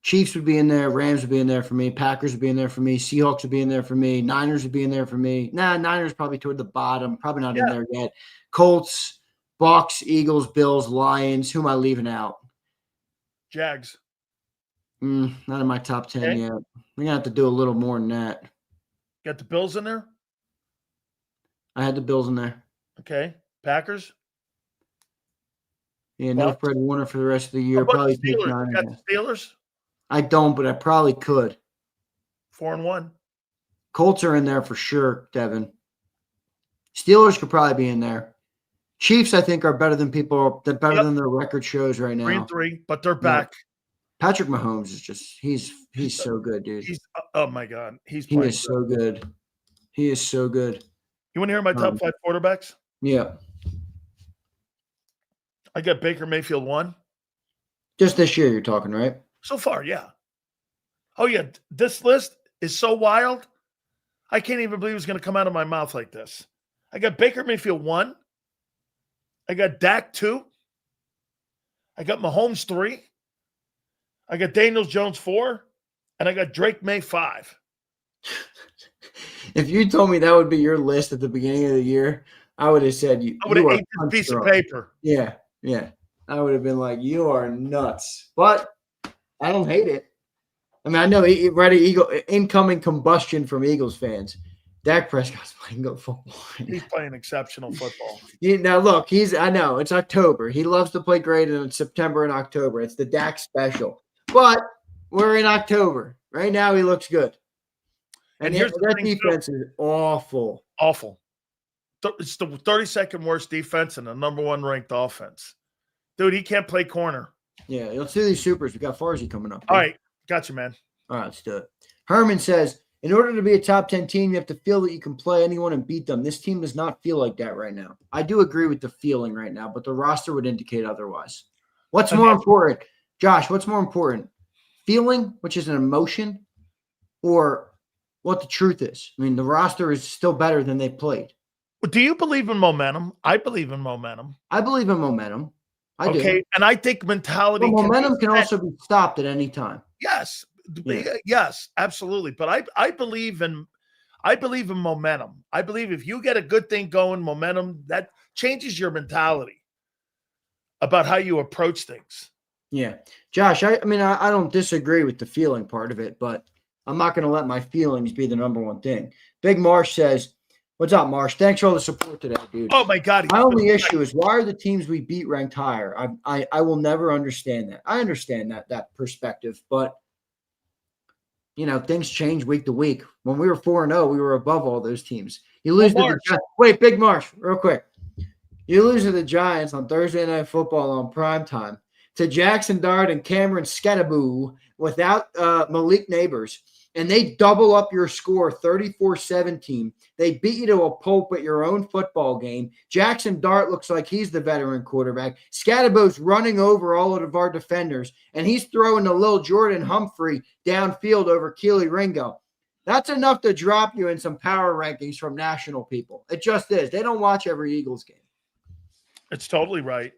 Chiefs would be in there, Rams would be in there for me, Packers would be in there for me, Seahawks would be in there for me, Niners would be in there for me. Niners probably toward the bottom, probably not in there yet. Colts, Bucs, Eagles, Bills, Lions. Who am I leaving out? Jags. Not in my top 10 yet. We're going to have to do a little more than that. Got the Bills in there? I had the Bills in there. Okay. Packers? Yeah, no Fred Warner for the rest of the year. Probably Steelers? You got the Steelers? I don't, but I probably could. 4-1. Colts are in there for sure, Devin. Steelers could probably be in there. Chiefs, I think, are better than than their record shows right now. 3-3, but they're back. Patrick Mahomes is just he's so good, dude. Oh my God. He is so good. He is so good. You want to hear my top 5 quarterbacks? Yeah. I got Baker Mayfield 1. Just this year you're talking, right? So far, yeah. Oh, yeah. This list is so wild. I can't even believe it's going to come out of my mouth like this. I got Baker Mayfield 1. I got Dak 2. I got Mahomes 3. I got Daniel Jones 4. And I got Drake May 5. If you told me that would be your list at the beginning of the year, I would have said I would have ate this piece of paper. Yeah. I would have been like, you are nuts. But I don't hate it. I mean, I know incoming combustion from Eagles fans. Dak Prescott's playing good football. He's playing exceptional football. Now, look, I know, it's October. He loves to play great in September and October. It's the Dak special. But we're in October. Right now, he looks good. And here's that defense is awful. Awful. It's the 32nd worst defense and the number 1 ranked offense. Dude, he can't play corner. Yeah, let's do these supers. We got Farzy coming up. All right. Got you, man. All right, let's do it. Herman says, In order to be a top 10 team, you have to feel that you can play anyone and beat them. This team does not feel like that right now. I do agree with the feeling right now, but the roster would indicate otherwise. What's more important? Josh, what's more important? Feeling, which is an emotion, or what the truth is? I mean, the roster is still better than they played. Do you believe in momentum? I believe in momentum. I believe in momentum. I do. Okay, and I think mentality. But momentum can also be stopped at any time. Yes, Yeah. yes, absolutely. But I believe in momentum. I believe if you get a good thing going, momentum, that changes your mentality about how you approach things. Yeah. Josh, I mean, I don't disagree with the feeling part of it, but I'm not going to let my feelings be the number one thing. Big Marsh says, what's up, Marsh? Thanks for all the support today, dude. Oh, my God. My only issue is, why are the teams we beat ranked higher? I will never understand that. I understand that perspective, but, you know, things change week to week. When we were 4-0, we were above all those teams. You lose to the Giants. Wait, Big Marsh, real quick. You lose to the Giants on Thursday Night Football on primetime to Jackson Dart and Cameron Scattaboo without Malik Neighbors, and they double up your score 34-17. They beat you to a pulp at your own football game. Jackson Dart looks like he's the veteran quarterback. Scattaboo's running over all of our defenders, and he's throwing the little Jordan Humphrey downfield over Keely Ringo. That's enough to drop you in some power rankings from national people. It just is. They don't watch every Eagles game. It's totally right.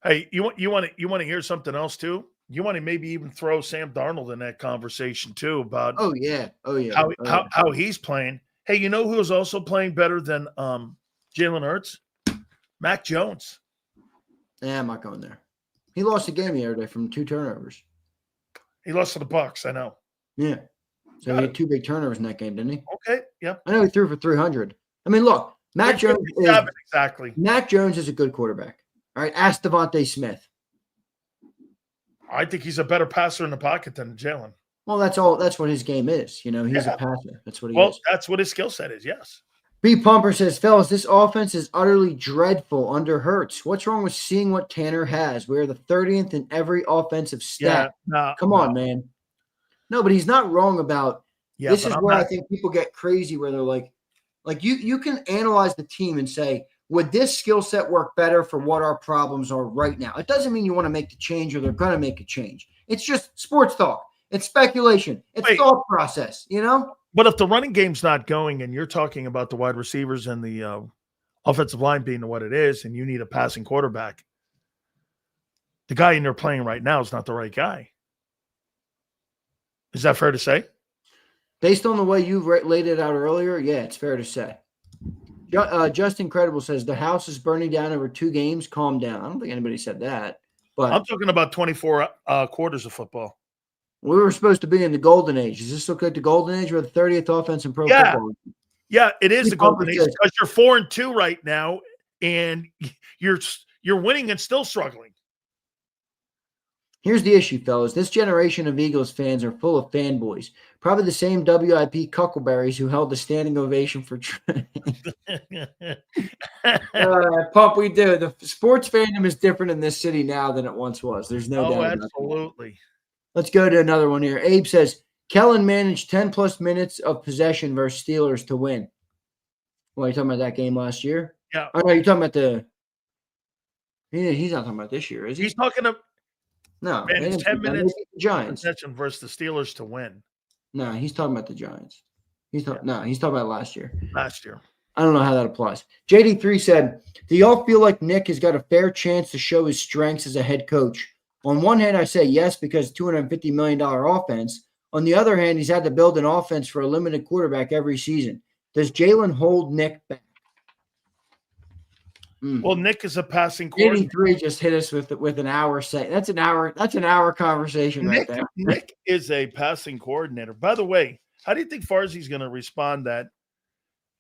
Hey, you want to hear something else too? You want to maybe even throw Sam Darnold in that conversation too about how he's playing. Hey, you know who's also playing better than Jalen Hurts? Mac Jones. Yeah, I'm not going there. He lost the game the other day from 2 turnovers. He lost to the Bucs, I know. Yeah. So he had 2 big turnovers in that game, didn't he? Okay, yeah. I know he threw for 300. I mean, look, Mac Jones is a good quarterback. All right, ask Devontae Smith. I think he's a better passer in the pocket than Jalen. Well, that's what his game is. You know, he's a passer. That's what he is. Well, that's what his skill set is, yes. B. Pumper says, fellas, this offense is utterly dreadful under Hurts. What's wrong with seeing what Tanner has? We're the 30th in every offensive stat. Come on, man. No, but he's not wrong about this is where I think people get crazy where they're like you can analyze the team and say, would this skill set work better for what our problems are right now? It doesn't mean you want to make the change or they're going to make a change. It's just sports talk. It's speculation. It's thought process, you know? But if the running game's not going and you're talking about the wide receivers and the offensive line being what it is and you need a passing quarterback, the guy in there playing right now is not the right guy. Is that fair to say? Based on the way you laid it out earlier, yeah, it's fair to say. Just Incredible says the house is burning down over 2 games. Calm down. I don't think anybody said that. But I'm talking about 24 quarters of football. We were supposed to be in the golden age. Does this look like the golden age? We're the 30th offense in pro football. Yeah, it is the golden age because you're 4-2 right now, and you're winning and still struggling. Here's the issue, fellas. This generation of Eagles fans are full of fanboys. Probably the same WIP Cuckleberries who held the standing ovation for Pump, we do. The sports fandom is different in this city now than it once was. There's no doubt about that. Absolutely. Let's go to another one here. Abe says, Kellen managed 10-plus minutes of possession versus Steelers to win. Well, are you talking about that game last year? Yeah. Oh, no, you're talking about he's not talking about this year, is he? He's talking about it's 10 minutes Giants possession versus the Steelers to win. No, he's talking about the Giants. He's talking about last year. Last year. I don't know how that applies. JD3 said, do y'all feel like Nick has got a fair chance to show his strengths as a head coach? On one hand, I say yes because $250 million offense. On the other hand, he's had to build an offense for a limited quarterback every season. Does Jalen hold Nick back? Well, Nick is a passing coordinator. 83 just hit us with an hour say. That's an hour conversation right there. Nick is a passing coordinator. By the way, how do you think Farzi's going to respond that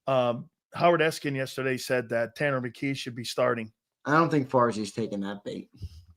Howard Eskin yesterday said that Tanner McKee should be starting? I don't think Farzi's taking that bait.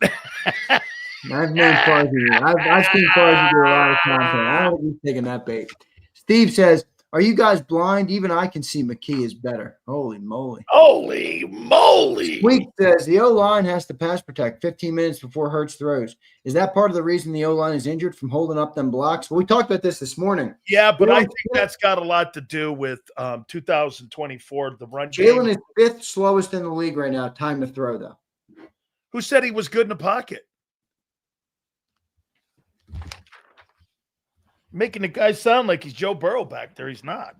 I've known Farzi. I've seen Farzi do a lot of content. I don't think he's taking that bait. Steve says, Are you guys blind? Even I can see McKee is better. Holy moly. Holy moly. Squeak says the O-line has to pass protect 15 minutes before Hurts throws. Is that part of the reason the O-line is injured from holding up them blocks? Well, we talked about this morning. Yeah, but Jalen I think that's got a lot to do with 2024, the run game. Jalen is 5th slowest in the league right now. Time to throw, though. Who said he was good in the pocket? Making the guy sound like he's Joe Burrow back there. He's not.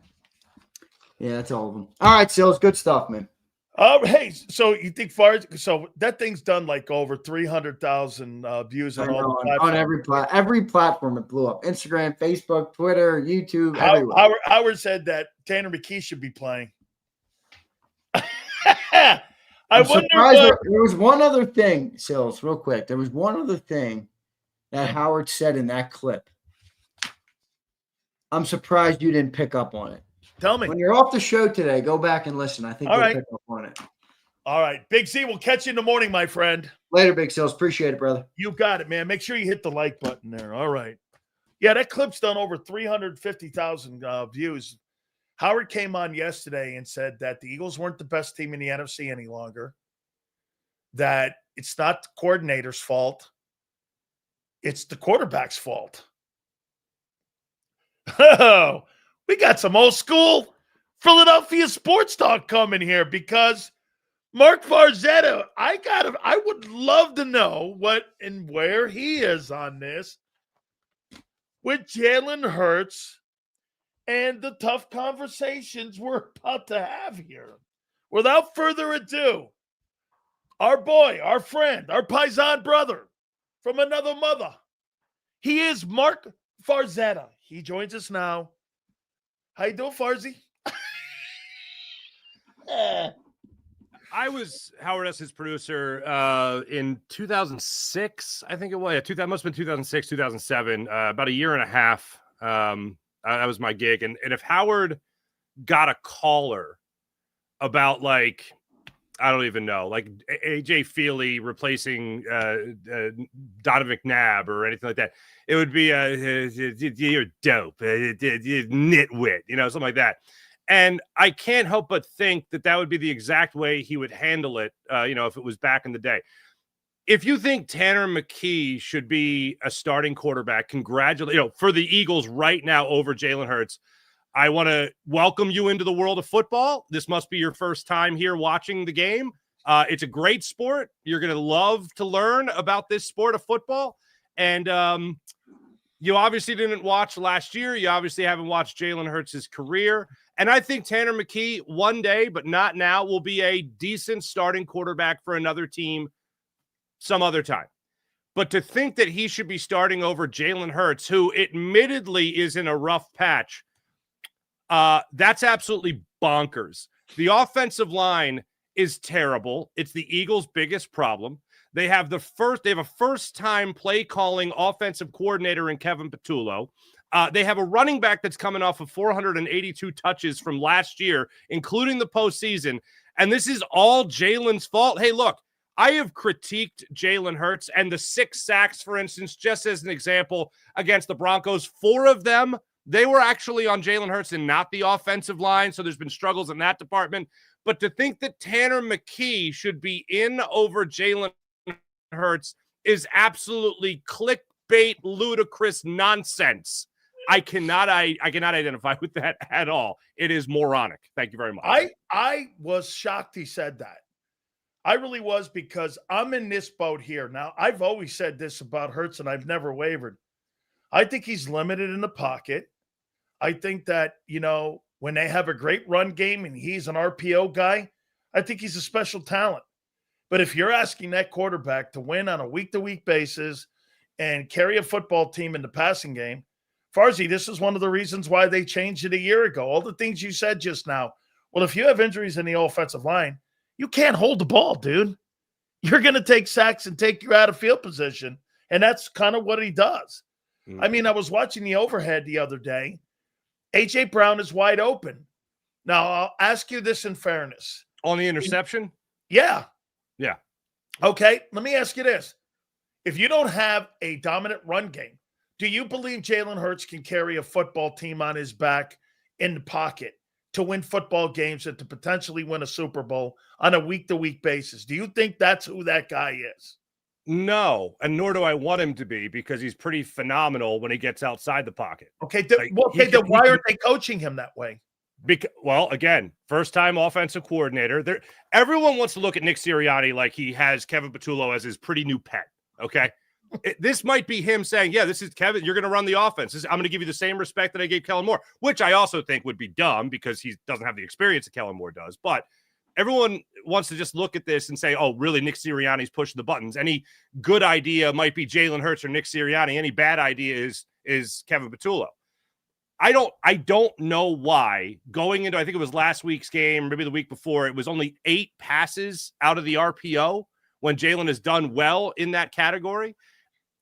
Yeah, that's all of them. All right, Sills, good stuff, man. Hey, so you think so that thing's done like over 300,000 views on all the platforms. On every platform it blew up. Instagram, Facebook, Twitter, YouTube, everywhere. Howard said that Tanner McKee should be playing. I wonder there was one other thing, Sills, real quick. There was one other thing that Howard said in that clip. I'm surprised you didn't pick up on it. Tell me. When you're off the show today, go back and listen. I think you'll pick up on it. All right. Big Z, we'll catch you in the morning, my friend. Later, Big Sills. Appreciate it, brother. You got it, man. Make sure you hit the like button there. All right. Yeah, that clip's done over 350,000 views. Howard came on yesterday and said that the Eagles weren't the best team in the NFC any longer, that it's not the coordinator's fault. It's the quarterback's fault. Oh, we got some old school Philadelphia sports talk coming here because Mark Farzetta, I would love to know what and where he is on this with Jalen Hurts and the tough conversations we're about to have here. Without further ado, our boy, our friend, our paisan brother from another mother. He is Mark Farzetta. He joins us now. How you doing, Farzy? I was Howard S.'s producer in 2006, I think it was. That must have been 2006, 2007, about a year and a half. That was my gig. And if Howard got a caller about, like, I don't even know, like A.J. Feely replacing Donovan McNabb or anything like that, it would be you're dope, nitwit, something like that. And I can't help but think that would be the exact way he would handle it, if it was back in the day. If you think Tanner McKee should be a starting quarterback, congratulate, for the Eagles right now over Jalen Hurts, I want to welcome you into the world of football. This must be your first time here watching the game. It's a great sport. You're going to love to learn about this sport of football. And you obviously didn't watch last year. You obviously haven't watched Jalen Hurts' career. And I think Tanner McKee one day, but not now, will be a decent starting quarterback for another team some other time. But to think that he should be starting over Jalen Hurts, who admittedly is in a rough patch, that's absolutely bonkers. The offensive line is terrible. It's the Eagles' biggest problem. They have a first-time play calling offensive coordinator in Kevin Patullo. They have a running back that's coming off of 482 touches from last year, including the postseason. And this is all Jalen's fault. Hey, look, I have critiqued Jalen Hurts and the 6 sacks, for instance, just as an example, against the Broncos. 4 of them, they were actually on Jalen Hurts and not the offensive line, so there's been struggles in that department. But to think that Tanner McKee should be in over Jalen Hurts is absolutely clickbait, ludicrous nonsense. I cannot identify with that at all. It is moronic. Thank you very much. I was shocked he said that. I really was, because I'm in this boat here. Now, I've always said this about Hurts, and I've never wavered. I think he's limited in the pocket. I think that, when they have a great run game and he's an RPO guy, I think he's a special talent. But if you're asking that quarterback to win on a week-to-week basis and carry a football team in the passing game, Farzy, this is one of the reasons why they changed it a year ago. All the things you said just now. Well, if you have injuries in the offensive line, you can't hold the ball, dude. You're going to take sacks and take you out of field position, and that's kind of what he does. I mean, I was watching the overhead the other day. A.J. Brown is wide open. Now, I'll ask you this in fairness. On the interception? Yeah. Yeah. Okay, let me ask you this. If you don't have a dominant run game, do you believe Jalen Hurts can carry a football team on his back in the pocket to win football games and to potentially win a Super Bowl on a week-to-week basis. Do you think that's who that guy is? No, and nor do I want him to be, because he's pretty phenomenal when he gets outside the pocket. Okay, Like, then why aren't they coaching him that way? Well, again, first-time offensive coordinator. Everyone wants to look at Nick Sirianni like he has Kevin Patullo as his pretty new pet, okay? This might be him saying, yeah, this is Kevin, you're going to run the offense. I'm going to give you the same respect that I gave Kellen Moore, which I also think would be dumb because he doesn't have the experience that Kellen Moore does. But everyone wants to just look at this and say, oh, really, Nick Sirianni's pushing the buttons. Any good idea might be Jalen Hurts or Nick Sirianni. Any bad idea is Kevin Patullo. I don't know why going into, I think it was last week's game, maybe the week before, it was only 8 passes out of the RPO when Jalen has done well in that category.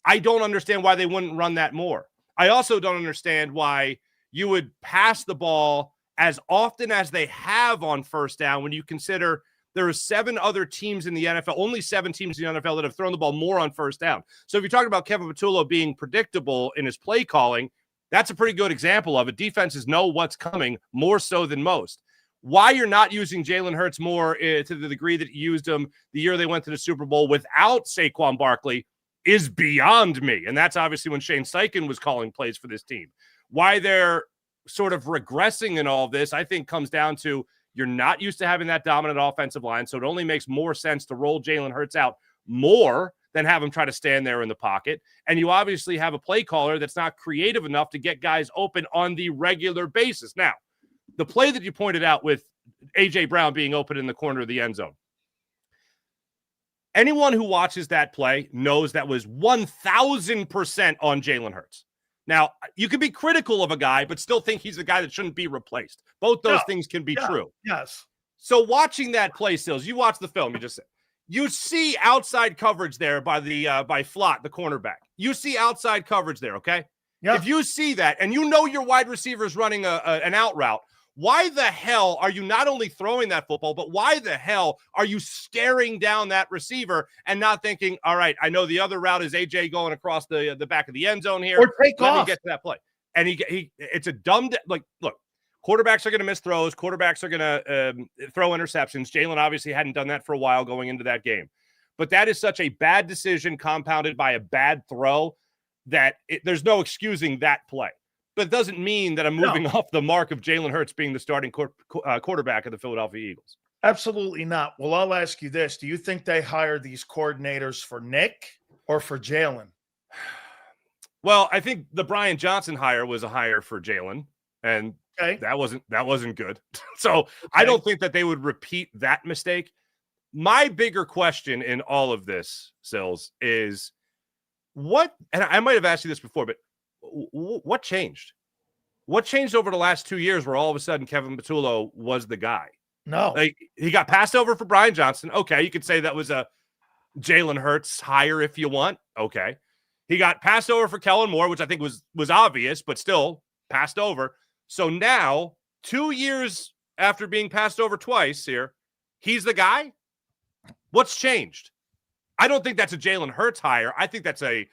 I don't understand why they wouldn't run that more. I also don't understand why you would pass the ball as often as they have on first down when you consider there are 7 other teams in the NFL, only 7 teams in the NFL that have thrown the ball more on first down. So if you're talking about Kevin Patullo being predictable in his play calling, that's a pretty good example of it. Defenses know what's coming more so than most. Why you're not using Jalen Hurts more to the degree that you used him the year they went to the Super Bowl without Saquon Barkley is beyond me. And that's obviously when Shane Steichen was calling plays for this team. Why they're sort of regressing in all of this, I think, comes down to you're not used to having that dominant offensive line, so it only makes more sense to roll Jalen Hurts out more than have him try to stand there in the pocket. And you obviously have a play caller that's not creative enough to get guys open on the regular basis. Now, the play that you pointed out with A.J. Brown being open in the corner of the end zone, anyone who watches that play knows that was 1,000% on Jalen Hurts. Now, you can be critical of a guy, but still think he's the guy that shouldn't be replaced. Both those things can be true. Yes. So watching that play, Sills, you watch the film, you just said, you see outside coverage there by Flott, the cornerback. You see outside coverage there, okay? Yeah. If you see that and you know your wide receiver is running an out route, why the hell are you not only throwing that football, but why the hell are you staring down that receiver and not thinking, all right, I know the other route is AJ going across the back of the end zone here. Or take Let off. me get to that play. And it's a dumb, look, quarterbacks are going to miss throws. Quarterbacks are going to throw interceptions. Jalen obviously hadn't done that for a while going into that game. But that is such a bad decision compounded by a bad throw that there's no excusing that play. But it doesn't mean that I'm moving off the mark of Jalen Hurts being the starting quarterback of the Philadelphia Eagles. Absolutely not. Well, I'll ask you this. Do you think they hire these coordinators for Nick or for Jalen? Well, I think the Brian Johnson hire was a hire for Jalen, and that wasn't good. So I don't think that they would repeat that mistake. My bigger question in all of this, Sills, is what, and I might have asked you this before, but what changed? What changed over the last 2 years where all of a sudden Kevin Patullo was the guy? No. Like, he got passed over for Brian Johnson. Okay, you could say that was a Jalen Hurts hire if you want. Okay. He got passed over for Kellen Moore, which I think was obvious, but still passed over. So now, 2 years after being passed over twice here, he's the guy? What's changed? I don't think that's a Jalen Hurts hire. I think that's a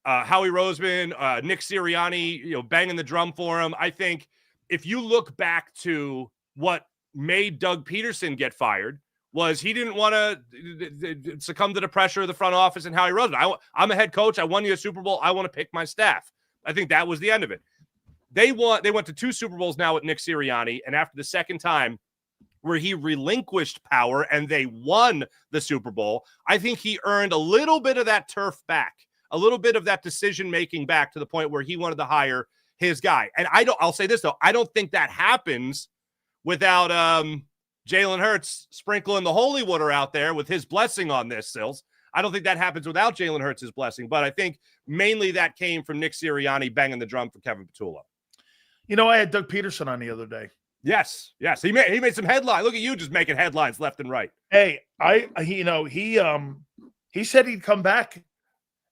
Howie Roseman, Nick Sirianni, banging the drum for him. I think if you look back to what made Doug Peterson get fired, was he didn't want to succumb to the pressure of the front office and Howie Roseman. I'm a head coach. I won you a Super Bowl. I want to pick my staff. I think that was the end of it. They went to 2 Super Bowls now with Nick Sirianni, and after the second time where he relinquished power and they won the Super Bowl, I think he earned a little bit of that turf back, a little bit of that decision-making back to the point where he wanted to hire his guy. And I'll say this, though. I don't think that happens without Jalen Hurts sprinkling the holy water out there with his blessing on this, Sills. I don't think that happens without Jalen Hurts' blessing, but I think mainly that came from Nick Sirianni banging the drum for Kevin Patullo. I had Doug Peterson on the other day. Yes. He made some headlines. Look at you just making headlines left and right. Hey, he said he'd come back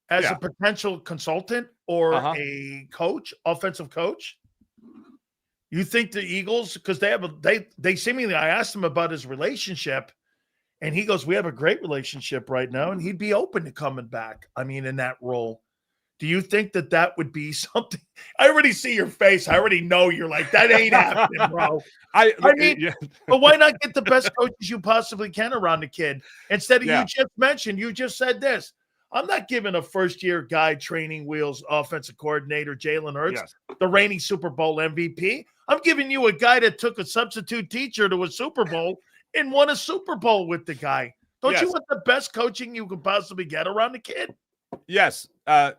as a potential consultant or a coach, offensive coach. You think the Eagles, because they seemingly, I asked him about his relationship, and he goes, we have a great relationship right now, and he'd be open to coming back. I mean, in that role. Do you think that that would be something? I already see your face. I already know you're like, that ain't happening, bro. I mean, yeah. but why not get the best coaches you possibly can around the kid? Instead of Yeah. you just mentioned, you just said this. I'm not giving a first-year guy training wheels offensive coordinator, Jalen Hurts, Yes. the reigning Super Bowl MVP. I'm giving you a guy that took a substitute teacher to a Super Bowl and won a Super Bowl with the guy. Don't you Yes. want the best coaching you could possibly get around the kid? Yes.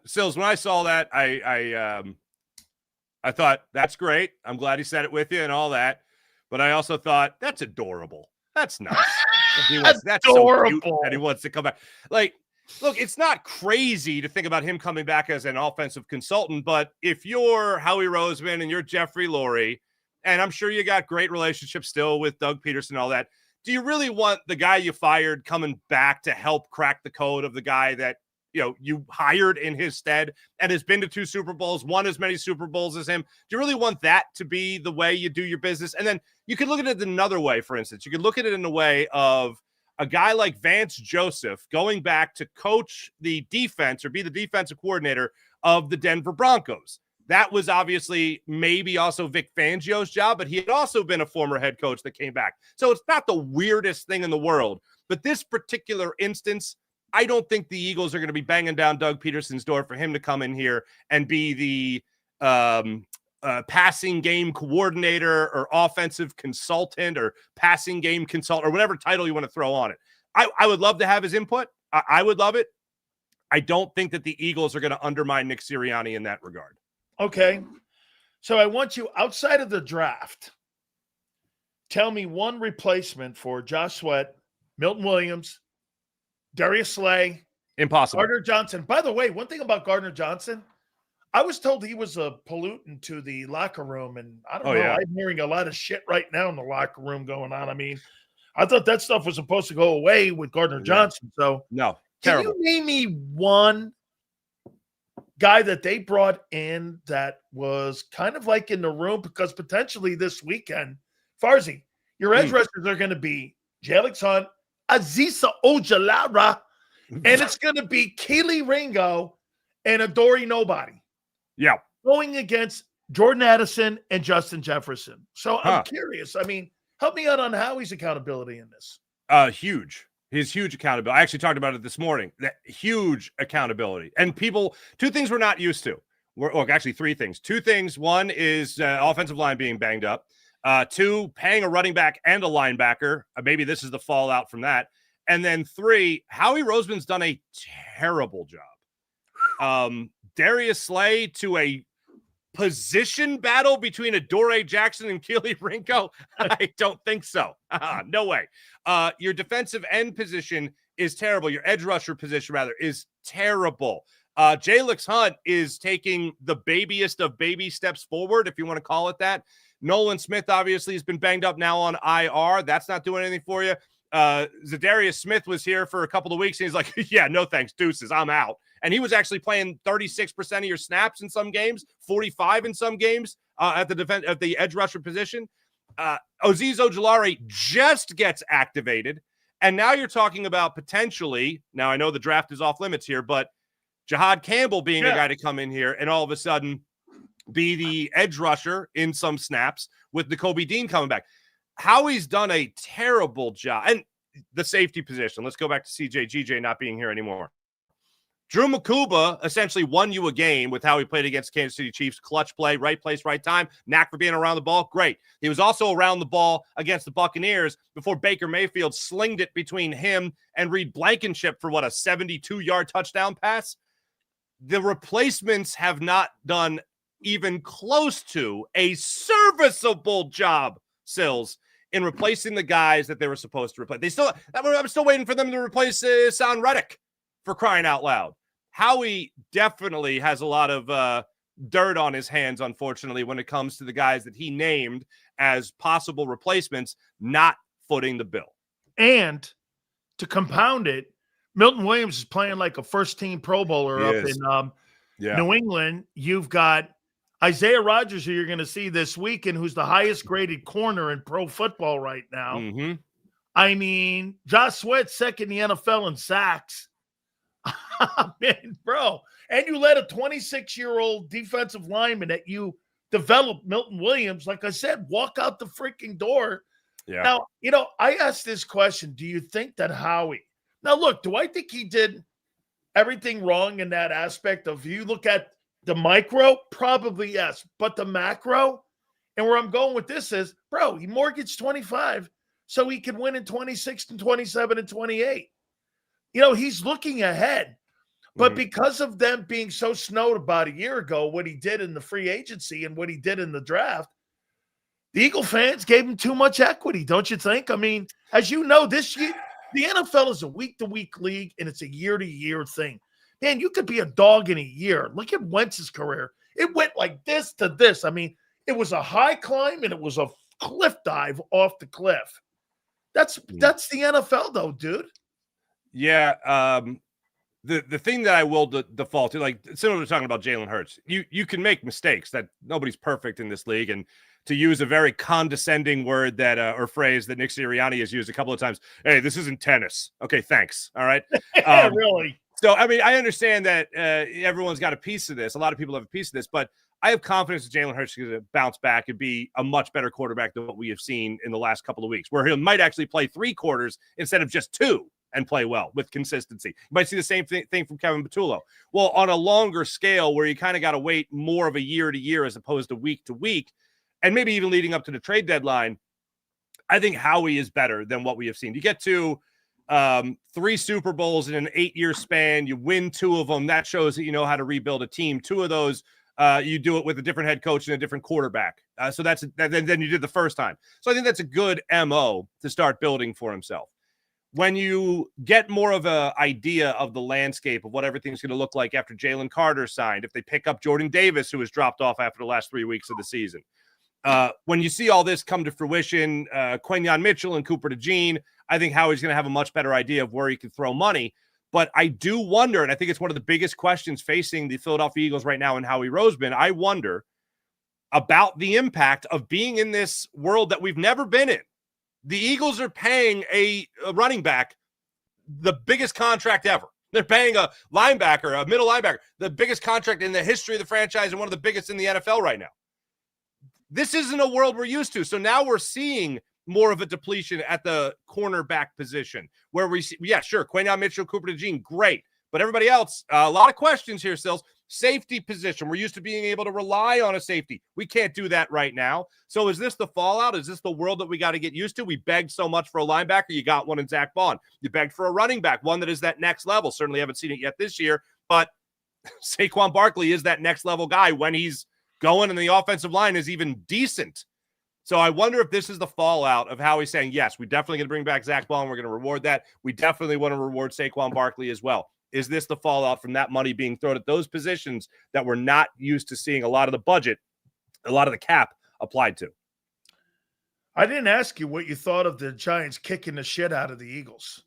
Sills, when I saw that, I thought, that's great. I'm glad he said it with you and all that. But I also thought, that's adorable. That's nice. That's so cute that he wants to come back. Like, look, it's not crazy to think about him coming back as an offensive consultant, but if you're Howie Roseman and you're Jeffrey Lurie, and I'm sure you got great relationships still with Doug Peterson and all that, do you really want the guy you fired coming back to help crack the code of the guy that you hired in his stead and has been to 2 Super Bowls, won as many Super Bowls as him? Do you really want that to be the way you do your business? And then you could look at it another way, for instance. You could look at it in the way of a guy like Vance Joseph going back to coach the defense or be the defensive coordinator of the Denver Broncos. That was obviously maybe also Vic Fangio's job, but he had also been a former head coach that came back. So it's not the weirdest thing in the world. But this particular instance, I don't think the Eagles are going to be banging down Doug Peterson's door for him to come in here and be the passing game coordinator or offensive consultant or passing game consultant or whatever title you want to throw on it. I would love to have his input. I would love it. I don't think that the Eagles are going to undermine Nick Sirianni in that regard. Okay. So I want you, outside of the draft, tell me one replacement for Josh Sweat, Milton Williams, Darius Slay. Impossible. Gardner Johnson. By the way, one thing about Gardner Johnson, I was told he was a pollutant to the locker room, and I don't know. Yeah. I'm hearing a lot of shit right now in the locker room going on. I mean, I thought that stuff was supposed to go away with Gardner Johnson. So no, terrible. Can you name me one guy that they brought in that was kind of like in the room? Because potentially this weekend, Farzy, your edge rushers are going to be Jalix Hunt, Aziza Ojalara, and it's going to be Keely Ringo and Adoree Nobody. Yeah. Going against Jordan Addison and Justin Jefferson. So I'm curious. I mean, help me out on Howie's accountability in this. Huge. His huge accountability. I actually talked about it this morning. That huge accountability. And people, 2 things we're not used to. Actually 3 things. 2 things. One is offensive line being banged up. 2, paying a running back and a linebacker. Maybe this is the fallout from that. And then 3, Howie Roseman's done a terrible job. Darius Slay to a position battle between Adoree Jackson and Keely Ringo? I don't think so. No way. Your defensive end position is terrible. Your edge rusher position, rather, is terrible. Jalix Hunt is taking the babiest of baby steps forward, if you want to call it that. Nolan Smith, obviously, has been banged up now on IR. That's not doing anything for you. Za'Darius Smith was here for a couple of weeks, and he's like, yeah, no thanks, deuces, I'm out. And he was actually playing 36% of your snaps in some games, 45 in some games at the edge rusher position. Azeez Ojulari just gets activated, and now you're talking about potentially, now I know the draft is off limits here, but Jahad Campbell being a guy to come in here and all of a sudden be the edge rusher in some snaps with Nakobe Dean coming back. Howie's done a terrible job. And the safety position, let's go back to CJ not being here anymore. Drew Makuba essentially won you a game with how he played against Kansas City Chiefs. Clutch play, right place, right time. Knack for being around the ball. Great. He was also around the ball against the Buccaneers before Baker Mayfield slinged it between him and Reed Blankenship for a 72-yard touchdown pass. The replacements have not done even close to a serviceable job, Sills, in replacing the guys that they were supposed to replace. I'm still waiting for them to replace Son Reddick, for crying out loud. Howie definitely has a lot of dirt on his hands, unfortunately, when it comes to the guys that he named as possible replacements not footing the bill. And to compound it, Milton Williams is playing like a first-team Pro Bowler up in New England. You've got Isaiah Rodgers, who you're going to see this weekend, who's the highest-graded corner in pro football right now. Mm-hmm. I mean, Josh Sweat, second in the NFL in sacks. Man, bro. And you let a 26-year-old defensive lineman that you developed, Milton Williams, like I said, walk out the freaking door. Yeah. Now, I asked this question. Do you think that Howie – now, look, do I think he did everything wrong in that aspect of you look at the micro? Probably yes. But the macro, and where I'm going with this is, bro, he mortgaged 25 so he could win in 26 and 27 and 28. He's looking ahead. But because of them being so snowed about a year ago, what he did in the free agency and what he did in the draft, the Eagle fans gave him too much equity, don't you think? I mean, as you know, this year, the NFL is a week-to-week league, and it's a year-to-year thing. Man, you could be a dog in a year. Look at Wentz's career. It went like this to this. I mean, it was a high climb, and it was a cliff dive off the cliff. That's the NFL, though, dude. Yeah, the thing that I will default to, like similar to talking about Jalen Hurts, you can make mistakes. That nobody's perfect in this league, and to use a very condescending word that or phrase that Nick Sirianni has used a couple of times, hey, this isn't tennis. Okay, thanks. All right. Really? So, I mean, I understand that everyone's got a piece of this. A lot of people have a piece of this, but I have confidence that Jalen Hurts is going to bounce back and be a much better quarterback than what we have seen in the last couple of weeks, where he might actually play 3 quarters instead of just 2. And play well with consistency. You might see the same thing from Kevin Patullo. Well, on a longer scale where you kind of got to wait more of a year to year as opposed to week to week, and maybe even leading up to the trade deadline, I think Howie is better than what we have seen. You get to 3 Super Bowls in an 8-year span. You win 2 of them. That shows that you know how to rebuild a team. 2 of those, you do it with a different head coach and a different quarterback. So that's than you did the first time. So I think that's a good MO to start building for himself. When you get more of an idea of the landscape of what everything's going to look like after Jalen Carter signed, if they pick up Jordan Davis, who was dropped off after the last 3 weeks of the season, when you see all this come to fruition, Quinyon Mitchell and Cooper DeJean, I think Howie's going to have a much better idea of where he can throw money. But I do wonder, and I think it's one of the biggest questions facing the Philadelphia Eagles right now and Howie Roseman, I wonder about the impact of being in this world that we've never been in. The Eagles are paying a running back the biggest contract ever. They're paying a linebacker, a middle linebacker, the biggest contract in the history of the franchise and one of the biggest in the NFL right now. This isn't a world we're used to. So now we're seeing more of a depletion at the cornerback position where we see, yeah, sure, Quinyon Mitchell, Cooper DeJean, great. But everybody else, a lot of questions here, Sills. Safety position. We're used to being able to rely on a safety. We can't do that right now. So is this the fallout? Is this the world that we got to get used to? We begged so much for a linebacker. You got one in Zach Bond. You begged for a running back, one that is that next level. Certainly haven't seen it yet this year, but Saquon Barkley is that next level guy when he's going and the offensive line is even decent. So I wonder if this is the fallout of how he's saying, yes, we're definitely going to bring back Zach Bond. We're going to reward that. We definitely want to reward Saquon Barkley as well. Is this the fallout from that money being thrown at those positions that we're not used to seeing a lot of the budget, a lot of the cap applied to? I didn't ask you what you thought of the Giants kicking the shit out of the Eagles.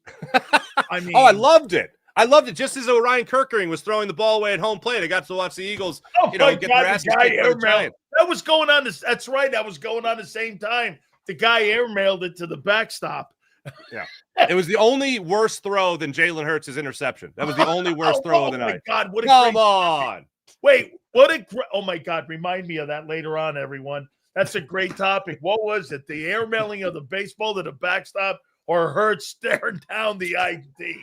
I mean, I loved it. I loved it. Just as Orion Kirkering was throwing the ball away at home plate, I got to watch the Eagles, get their asses kicked by the Giants. That was going on. That's right. That was going on the same time. The guy airmailed it to the backstop. Yeah. It was the only worse throw than Jalen Hurts' interception. That was the only worst throw of the night. Oh, my God. Come on. Wait, oh, my God. Remind me of that later on, everyone. That's a great topic. What was it? The airmailing of the baseball to the backstop or Hurts staring down the ID?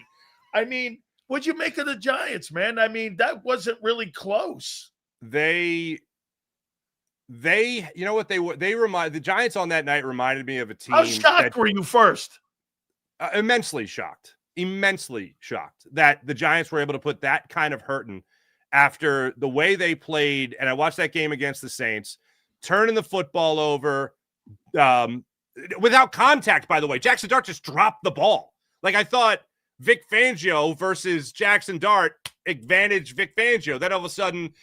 I mean, what'd you make of the Giants, man? I mean, that wasn't really close. They you know what the Giants on that night reminded me of a team. How shocked were you first? Immensely shocked that the Giants were able to put that kind of hurting after the way they played. And I watched that game against the Saints, turning the football over without contact, by the way. Jackson Dart just dropped the ball. Like I thought Vic Fangio versus Jackson Dart, advantage Vic Fangio. Then all of a sudden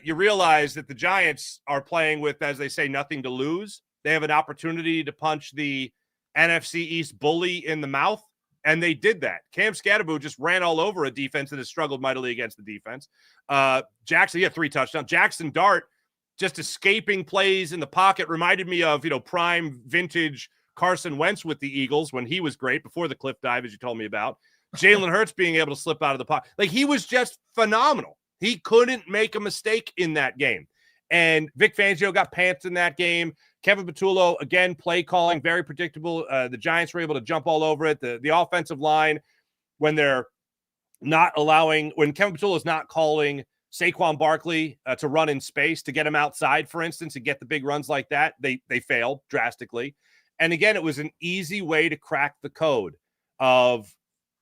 you realize that the Giants are playing with, as they say, nothing to lose. They have an opportunity to punch the NFC East bully in the mouth, and they did that. Cam Scatterbo just ran all over a defense that has struggled mightily against the defense. Jackson, 3 touchdowns. Jackson Dart just escaping plays in the pocket reminded me of, prime vintage Carson Wentz with the Eagles when he was great before the cliff dive, as you told me about. Jalen Hurts being able to slip out of the pocket. Like, he was just phenomenal. He couldn't make a mistake in that game. And Vic Fangio got pants in that game. Kevin Patullo, again, play calling, very predictable. The Giants were able to jump all over it. The offensive line, when they're not allowing, when Kevin Patullo is not calling Saquon Barkley to run in space to get him outside, for instance, and get the big runs like that, they failed drastically. And again, it was an easy way to crack the code of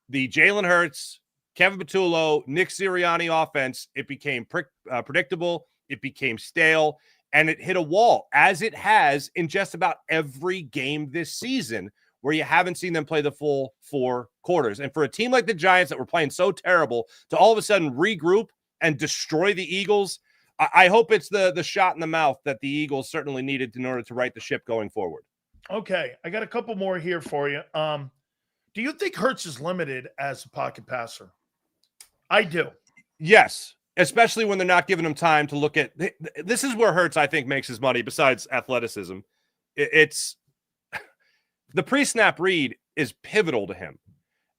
the Jalen Hurts, Kevin Patullo, Nick Sirianni offense. It became predictable. It became stale, and it hit a wall, as it has in just about every game this season, where you haven't seen them play the full 4 quarters. And for a team like the Giants that were playing so terrible to all of a sudden regroup and destroy the Eagles, I hope it's the shot in the mouth that the Eagles certainly needed in order to right the ship going forward. Okay, I got a couple more here for you. Do you think Hurts is limited as a pocket passer? I do. Yes, especially when they're not giving him time to look at. This is where Hurts, I think, makes his money besides athleticism. It's the pre-snap read is pivotal to him.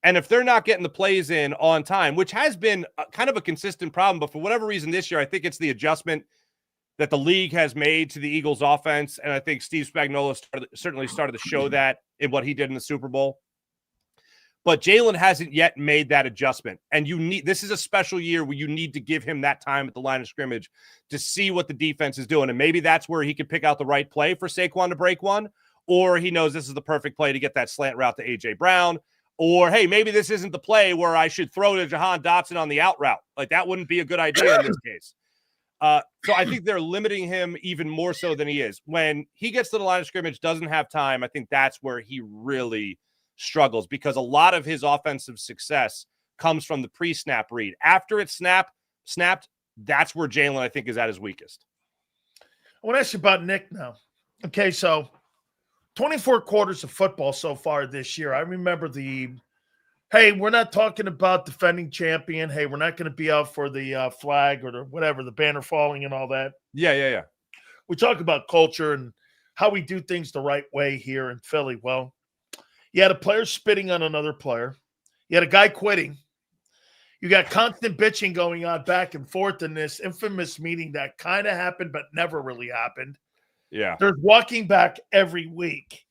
And if they're not getting the plays in on time, which has been kind of a consistent problem, but for whatever reason this year, I think it's the adjustment that the league has made to the Eagles offense. And I think Steve Spagnuolo certainly started to show that in what he did in the Super Bowl. But Jalen hasn't yet made that adjustment. And this is a special year where you need to give him that time at the line of scrimmage to see what the defense is doing. And maybe that's where he can pick out the right play for Saquon to break one, or he knows this is the perfect play to get that slant route to A.J. Brown. Or, hey, maybe this isn't the play where I should throw to Jahan Dotson on the out route. Like, that wouldn't be a good idea in this case. So I think they're limiting him even more so than he is. When he gets to the line of scrimmage, doesn't have time, I think that's where he really struggles, because a lot of his offensive success comes from the pre-snap read. After it's snapped, that's where Jalen, I think, is at his weakest. I want to ask you about Nick now. Okay, so 24 quarters of football so far this year. I remember hey, we're not talking about defending champion. Hey, we're not going to be out for the flag or whatever, the banner falling and all that. Yeah. We talk about culture and how we do things the right way here in Philly. Well, you had a player spitting on another player. You had a guy quitting. You got constant bitching going on back and forth in this infamous meeting that kind of happened but never really happened. Yeah. There's walking back every week.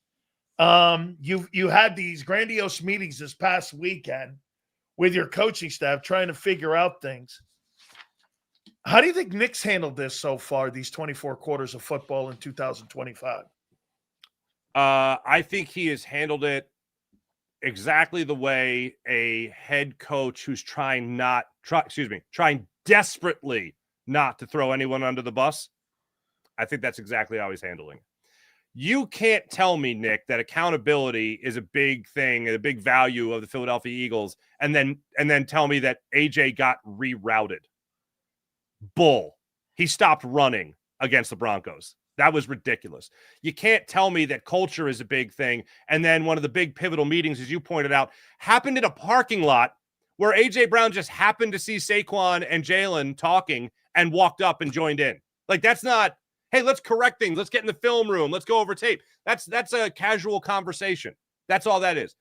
You had these grandiose meetings this past weekend with your coaching staff trying to figure out things. How do you think Nick's handled this so far, these 24 quarters of football in 2025? I think he has handled it exactly the way a head coach who's trying desperately not to throw anyone under the bus. I think that's exactly how he's handling it. You can't tell me, Nick, that accountability is a big thing and a big value of the Philadelphia Eagles, and then tell me that AJ got rerouted. Bull. He stopped running against the Broncos. That was ridiculous. You can't tell me that culture is a big thing, and then one of the big pivotal meetings, as you pointed out, happened in a parking lot where A.J. Brown just happened to see Saquon and Jalen talking and walked up and joined in. Like, that's not, hey, let's correct things. Let's get in the film room. Let's go over tape. That's a casual conversation. That's all that is.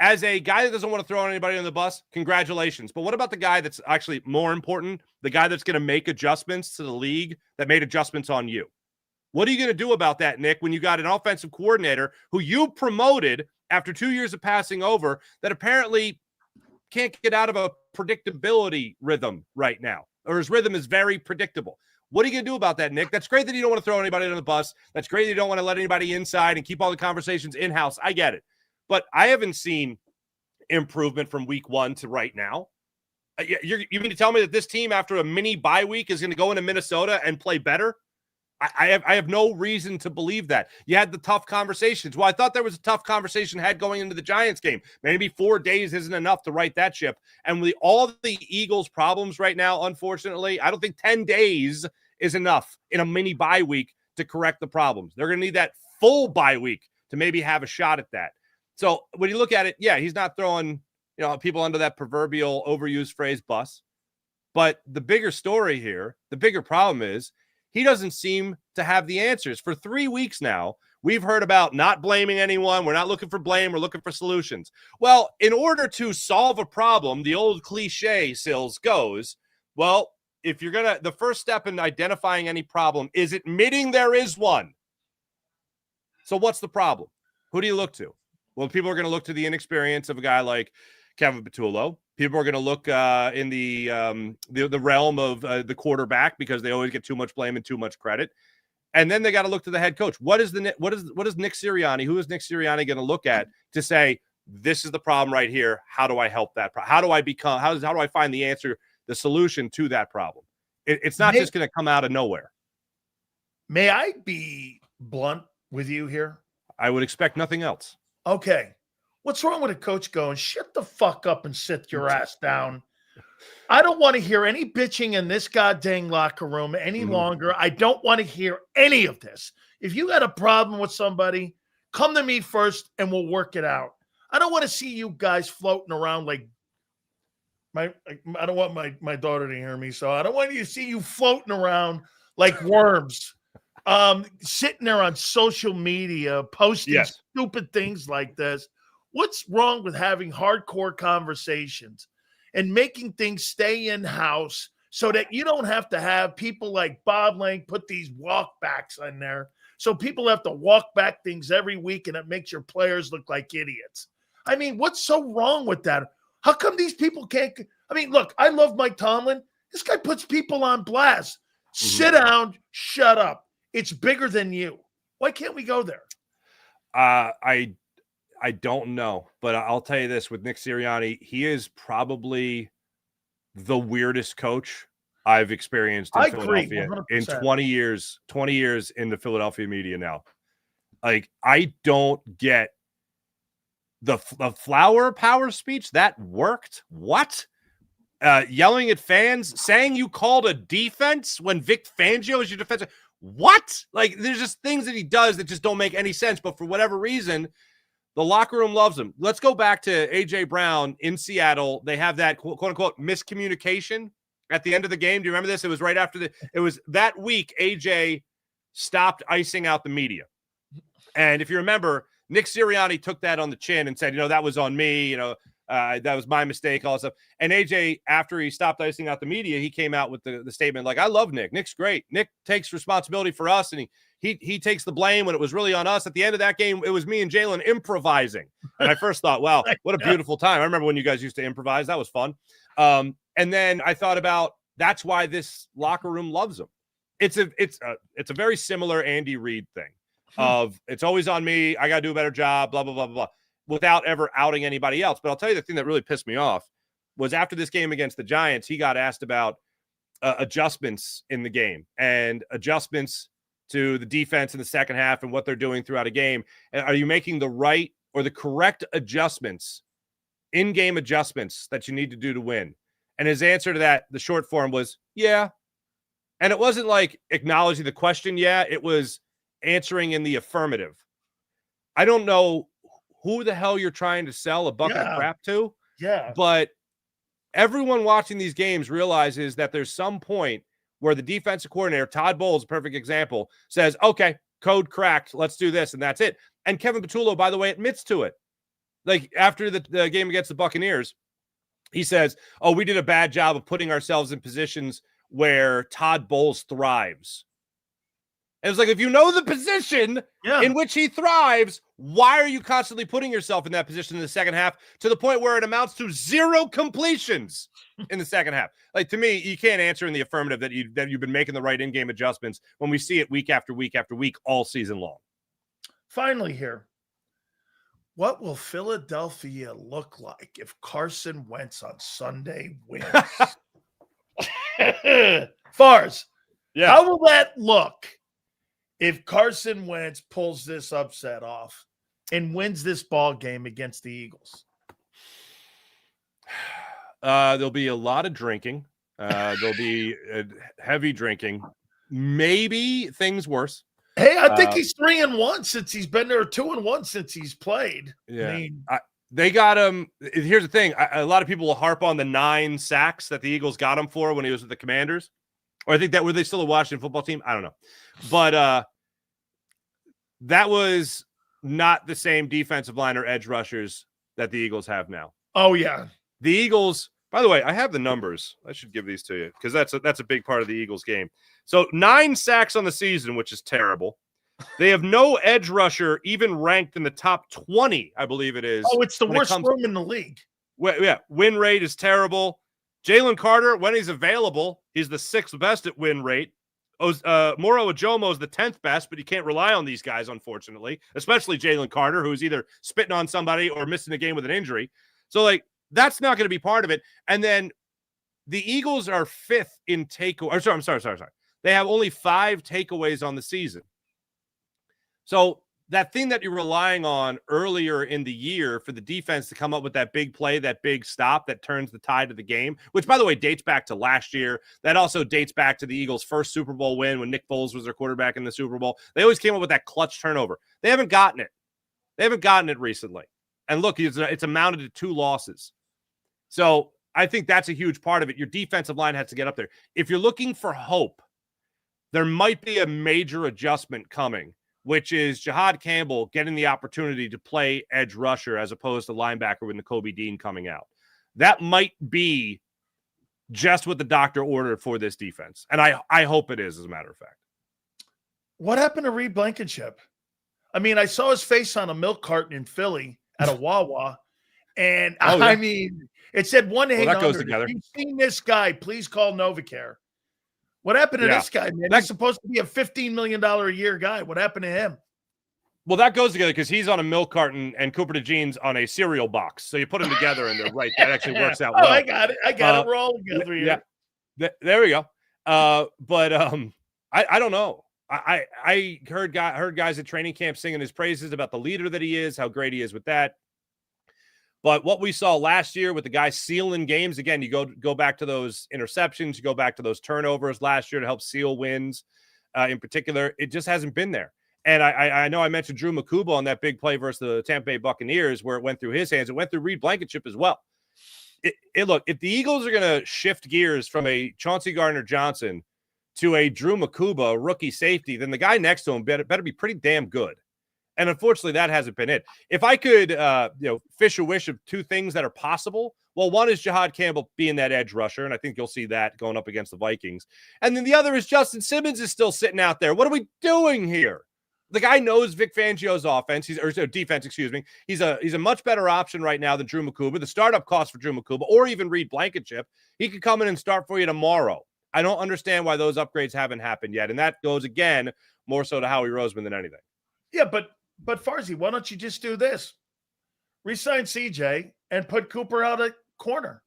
As a guy that doesn't want to throw anybody on the bus, congratulations. But what about the guy that's actually more important, the guy that's going to make adjustments to the league that made adjustments on you? What are you going to do about that, Nick, when you got an offensive coordinator who you promoted after 2 years of passing over that apparently can't get out of a predictability rhythm right now, or his rhythm is very predictable? What are you going to do about that, Nick? That's great that you don't want to throw anybody on the bus. That's great that you don't want to let anybody inside and keep all the conversations in-house. I get it. But I haven't seen improvement from week one to right now. You mean to tell me that this team, after a mini bye week, is going to go into Minnesota and play better? I have no reason to believe that. You had the tough conversations. Well, I thought there was a tough conversation had going into the Giants game. Maybe 4 days isn't enough to right that ship. And with all the Eagles' problems right now, unfortunately, I don't think 10 days is enough in a mini bye week to correct the problems. They're going to need that full bye week to maybe have a shot at that. So when you look at it, yeah, he's not throwing, people under that proverbial overused phrase bus. But the bigger story here, the bigger problem is he doesn't seem to have the answers. For 3 weeks now, we've heard about not blaming anyone. We're not looking for blame. We're looking for solutions. Well, in order to solve a problem, the old cliche, Sills, goes, well, if you're going to, the first step in identifying any problem is admitting there is one. So what's the problem? Who do you look to? Well, people are going to look to the inexperience of a guy like Kevin Patullo. People are going to look in the realm of the quarterback because they always get too much blame and too much credit. And then they got to look to the head coach. What is Nick Sirianni? Who is Nick Sirianni going to look at to say, this is the problem right here? How do I help that? How do I find the answer, the solution to that problem? It's not just going to come out of nowhere. May I be blunt with you here? I would expect nothing else. Okay. What's wrong with a coach going, shut the fuck up and sit your ass down? I don't want to hear any bitching in this goddamn locker room any longer. I don't want to hear any of this. If you got a problem with somebody, come to me first and we'll work it out. I don't want to see you guys floating around like I don't want my daughter to hear me, so I don't want you to see you floating around like worms, sitting there on social media, posting stupid things like this. What's wrong with having hardcore conversations and making things stay in-house so that you don't have to have people like Bob Lang put these walkbacks on there? So people have to walk back things every week and it makes your players look like idiots. I mean, what's so wrong with that? How come these people can't? I mean, look, I love Mike Tomlin. This guy puts people on blast. Sit down, shut up. It's bigger than you. Why can't we go there? I don't know, but I'll tell you this with Nick Sirianni, he is probably the weirdest coach I've experienced in Philadelphia in 20 years in the Philadelphia media now. Like, I don't get the flower power speech that worked. What? Yelling at fans, saying you called a defense when Vic Fangio is your defense. What? Like, there's just things that he does that just don't make any sense. But for whatever reason, the locker room loves him. Let's go back to A.J. Brown in Seattle. They have that quote-unquote miscommunication at the end of the game. Do you remember this? It was right after it was that week A.J. stopped icing out the media. And if you remember, Nick Sirianni took that on the chin and said, that was on me. That was my mistake, all that stuff. And A.J., after he stopped icing out the media, he came out with the statement like, I love Nick. Nick's great. Nick takes responsibility for us, and he takes the blame when it was really on us. At the end of that game, it was me and Jalen improvising. And I first thought, wow, what a beautiful time. I remember when you guys used to improvise. That was fun. And then I thought about that's why this locker room loves him. It's a very similar Andy Reid thing of it's always on me. I got to do a better job, blah, blah, blah, blah, blah, without ever outing anybody else. But I'll tell you the thing that really pissed me off was after this game against the Giants, he got asked about adjustments in the game and adjustments to the defense in the second half and what they're doing throughout a game. And are you making the right or the correct adjustments, in-game adjustments that you need to do to win? And his answer to that, the short form was, yeah. And it wasn't like acknowledging the question, yeah. It was answering in the affirmative. I don't know who the hell you're trying to sell a bucket of crap to. Yeah. But everyone watching these games realizes that there's some point where the defensive coordinator, Todd Bowles, a perfect example, says, okay, code cracked. Let's do this. And that's it. And Kevin Patullo, by the way, admits to it. Like after the game against the Buccaneers, he says, oh, we did a bad job of putting ourselves in positions where Todd Bowles thrives. And it's like, if you know the position in which he thrives, why are you constantly putting yourself in that position in the second half to the point where it amounts to 0 completions in the second half? Like, to me, you can't answer in the affirmative that you've been making the right in-game adjustments when we see it week after week after week all season long. Finally here, what will Philadelphia look like if Carson Wentz on Sunday wins? Farz, how will that look if Carson Wentz pulls this upset off and wins this ball game against the Eagles? There'll be a lot of drinking. There'll be heavy drinking. Maybe things worse. Hey, I think he's 3-1 since he's been there, 2-1 since he's played. Yeah. I mean, they got him. Here's the thing. A lot of people will harp on the 9 sacks that the Eagles got him for when he was with the Commanders. Or I think that were they still a Washington football team? I don't know. But that was not the same defensive line or edge rushers that the Eagles have now. Oh, yeah. The Eagles, by the way, I have the numbers. I should give these to you because that's a big part of the Eagles game. So 9 sacks on the season, which is terrible. They have no edge rusher even ranked in the top 20, I believe it is. Oh, it's the worst room in the league. Yeah, win rate is terrible. Jalen Carter, when he's available, he's the 6th best at win rate. Moro Ajomo is the 10th best, but you can't rely on these guys, unfortunately, especially Jalen Carter, who's either spitting on somebody or missing the game with an injury. So, like, that's not going to be part of it. And then the Eagles are 5th in takeaway. I'm sorry. They have only 5 takeaways on the season. So that thing that you're relying on earlier in the year for the defense to come up with that big play, that big stop that turns the tide of the game, which, by the way, dates back to last year. That also dates back to the Eagles' first Super Bowl win when Nick Foles was their quarterback in the Super Bowl. They always came up with that clutch turnover. They haven't gotten it. They haven't gotten it recently. And look, it's amounted to 2 losses. So I think that's a huge part of it. Your defensive line has to get up there. If you're looking for hope, there might be a major adjustment coming, which is Jahad Campbell getting the opportunity to play edge rusher as opposed to linebacker with Nakobe Dean coming out. That might be just what the doctor ordered for this defense. And I hope it is, as a matter of fact. What happened to Reed Blankenship? I mean, I saw his face on a milk carton in Philly at a Wawa. And I mean, it said 1-800. That goes together. If you've seen this guy, please call Novacare. What happened to this guy, man? He's supposed to be a $15 million a year guy. What happened to him? Well, that goes together because he's on a milk carton and Cooper DeJean's on a cereal box. So you put them together and they're right. That actually works out well. I got it. We're all together here. Yeah. There we go. But I don't know. I heard guys at training camp singing his praises about the leader that he is, how great he is with that. But what we saw last year with the guy sealing games, again, you go back to those interceptions, you go back to those turnovers last year to help seal wins in particular. It just hasn't been there. And I know I mentioned Drew Makuba on that big play versus the Tampa Bay Buccaneers where it went through his hands. It went through Reed Blankenship as well. Look, if the Eagles are going to shift gears from a Chauncey Gardner-Johnson to a Drew Makuba, rookie safety, then the guy next to him better be pretty damn good. And unfortunately, that hasn't been it. If I could, fish a wish of 2 things that are possible, well, one is Jahad Campbell being that edge rusher, and I think you'll see that going up against the Vikings. And then the other is Justin Simmons is still sitting out there. What are we doing here? The guy knows Vic Fangio's offense, defense, excuse me. He's a much better option right now than Drew Makuba. The startup cost for Drew Makuba, or even Reed Blankenship, he could come in and start for you tomorrow. I don't understand why those upgrades haven't happened yet, and that goes again more so to Howie Roseman than anything. Yeah, but Farzy, why don't you just do this? Resign CJ and put Cooper out at corner.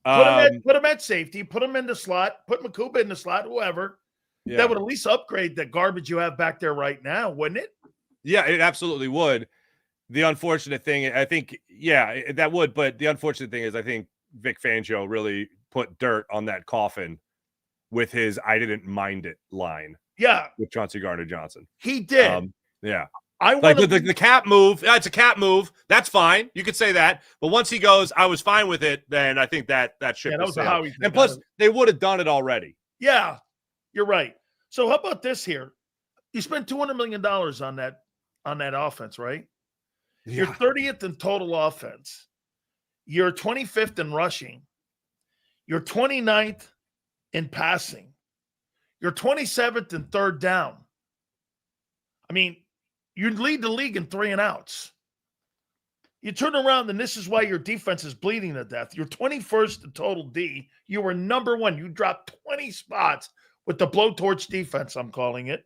Put him at safety. Put him in the slot. Put Makuba in the slot. Whoever. Yeah. That would at least upgrade the garbage you have back there right now, wouldn't it? Yeah, it absolutely would. The unfortunate thing, I think, that would. But the unfortunate thing is, I think Vic Fangio really put dirt on that coffin with his "I didn't mind it" line. Yeah, with Chauncey Gardner-Johnson, he did. Yeah. I want the cap move. It's a cap move. That's fine. You could say that. But once he goes, I was fine with it. Then I think that ship was sailed. And plus, they would have done it already. Yeah, you're right. So how about this here? You spent $200 million on that offense, right? Yeah. You're 30th in total offense. You're 25th in rushing. You're 29th in passing. You're 27th in third down. I mean, you lead the league in 3 and outs. You turn around, and this is why your defense is bleeding to death. You're 21st in total D. You were number 1. You dropped 20 spots with the blowtorch defense, I'm calling it.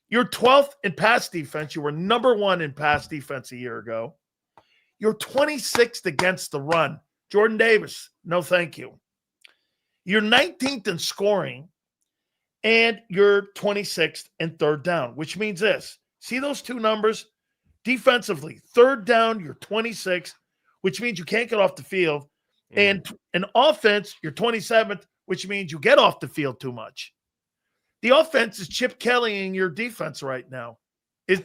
You're 12th in pass defense. You were number 1 in pass defense a year ago. You're 26th against the run. Jordan Davis, no thank you. You're 19th in scoring, and you're 26th in third down, which means this. See those 2 numbers? Defensively, third down, you're 26th, which means you can't get off the field. And in offense, you're 27th, which means you get off the field too much. The offense is Chip Kelly-ing your defense right now.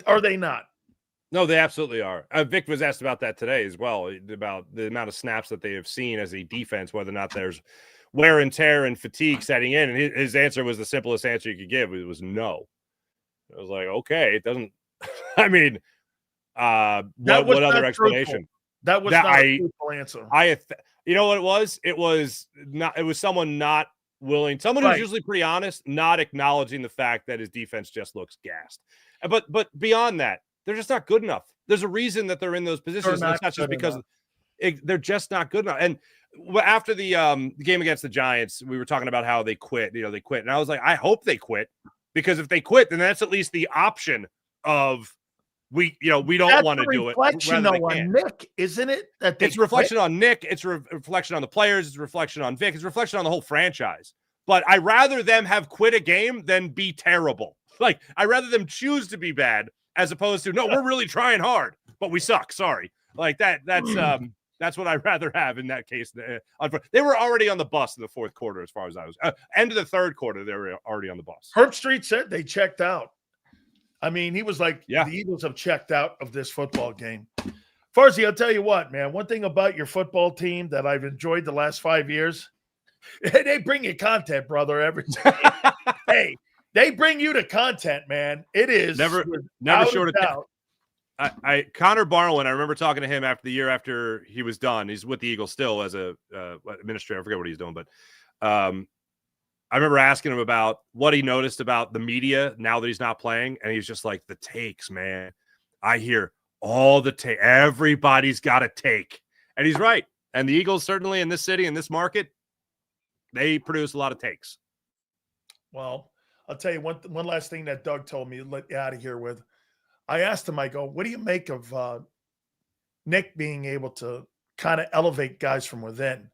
Are they not? No, they absolutely are. Vic was asked about that today as well, about the amount of snaps that they have seen as a defense, whether or not there's wear and tear and fatigue setting in? And his answer was the simplest answer you could give. It was no. I was like, okay, it doesn't. I mean, what other explanation? That was not a truthful answer. You know what it was? It was not. It was someone not willing. Someone who's usually pretty honest, not acknowledging the fact that his defense just looks gassed. But beyond that, they're just not good enough. There's a reason that they're in those positions. It's not just because they're just not good enough. And after the game against the Giants, we were talking about how they quit. They quit, and I was like, I hope they quit, because if they quit, then that's at least the option of we don't want to do it. Reflection on Nick, isn't it? It's a reflection on Nick. It's a reflection on the players. It's a reflection on Vic. It's a reflection on the whole franchise. But I'd rather them have quit a game than be terrible. Like, I'd rather them choose to be bad as opposed to, no, we're really trying hard, but we suck. Sorry. Like that's what I'd rather have in that case. They were already on the bus in the fourth quarter, as far as I was. End of the third quarter, they were already on the bus. Herb Street said they checked out. I mean, he was like, the Eagles have checked out of this football game. Farzy, I'll tell you what, man. One thing about your football team that I've enjoyed the last 5 years, they bring you content, brother, every day. Hey, they bring you the content, man. It is never short of doubt. Connor Barwin, I remember talking to him after the year after he was done. He's with the Eagles still as a administrator. I forget what he's doing, but I remember asking him about what he noticed about the media now that he's not playing, and he's just like, the takes, man. I hear all the take. Everybody's got a take, and he's right. And the Eagles, certainly in this city, in this market, they produce a lot of takes. Well, I'll tell you one last thing that Doug told me to let you out of here with. I asked him, I go, what do you make of Nick being able to kind of elevate guys from within?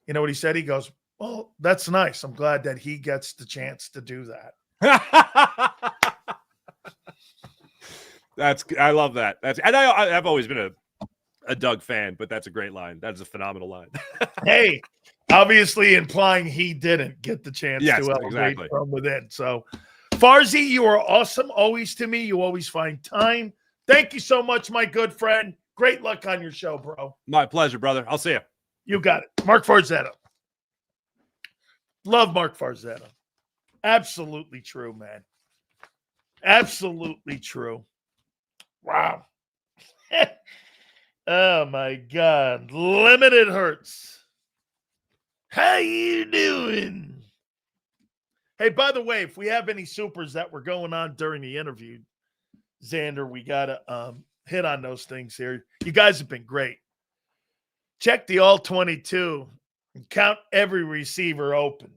You know what he said? He goes, well, that's nice. I'm glad that he gets the chance to do that. I love that. And I've always been a Doug fan, but that's a great line. That's a phenomenal line. Hey, obviously implying he didn't get the chance to elevate exactly. from within. So, Farzy, you are awesome always to me. You always find time. Thank you so much, my good friend. Great luck on your show, bro. My pleasure, brother. I'll see you. You got it. Mark Farzetta. Love Mark Farzetta. Absolutely true, man. Absolutely true. Wow. Oh, my God. Limited Hurts. How you doing? Hey, by the way, if we have any supers that were going on during the interview, Xander, we got to hit on those things here. You guys have been great. Check the all 22 and count every receiver open.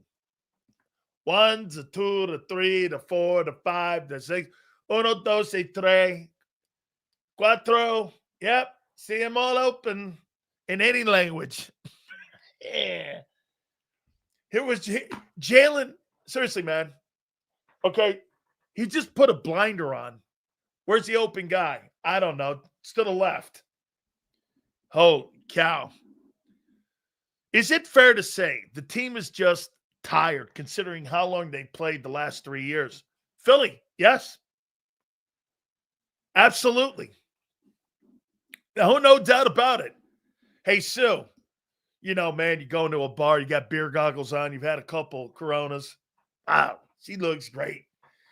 1, 2, 3, 4, 5, 6. 1, 2, 3, 4. Yep. See them all open in any language. Yeah. Here was Jalen. Seriously, man. Okay. He just put a blinder on. Where's the open guy? I don't know. It's to the left. Holy cow. Is it fair to say the team is just tired considering how long they played the last 3 years? Philly, yes. Absolutely. No doubt about it. Hey, Sue, you know, man, you go into a bar, you got beer goggles on, you've had a couple Coronas. Wow, she looks great.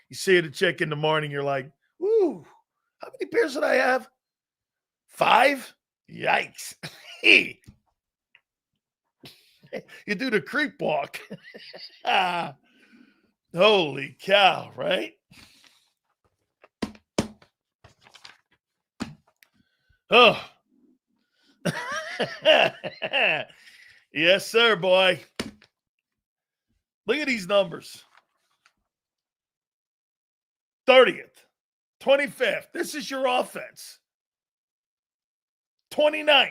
You see the chick in the morning, you're like, ooh, how many beers did I have? 5? Yikes. You do the creep walk. Holy cow, right? Oh. Yes, sir, boy. Look at these numbers. 30th, 25th. This is your offense. 29th.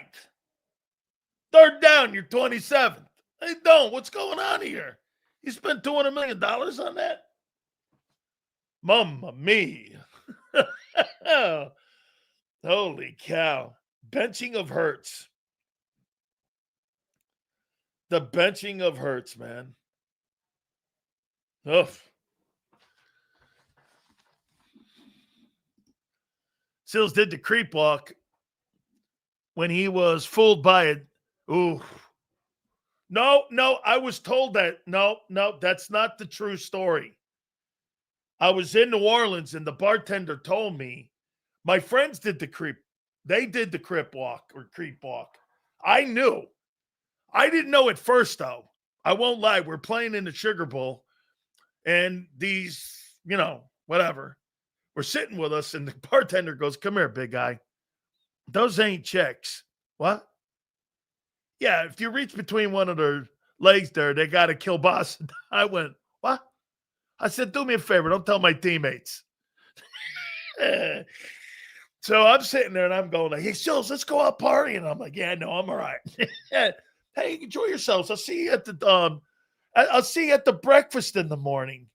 Third down, you're 27th. Hey, don't. What's going on here? You spent $200 million on that? Mamma mia. Holy cow. Benching of Hurts. The benching of Hurts, man. Ugh. Sills did the creep walk when he was fooled by it. Ooh. No, I was told that. No, that's not the true story. I was in New Orleans and the bartender told me my friends did the creep. They did the creep walk or creep walk. I knew. I didn't know at first, though. I won't lie. We're playing in the Sugar Bowl, and these, whatever, were sitting with us, and the bartender goes, "Come here, big guy. Those ain't chicks." What? Yeah, if you reach between one of their legs there, they got to kill boss. I went, what? I said, do me a favor. Don't tell my teammates. So I'm sitting there and I'm going like, hey, Sills, let's go out partying. And I'm like, yeah, no, I'm all right. Hey, enjoy yourselves. I'll see you at the breakfast in the morning.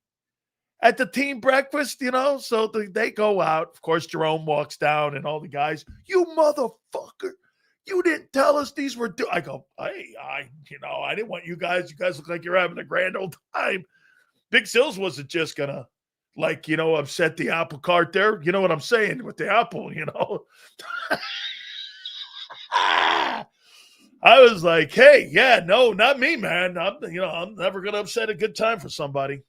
At the team breakfast, so they go out. Of course, Jerome walks down and all the guys, you motherfucker. You didn't tell us these were I go, hey, I didn't want you guys. You guys look like you're having a grand old time. Big Sills wasn't just gonna upset the apple cart there. You know what I'm saying with the apple, I was like, hey, yeah, no, not me, man. I'm never gonna upset a good time for somebody.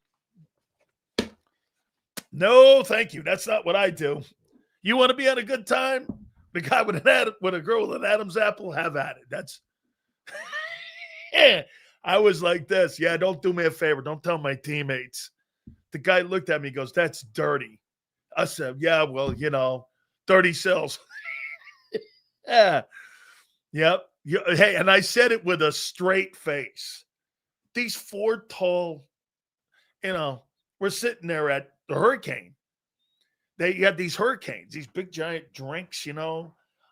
No, thank you. That's not what I do. You want to be at a good time? The guy with a girl with an Adam's apple, have at it. That's I was like this. Yeah, don't do me a favor. Don't tell my teammates. The guy looked at me, goes, that's dirty. I said, yeah, well, dirty Sills. Yeah. Yep. Hey, and I said it with a straight face. These four tall, we're sitting there at the Hurricane. You have these Hurricanes, these big giant drinks, I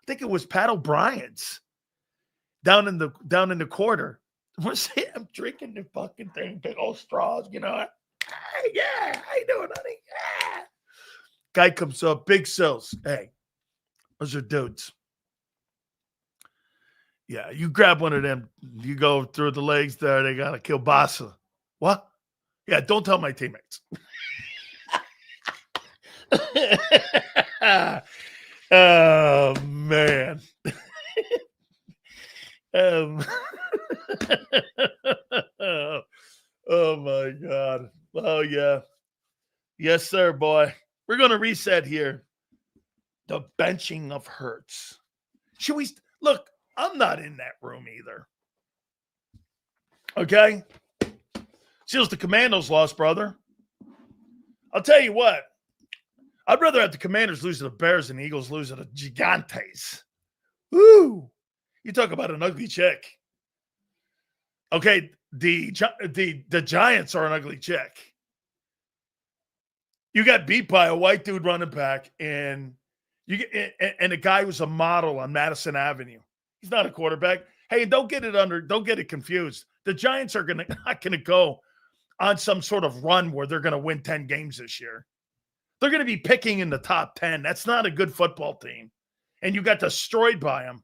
think it was Pat O'Brien's down in the quarter. I'm drinking the fucking thing, big old straws, Hey, yeah, how you doing, honey? Yeah. Guy comes up, Big Sills. Hey, those are dudes. Yeah, you grab one of them. You go through the legs there. They got to kill Bassa. What? Yeah, don't tell my teammates. Oh, man. Oh, my God. Oh, yeah. Yes, sir, boy. We're going to reset here. The benching of Hurts. Should we look? I'm not in that room either. Okay? Seals the Commandos lost, brother. I'll tell you what. I'd rather have the Commanders lose to the Bears than the Eagles lose to the Gigantes. Woo! You talk about an ugly chick. Okay, the Giants are an ugly chick. You got beat by a white dude running back, and a guy who's a model on Madison Avenue. He's not a quarterback. Hey, don't get it confused. The Giants are not gonna go on some sort of run where they're gonna win 10 games this year. They're gonna be picking in the top 10. That's not a good football team. And you got destroyed by them.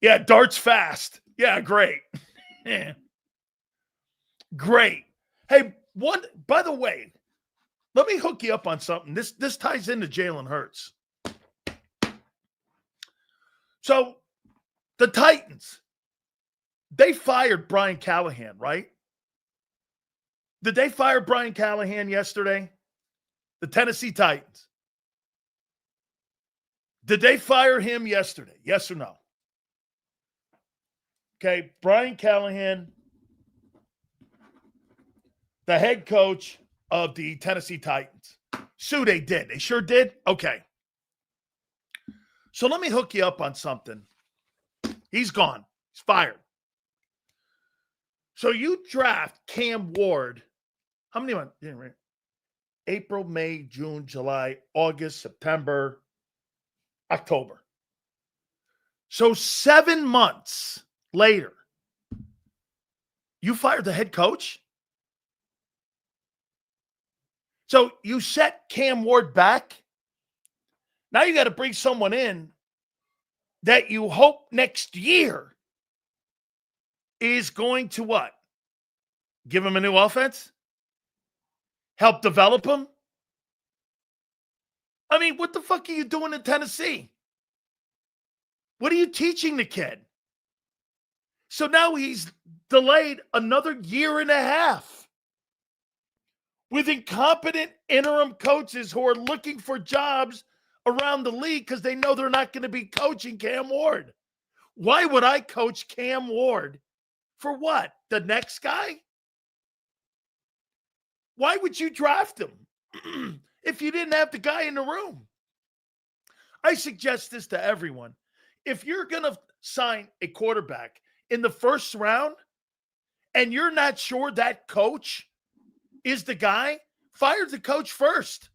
Yeah, darts fast. Yeah, great. Yeah. Great. Hey, by the way, let me hook you up on something. This ties into Jalen Hurts. So the Titans, they fired Brian Callahan, right? Did they fire Brian Callahan yesterday? The Tennessee Titans. Did they fire him yesterday? Yes or no? Okay, Brian Callahan, the head coach of the Tennessee Titans. So they did. They sure did? Okay. So let me hook you up on something. He's gone. He's fired. So you draft Cam Ward. How many months? April, May, June, July, August, September, October. So 7 months later, you fired the head coach? So you set Cam Ward back. Now you got to bring someone in that you hope next year is going to what? Give him a new offense? Help develop him? I mean, what the fuck are you doing in Tennessee? What are you teaching the kid? So now he's delayed another year and a half with incompetent interim coaches who are looking for jobs around the league because they know they're not going to be coaching Cam Ward. Why would I coach Cam Ward? For what? The next guy? Why would you draft him if you didn't have the guy in the room? I suggest this to everyone. If you're going to sign a quarterback in the first round and you're not sure that coach is the guy, fire the coach first.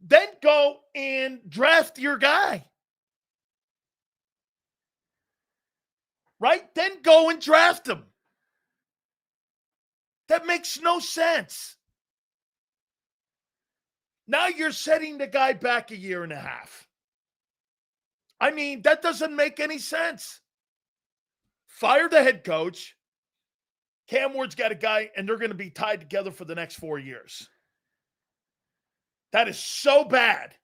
Then go and draft your guy. Right? Then go and draft him. That makes no sense. Now you're setting the guy back a year and a half. I mean, that doesn't make any sense. Fire the head coach. Cam Ward's got a guy, and they're going to be tied together for the next 4 years. That is so bad.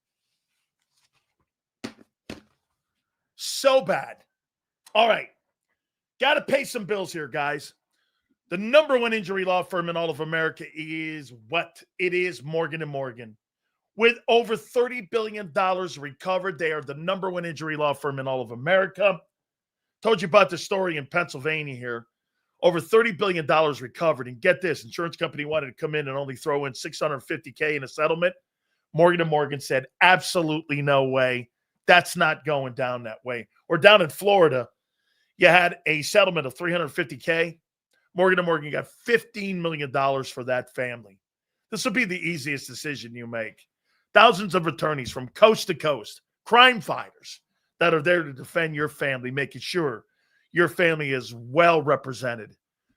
So bad. All right. Got to pay some bills here, guys. The number one injury law firm in all of America is what? It is Morgan & Morgan. With over $30 billion recovered, they are the number one injury law firm in all of America. Told you about the story in Pennsylvania here. Over $30 billion recovered. And get this, insurance company wanted to come in and only throw in $650K in a settlement. Morgan & Morgan said, absolutely no way. That's not going down that way. Or down in Florida, you had a settlement of $350K. Morgan & Morgan got $15 million for that family. This will be the easiest decision you make. Thousands of attorneys from coast to coast, crime fighters that are there to defend your family, making sure your family is well represented.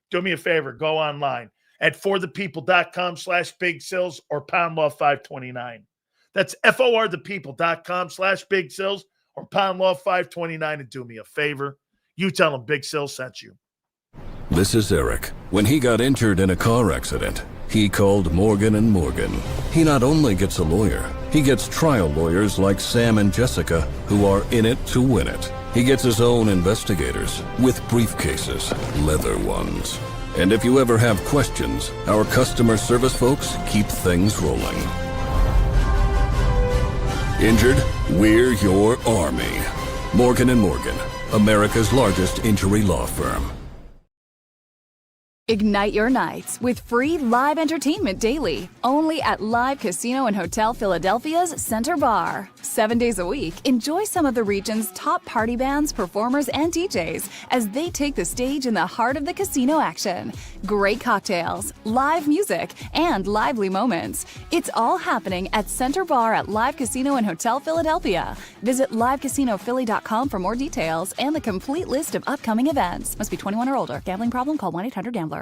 Do me a favor, go online at forthepeople.com/Big Sills or pound law 529. That's forthepeople.com/Big Sills or pound law 529, and do me a favor. You tell them Big Sills sent you. This is Eric. When he got injured in a car accident, he called Morgan & Morgan. He not only gets a lawyer, he gets trial lawyers like Sam and Jessica who are in it to win it. He gets his own investigators with briefcases, leather ones. And if you ever have questions, our customer service folks keep things rolling. Injured? We're your army. Morgan & Morgan, America's largest injury law firm. Ignite your nights with free live entertainment daily, only at Live Casino and Hotel Philadelphia's Center Bar. 7 days a week, enjoy some of the region's top party bands, performers, and DJs as they take the stage in the heart of the casino action. Great cocktails, live music, and lively moments. It's all happening at Center Bar at Live Casino and Hotel Philadelphia. Visit livecasinophilly.com for more details and the complete list of upcoming events. Must be 21 or older. Gambling problem? Call 1-800-GAMBLER.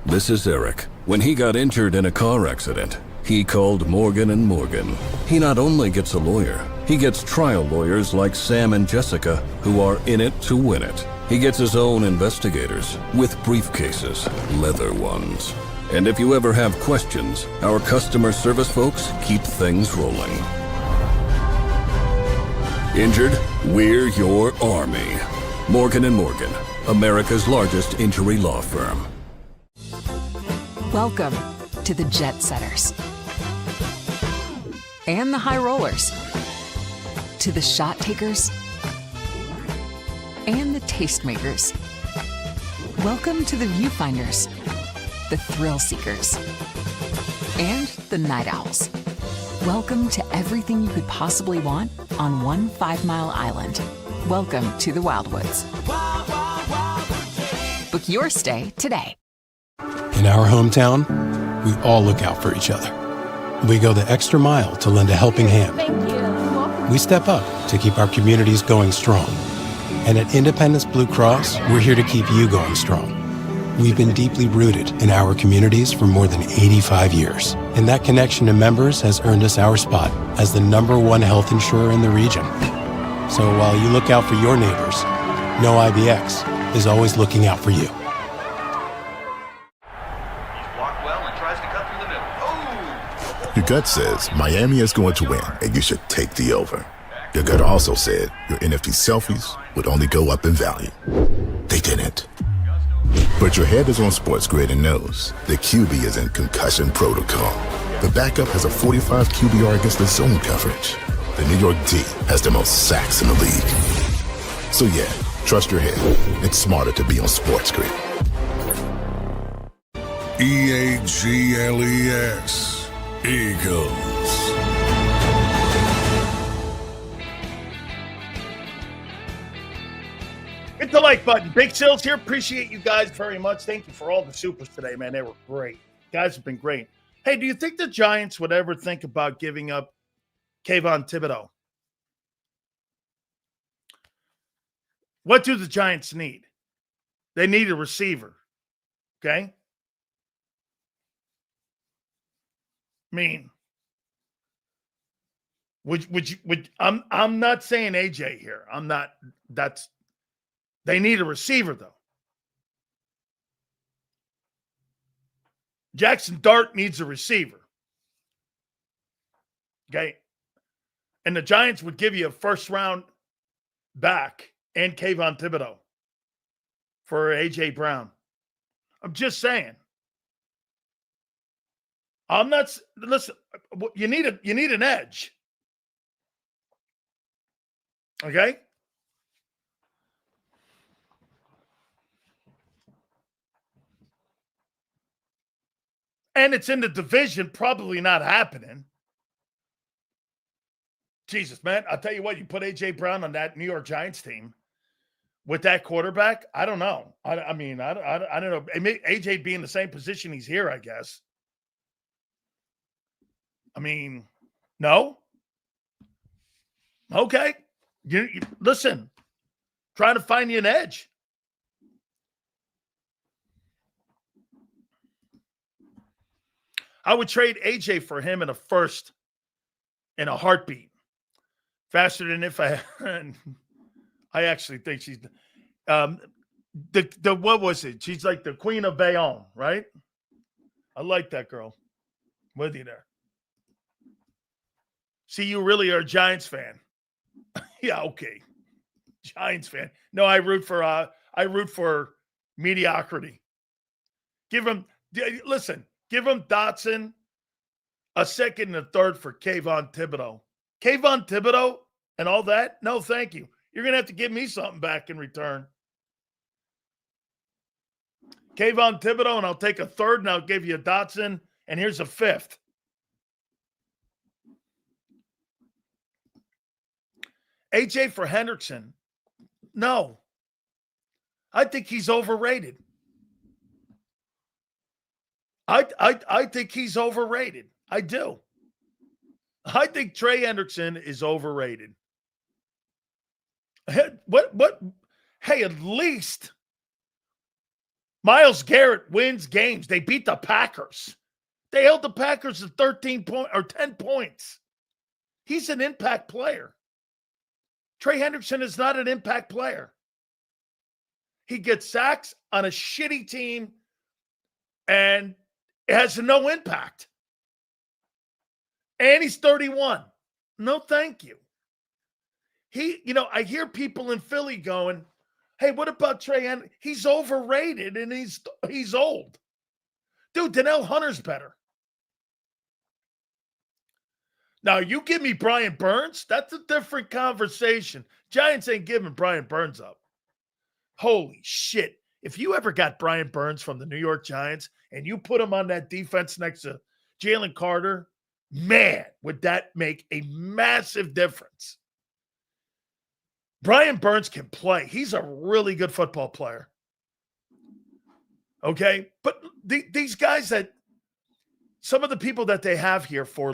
This is Eric. When he got injured in a car accident, he called Morgan & Morgan. He not only gets a lawyer, he gets trial lawyers like Sam and Jessica who are in it to win it. He gets his own investigators with briefcases, leather ones. And if you ever have questions, our customer service folks keep things rolling. Injured? We're your army. Morgan & Morgan, America's largest injury law firm. Welcome to the Jet Setters and the High Rollers, to the Shot Takers and the Tastemakers. Welcome to the Viewfinders, the Thrill Seekers, and the Night Owls. Welcome to everything you could possibly want on one 5-mile island. Welcome to the Wildwoods. Book your stay today. In our hometown, we all look out for each other. We go the extra mile to lend a helping hand. We step up to keep our communities going strong. And at Independence Blue Cross, we're here to keep you going strong. We've been deeply rooted in our communities for more than 85 years. And that connection to members has earned us our spot as the #1 health insurer in the region. So while you look out for your neighbors, know IBX is always looking out for you. Your gut says Miami is going to win, and you should take the over. Your gut also said your NFT selfies, would only go up in value. They didn't. But your head is on sports grid and knows the QB is in concussion protocol. The backup has a 45 QBR against the zone coverage. The New York D has the most sacks in the league. So yeah, trust your head. It's smarter to be on sports grid. EAGLES. Eagles. Hit the like button. Big Sills here. Appreciate you guys very much. Thank you for all the supers today, man. They were great. Guys have been great. Hey, do you think the Giants would ever think about giving up Kayvon Thibodeau? What do the Giants need? They need a receiver. Okay? I mean, I'm not saying AJ here. They need a receiver, though. Jackson Dart needs a receiver. Okay? And the Giants would give you a first-round back and Kayvon Thibodeau for A.J. Brown. I'm just saying. I'm not – listen, you need an edge. Okay? And it's in the division, probably not happening. Jesus, man. I'll tell you what, you put A.J. Brown on that New York Giants team with that quarterback, I don't know. I don't know. A.J. be in the same position he's here, I guess. I mean, no? Okay. You listen, trying to find you an edge. I would trade AJ for him in a first in a heartbeat. Faster than if I actually think she's the what was it? She's like the Queen of Bayonne, right? I like that girl. With you there. See, you really are a Giants fan. Yeah, okay. Giants fan. No, I root for mediocrity. Give him Dotson a second and a third for Kayvon Thibodeau. Kayvon Thibodeau and all that? No, thank you. You're going to have to give me something back in return. Kayvon Thibodeau, and I'll take a third, and I'll give you a Dotson, and here's a fifth. AJ for Hendrickson. No. I think he's overrated. I think he's overrated. I do. I think Trey Hendrickson is overrated. What? Hey, at least Myles Garrett wins games. They beat the Packers. They held the Packers to 10 points. He's an impact player. Trey Hendrickson is not an impact player. He gets sacks on a shitty team and it has no impact. And he's 31. No, thank you. I hear people in Philly going, hey, what about Trey Hendrickson? He's overrated and he's old. Dude, Danielle Hunter's better. Now, you give me Brian Burns, that's a different conversation. Giants ain't giving Brian Burns up. Holy shit. If you ever got Brian Burns from the New York Giants and you put him on that defense next to Jalen Carter, man, would that make a massive difference. Brian Burns can play. He's a really good football player. Okay? But these guys some of the people that they have here for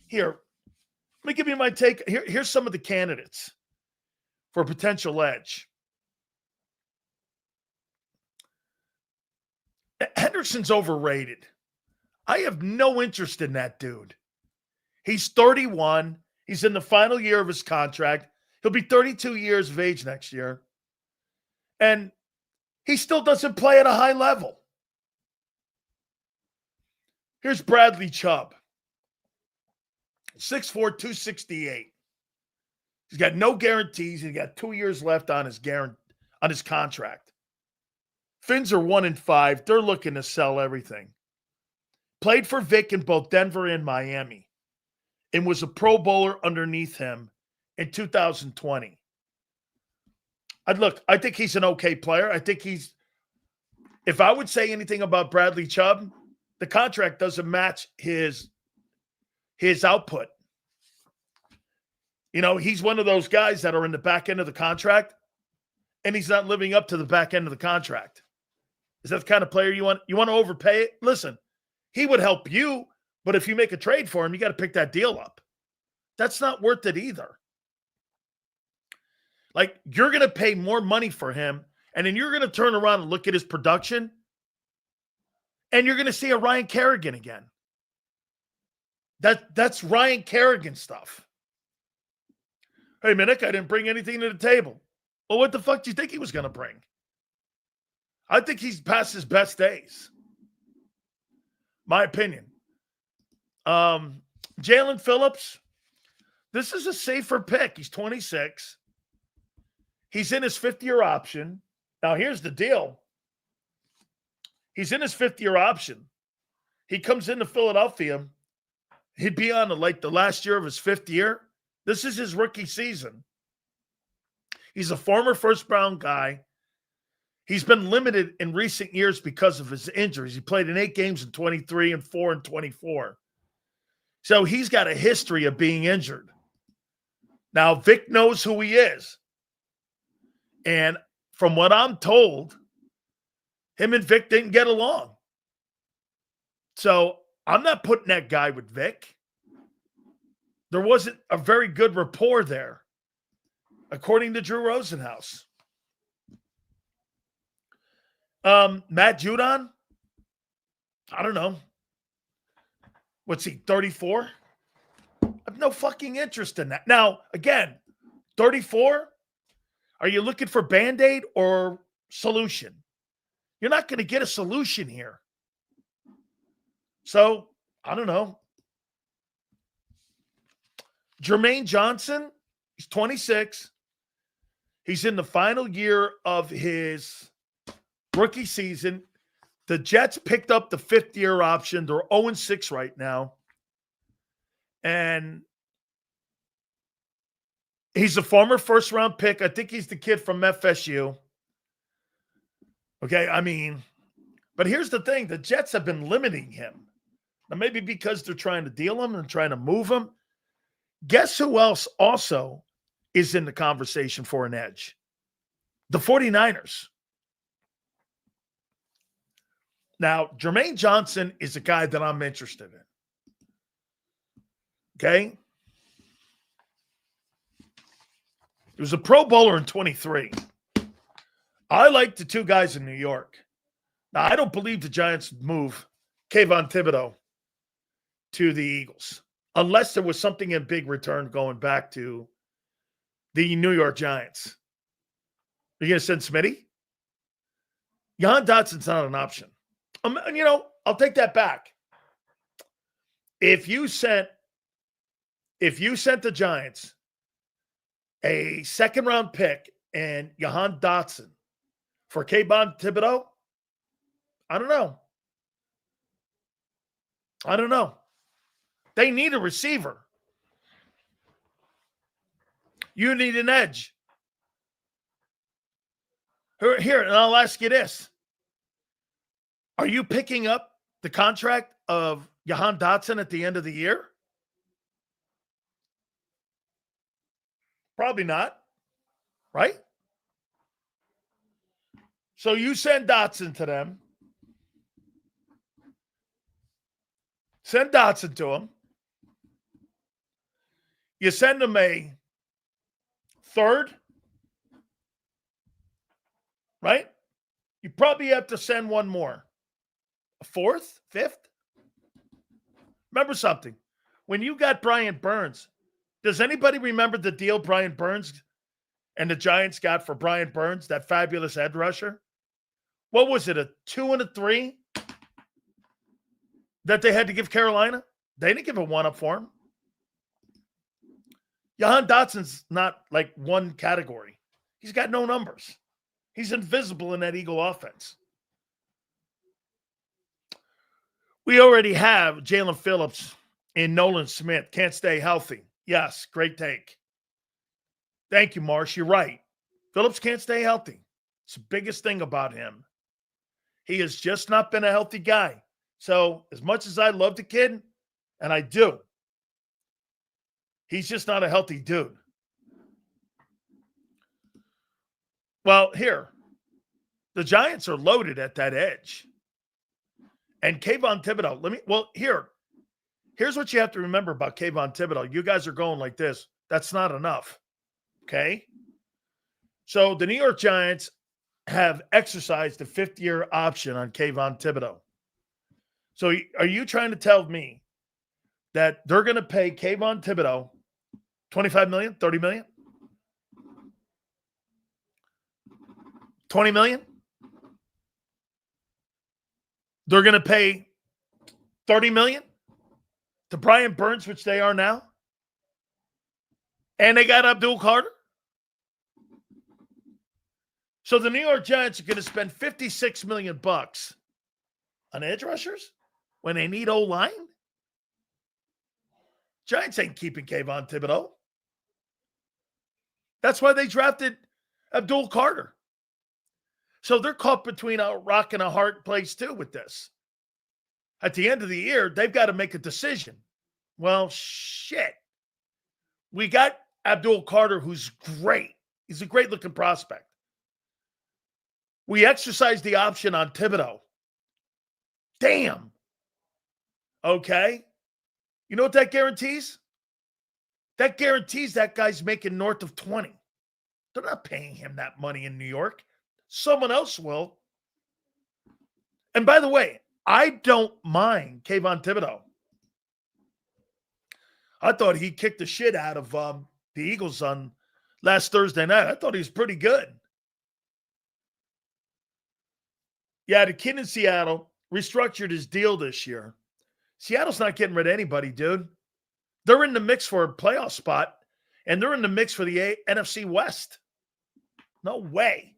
here, let me give you my take. Here's some of the candidates for potential edge. Henderson's overrated. I have no interest in that dude. He's 31. He's in the final year of his contract. He'll be 32 years of age next year. And he still doesn't play at a high level. Here's Bradley Chubb. 6'4", 268. He's got no guarantees. He's got 2 years left on his contract. Fins are 1-5. They're looking to sell everything. Played for Vic in both Denver and Miami, and was a Pro Bowler underneath him in 2020. I think he's an okay player. I think if I would say anything about Bradley Chubb, the contract doesn't match his output. You know, he's one of those guys that are in the back end of the contract, and he's not living up to the back end of the contract. Is that the kind of player you want? You want to overpay it? Listen, he would help you, but if you make a trade for him, you got to pick that deal up. That's not worth it either. Like, you're going to pay more money for him, and then you're going to turn around and look at his production, and you're going to see a Ryan Kerrigan again. That's Ryan Kerrigan stuff. Hey, man, that guy didn't bring anything to the table. Well, what the fuck do you think he was going to bring? I think he's past his best days. My opinion. Jalen Phillips, this is a safer pick. He's 26. He's in his fifth-year option. Now, here's the deal. He's in his fifth-year option. He comes into Philadelphia. He'd be on the last year of his fifth year. This is his rookie season. He's a former first-round guy. He's been limited in recent years because of his injuries. He played in 8 games in 23 and 4 in 24. So he's got a history of being injured. Now, Vic knows who he is. And from what I'm told, him and Vic didn't get along. So I'm not putting that guy with Vic. There wasn't a very good rapport there, according to Drew Rosenhaus. Matt Judon, I don't know. What's he, 34? I have no fucking interest in that. Now, again, 34, are you looking for Band-Aid or solution? You're not going to get a solution here. So, I don't know. Jermaine Johnson, he's 26. He's in the final year of his rookie season. The Jets picked up the fifth-year option. They're 0-6 right now. And he's a former first-round pick. I think he's the kid from FSU. Okay, I mean, but here's the thing. The Jets have been limiting him. Now, maybe because they're trying to deal him and trying to move him. Guess who else also is in the conversation for an edge? The 49ers. Now, Jermaine Johnson is a guy that I'm interested in. Okay? He was a Pro Bowler in 23. I like the 2 guys in New York. Now, I don't believe the Giants move Kayvon Thibodeau to the Eagles unless there was something in big return going back to the New York Giants. Are you going to send Smitty? Jahan Dotson's not an option. I'll take that back. If you sent the Giants a second-round pick and Jahan Dotson for Kayvon Thibodeau, I don't know. They need a receiver. You need an edge. Here, and I'll ask you this. Are you picking up the contract of Jahan Dotson at the end of the year? Probably not, right? So you send Dotson to them. Send Dotson to them. You send them a third, right? You probably have to send one more. A fourth, fifth. Remember something. When you got Brian Burns, does anybody remember the deal Brian Burns and the Giants got for Brian Burns, that fabulous edge rusher? What was it, a 2 and a 3 that they had to give Carolina? They didn't give a 1 up for him. Jahan Dotson's not like one category. He's got no numbers. He's invisible in that Eagle offense. We already have Jalen Phillips and Nolan Smith. Can't stay healthy. Yes, great take. Thank you, Marsh. You're right. Phillips can't stay healthy. It's the biggest thing about him. He has just not been a healthy guy. So as much as I love the kid, and I do, he's just not a healthy dude. Well, here, the Giants are loaded at that edge. And Kayvon Thibodeau, here's what you have to remember about Kayvon Thibodeau. You guys are going like this. That's not enough. Okay? So the New York Giants have exercised the fifth-year option on Kayvon Thibodeau. So are you trying to tell me that they're going to pay Kayvon Thibodeau $25 million, $30 million, $20 million? They're going to pay $30 million to Brian Burns, which they are now? And they got Abdul Carter? So the New York Giants are going to spend $56 million on edge rushers when they need O-line? Giants ain't keeping Kayvon Thibodeau. That's why they drafted Abdul Carter. So they're caught between a rock and a hard place too with this. At the end of the year, they've got to make a decision. Well, shit. We got Abdul Carter, who's great. He's a great-looking prospect. We exercised the option on Thibodeau. Damn. Okay. You know what that guarantees? That guarantees that guy's making north of 20. They're not paying him that money in New York. Someone else will. And by the way, I don't mind Kayvon Thibodeau. I thought he kicked the shit out of the Eagles on last Thursday night. I thought he was pretty good. Yeah, the kid in Seattle restructured his deal this year. Seattle's not getting rid of anybody, dude. They're in the mix for a playoff spot, and they're in the mix for the NFC West. No way.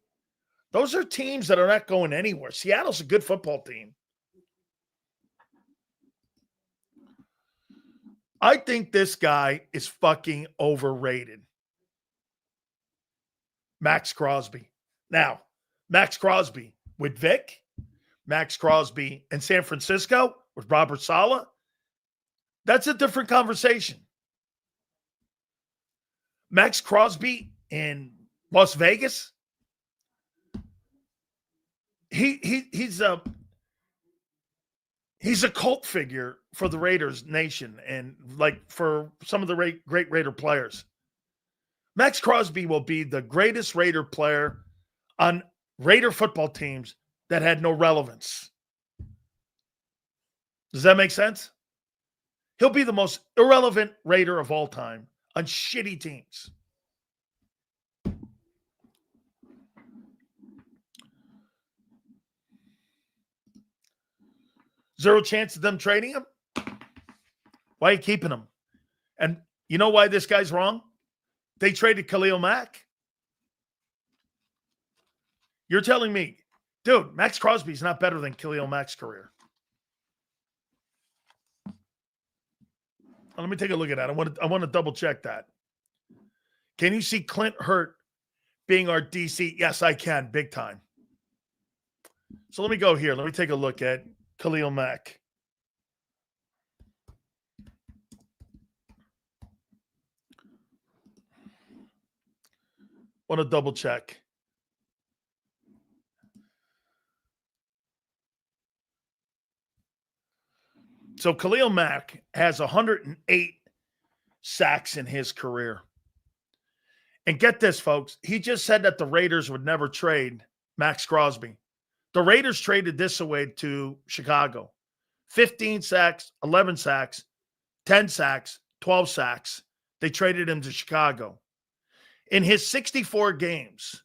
Those are teams that are not going anywhere. Seattle's a good football team. I think this guy is fucking overrated. Max Crosby. Now, Max Crosby with Vic, Max Crosby in San Francisco with Robert Saleh, that's a different conversation. Max Crosby in Las Vegas, he's a cult figure for the Raiders nation and like for some of the great Raider players. Max Crosby will be the greatest Raider player on Raider football teams that had no relevance. Does that make sense? He'll be the most irrelevant Raider of all time on shitty teams. Zero chance of them trading him? Why are you keeping him? And you know why this guy's wrong? They traded Khalil Mack. You're telling me, dude, Max Crosby's not better than Khalil Mack's career. Let me take a look at that. I want to double check that. Can you see Clint Hurt being our DC? Yes, I can, big time. So let me go here. Let me take a look at Khalil Mack. Want to double check. So Khalil Mack has 108 sacks in his career. And get this, folks. He just said that the Raiders would never trade Max Crosby. The Raiders traded this away to Chicago. 15 sacks, 11 sacks, 10 sacks, 12 sacks. They traded him to Chicago. In his 64 games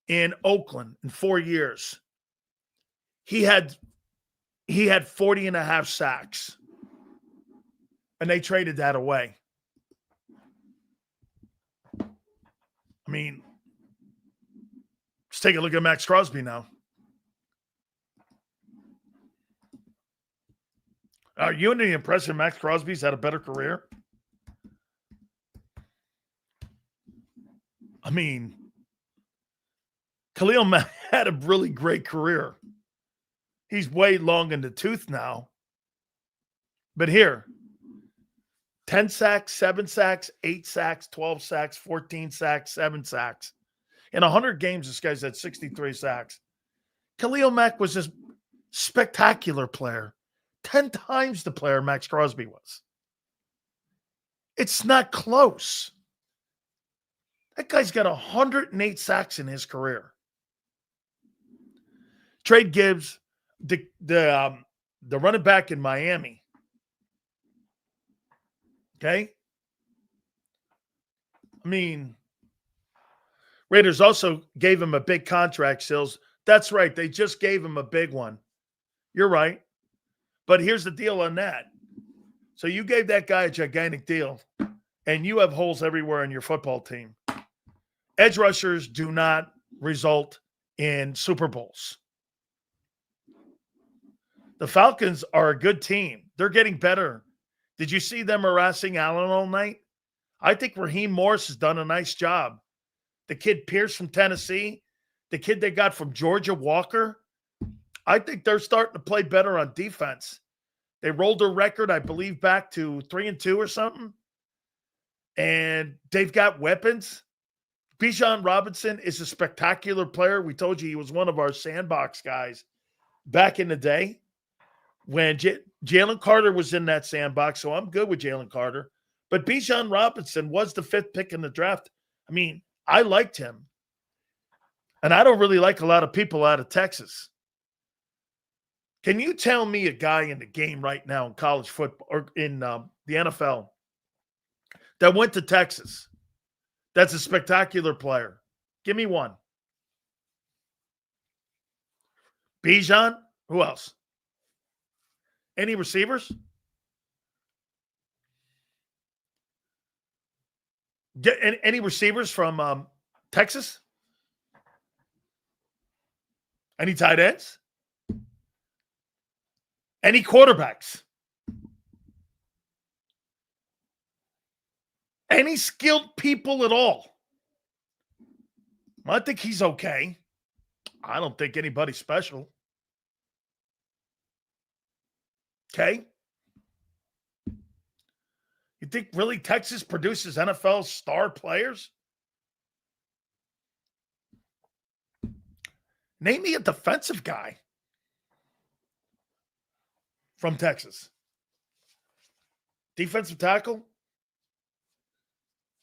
in Oakland in 4 years, he had 40 and a half sacks. And they traded that away. I mean, let's take a look at Max Crosby now. Are you under the impression Max Crosby's had a better career? I mean, Khalil Mack had a really great career. He's way long in the tooth now. But here, 10 sacks, 7 sacks, 8 sacks, 12 sacks, 14 sacks, 7 sacks. In 100 games, this guy's had 63 sacks. Khalil Mack was a spectacular player. 10 times the player Max Crosby was. It's not close. That guy's got 108 sacks in his career. Trade Gibbs, the running back in Miami. Okay? I mean, Raiders also gave him a big contract, Sills. That's right. They just gave him a big one. You're right. But here's the deal on that. So you gave that guy a gigantic deal, and you have holes everywhere in your football team. Edge rushers do not result in Super Bowls. The Falcons are a good team. They're getting better. Did you see them harassing Allen all night? I think Raheem Morris has done a nice job. The kid Pierce from Tennessee, the kid they got from Georgia, Walker, I think they're starting to play better on defense. They rolled their record, I believe, back to 3-2 or something. And they've got weapons. Bijan Robinson is a spectacular player. We told you he was one of our sandbox guys back in the day when Jalen Carter was in that sandbox. So I'm good with Jalen Carter. But Bijan Robinson was the 5th pick in the draft. I mean, I liked him. And I don't really like a lot of people out of Texas. Can you tell me a guy in the game right now in college football or in the NFL that went to Texas that's a spectacular player? Give me one. Bijan? Who else? Any receivers? Any receivers from Texas? Any tight ends? Any quarterbacks? Any skilled people at all? I think he's okay. I don't think anybody's special. Okay? You think really Texas produces NFL star players? Name me a defensive guy from Texas. Defensive tackle?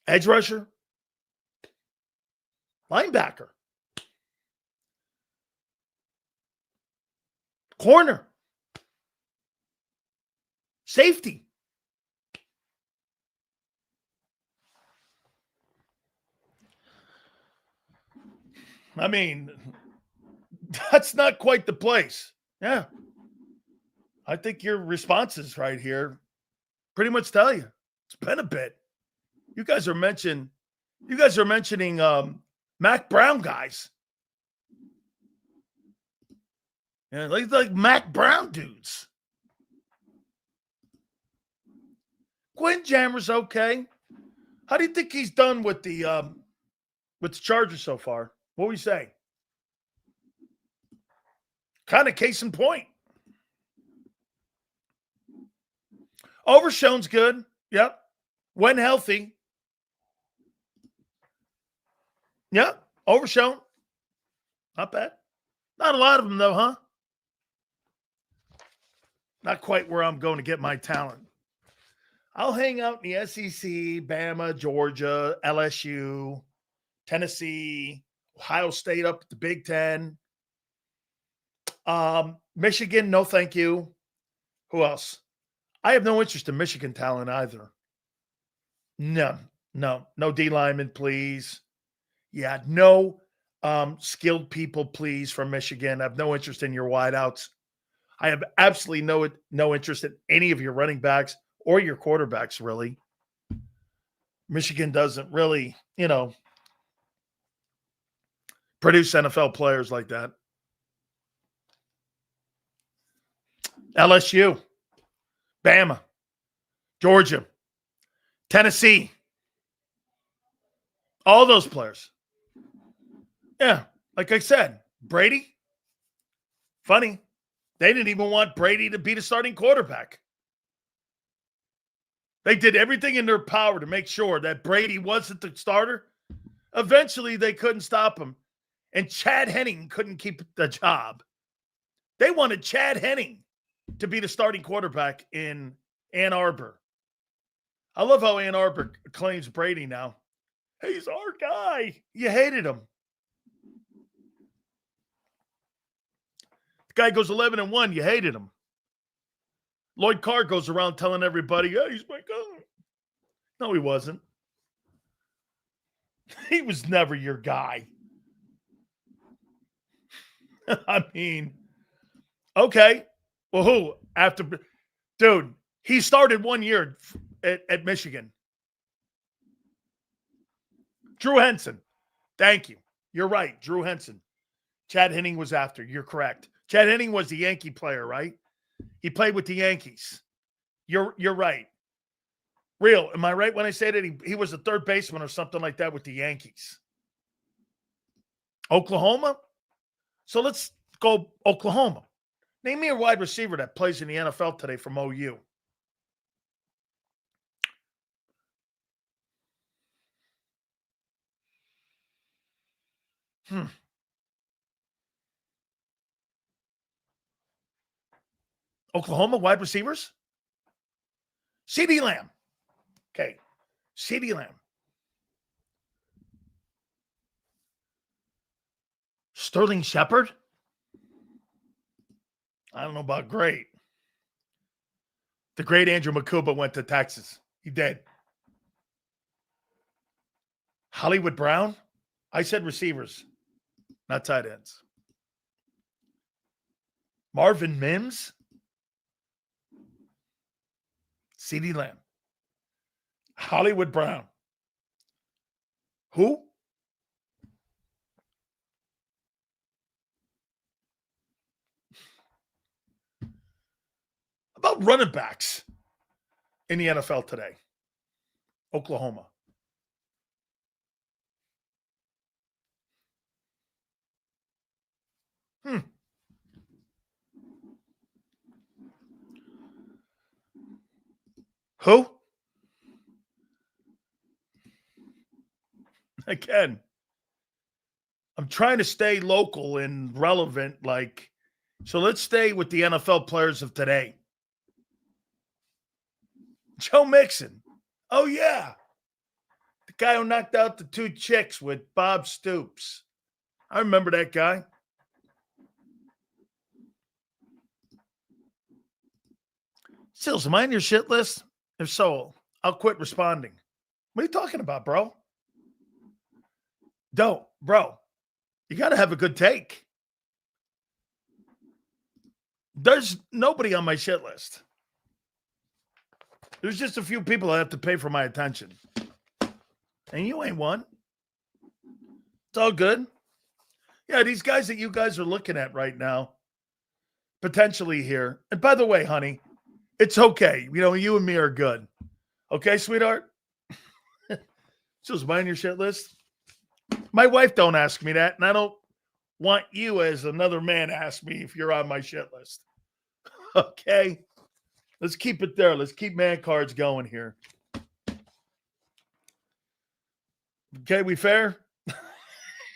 Edge rusher? Linebacker? Corner? Safety? I mean, that's not quite the place. Yeah. I think your responses right here pretty much tell you. It's been a bit. You guys are mentioning Mac Brown guys. Yeah, like Mac Brown dudes. Quinn Jammer's okay. How do you think he's done with the Chargers so far? What do we say? Kind of case in point. Overshown's good. Yep. When healthy. Yep. Overshown. Not bad. Not a lot of them, though, huh? Not quite where I'm going to get my talent. I'll hang out in the SEC, Bama, Georgia, LSU, Tennessee, Ohio State up at the Big Ten. Michigan, no thank you. Who else? I have no interest in Michigan talent either. No D lineman, please. Yeah, no skilled people, please, from Michigan. I have no interest in your wideouts. I have absolutely no interest in any of your running backs or your quarterbacks, really. Michigan doesn't really, produce NFL players like that. LSU, Bama, Georgia, Tennessee, all those players. Yeah, like I said, Brady, funny. They didn't even want Brady to be the starting quarterback. They did everything in their power to make sure that Brady wasn't the starter. Eventually, they couldn't stop him. And Chad Henning couldn't keep the job. They wanted Chad Henning to be the starting quarterback in Ann Arbor. I love how Ann Arbor claims Brady now. He's our guy. You hated him. The guy goes 11-1. You hated him. Lloyd Carr goes around telling everybody, "Yeah, he's my guy." No, he wasn't. He was never your guy. I mean, okay. Well, who? Dude, he started 1 year at Michigan. Drew Henson. Thank you. You're right. Drew Henson. Chad Henning was after. You're correct. Chad Henning was the Yankee player, right? He played with the Yankees. You're right. Real. Am I right when I say that he was a third baseman or something like that with the Yankees? Oklahoma? So let's go Oklahoma. Name me a wide receiver that plays in the NFL today from OU. Oklahoma wide receivers? CeeDee Lamb. Okay. CeeDee Lamb. Sterling Shepard? I don't know about great. The great Andrew Makuba went to Texas. He did. Hollywood Brown? I said receivers, not tight ends. Marvin Mims? CeeDee Lamb. Hollywood Brown. Who? About running backs in the NFL today? Oklahoma. Who? Again, I'm trying to stay local and relevant. So let's stay with the NFL players of today. Joe Mixon. Oh, yeah. The guy who knocked out the two chicks with Bob Stoops. I remember that guy. Sills, am I on your shit list? If so, I'll quit responding. What are you talking about, bro? Don't, bro. You got to have a good take. There's nobody on my shit list. There's just a few people that have to pay for my attention. And you ain't one. It's all good. Yeah, these guys that you guys are looking at right now, potentially here. And by the way, honey, it's okay. You know, you and me are good. Okay, sweetheart? So is mine your shit list? My wife don't ask me that, and I don't want you as another man to ask me if you're on my shit list. Okay? Let's keep it there. Let's keep man cards going here. Okay, we fair?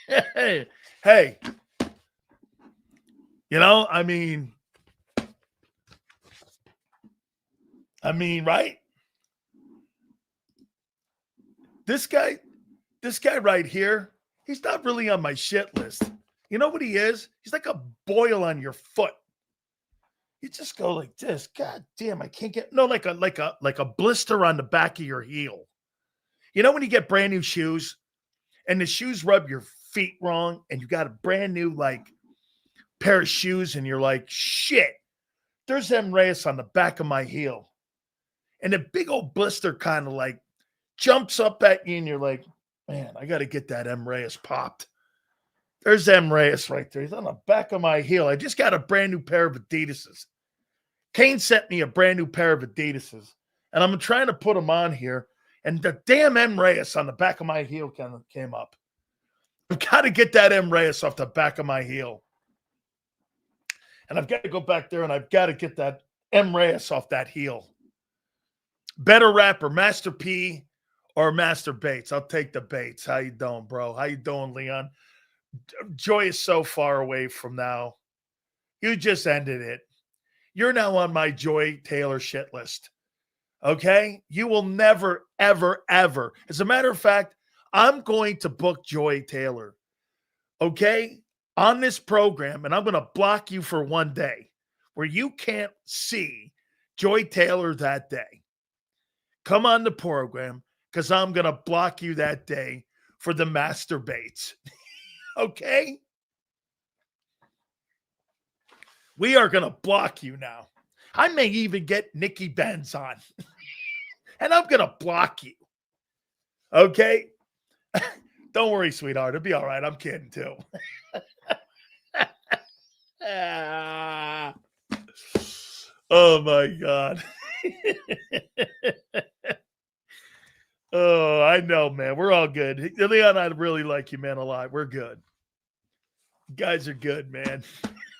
Hey. You know, I mean, right? This guy right here, he's not really on my shit list. You know what he is? He's like a boil on your foot. You just go like this. God damn, I can't get like a blister on the back of your heel. You know when you get brand new shoes and the shoes rub your feet wrong and you got a brand new pair of shoes and you're like, shit, there's Reyes on the back of my heel. And the big old blister kind of jumps up at you and you're like, man, I got to get that Reyes popped. There's M. Reyes right there. He's on the back of my heel. I just got a brand new pair of Adidas's. Kane sent me a brand new pair of Adidas's, and I'm trying to put them on here, and the damn M. Reyes on the back of my heel came up. I've got to get that M. Reyes off the back of my heel. And I've got to go back there, and I've got to get that M. Reyes off that heel. Better rapper, Master P or Master Bates? I'll take the Bates. How you doing, bro? How you doing, Leon? Joy is so far away from now. You just ended it. You're now on my Joy Taylor shit list. Okay? You will never, ever, ever. As a matter of fact, I'm going to book Joy Taylor. Okay? On this program, and I'm going to block you for one day where you can't see Joy Taylor that day. Come on the program because I'm going to block you that day for the masturbates. Okay? We are going to block you now. I may even get Nikki Benz on. And I'm going to block you. Okay? Don't worry, sweetheart. It'll be all right. I'm kidding too. Oh my God. Oh, I know, man. We're all good. Leon, I really like you, man, a lot. We're good. You guys are good, man.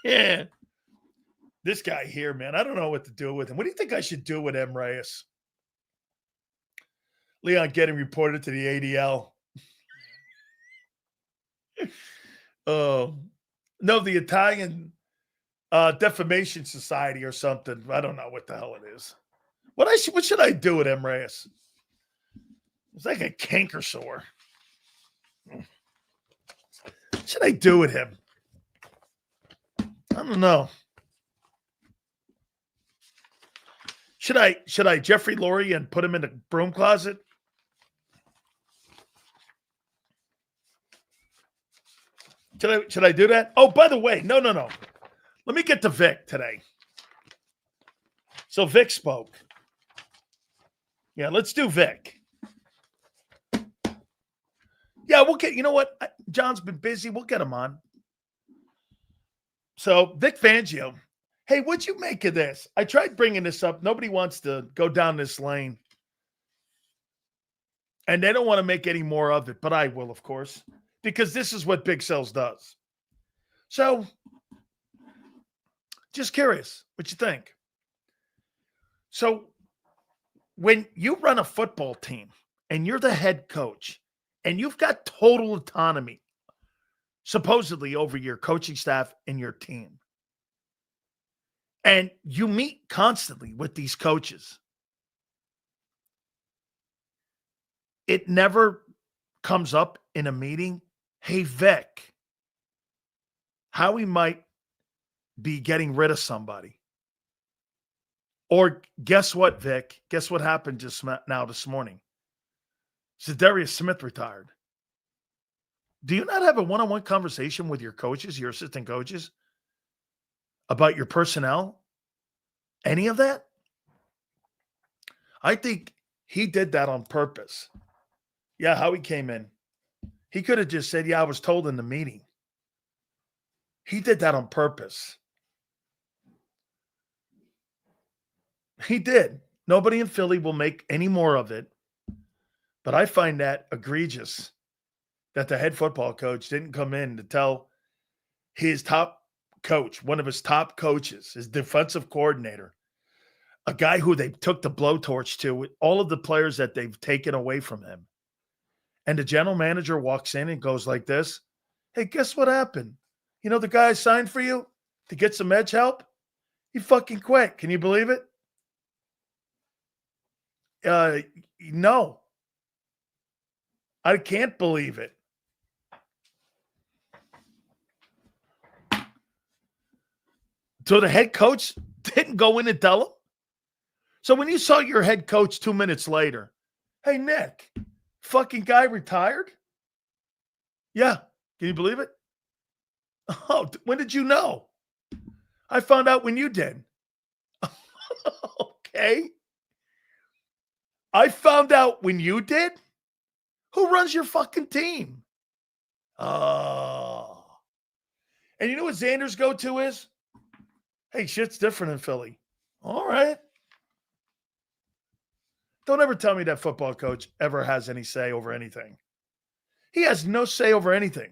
Yeah. This guy here, man, I don't know what to do with him. What do you think I should do with M. Reyes? Leon getting reported to the ADL. Oh, no, the Italian Defamation Society or something. I don't know what the hell it is. What should I do with M. Reyes? It's like a canker sore. What should I do with him? I don't know. Should I Jeffrey Lurie and put him in the broom closet? Should I do that? Oh, by the way, no. Let me get to Vic today. So Vic spoke. Yeah, let's do Vic. Yeah, we'll get, you know what? John's been busy. We'll get him on. So Vic Fangio. Hey, what'd you make of this? I tried bringing this up. Nobody wants to go down this lane. And they don't want to make any more of it, but I will, of course, because this is what Big Cells does. So, just curious what you think. So, when you run a football team and you're the head coach and you've got total autonomy, supposedly over your coaching staff and your team, and you meet constantly with these coaches, it never comes up in a meeting, hey, Vic, how we might be getting rid of somebody. Or guess what, Vic? Guess what happened just now this morning? Za'Darius Smith retired. Do you not have a one-on-one conversation with your coaches, your assistant coaches, about your personnel? Any of that? I think he did that on purpose. Yeah, how he came in. He could have just said, yeah, I was told in the meeting. He did that on purpose. He did. Nobody in Philly will make any more of it. But I find that egregious that the head football coach didn't come in to tell his top coach, one of his top coaches, his defensive coordinator, a guy who they took the blowtorch to with all of the players that they've taken away from him. And the general manager walks in and goes like this, hey, guess what happened? You know the guy I signed for you to get some edge help? He fucking quit. Can you believe it? No. I can't believe it. So the head coach didn't go in and tell him? So when you saw your head coach 2 minutes later, hey, Nick, fucking guy retired? Yeah. Can you believe it? Oh, when did you know? I found out when you did. Okay. I found out when you did? Who runs your fucking team? Oh. And you know what Xander's go-to is? Hey, shit's different in Philly. All right. Don't ever tell me that football coach ever has any say over anything. He has no say over anything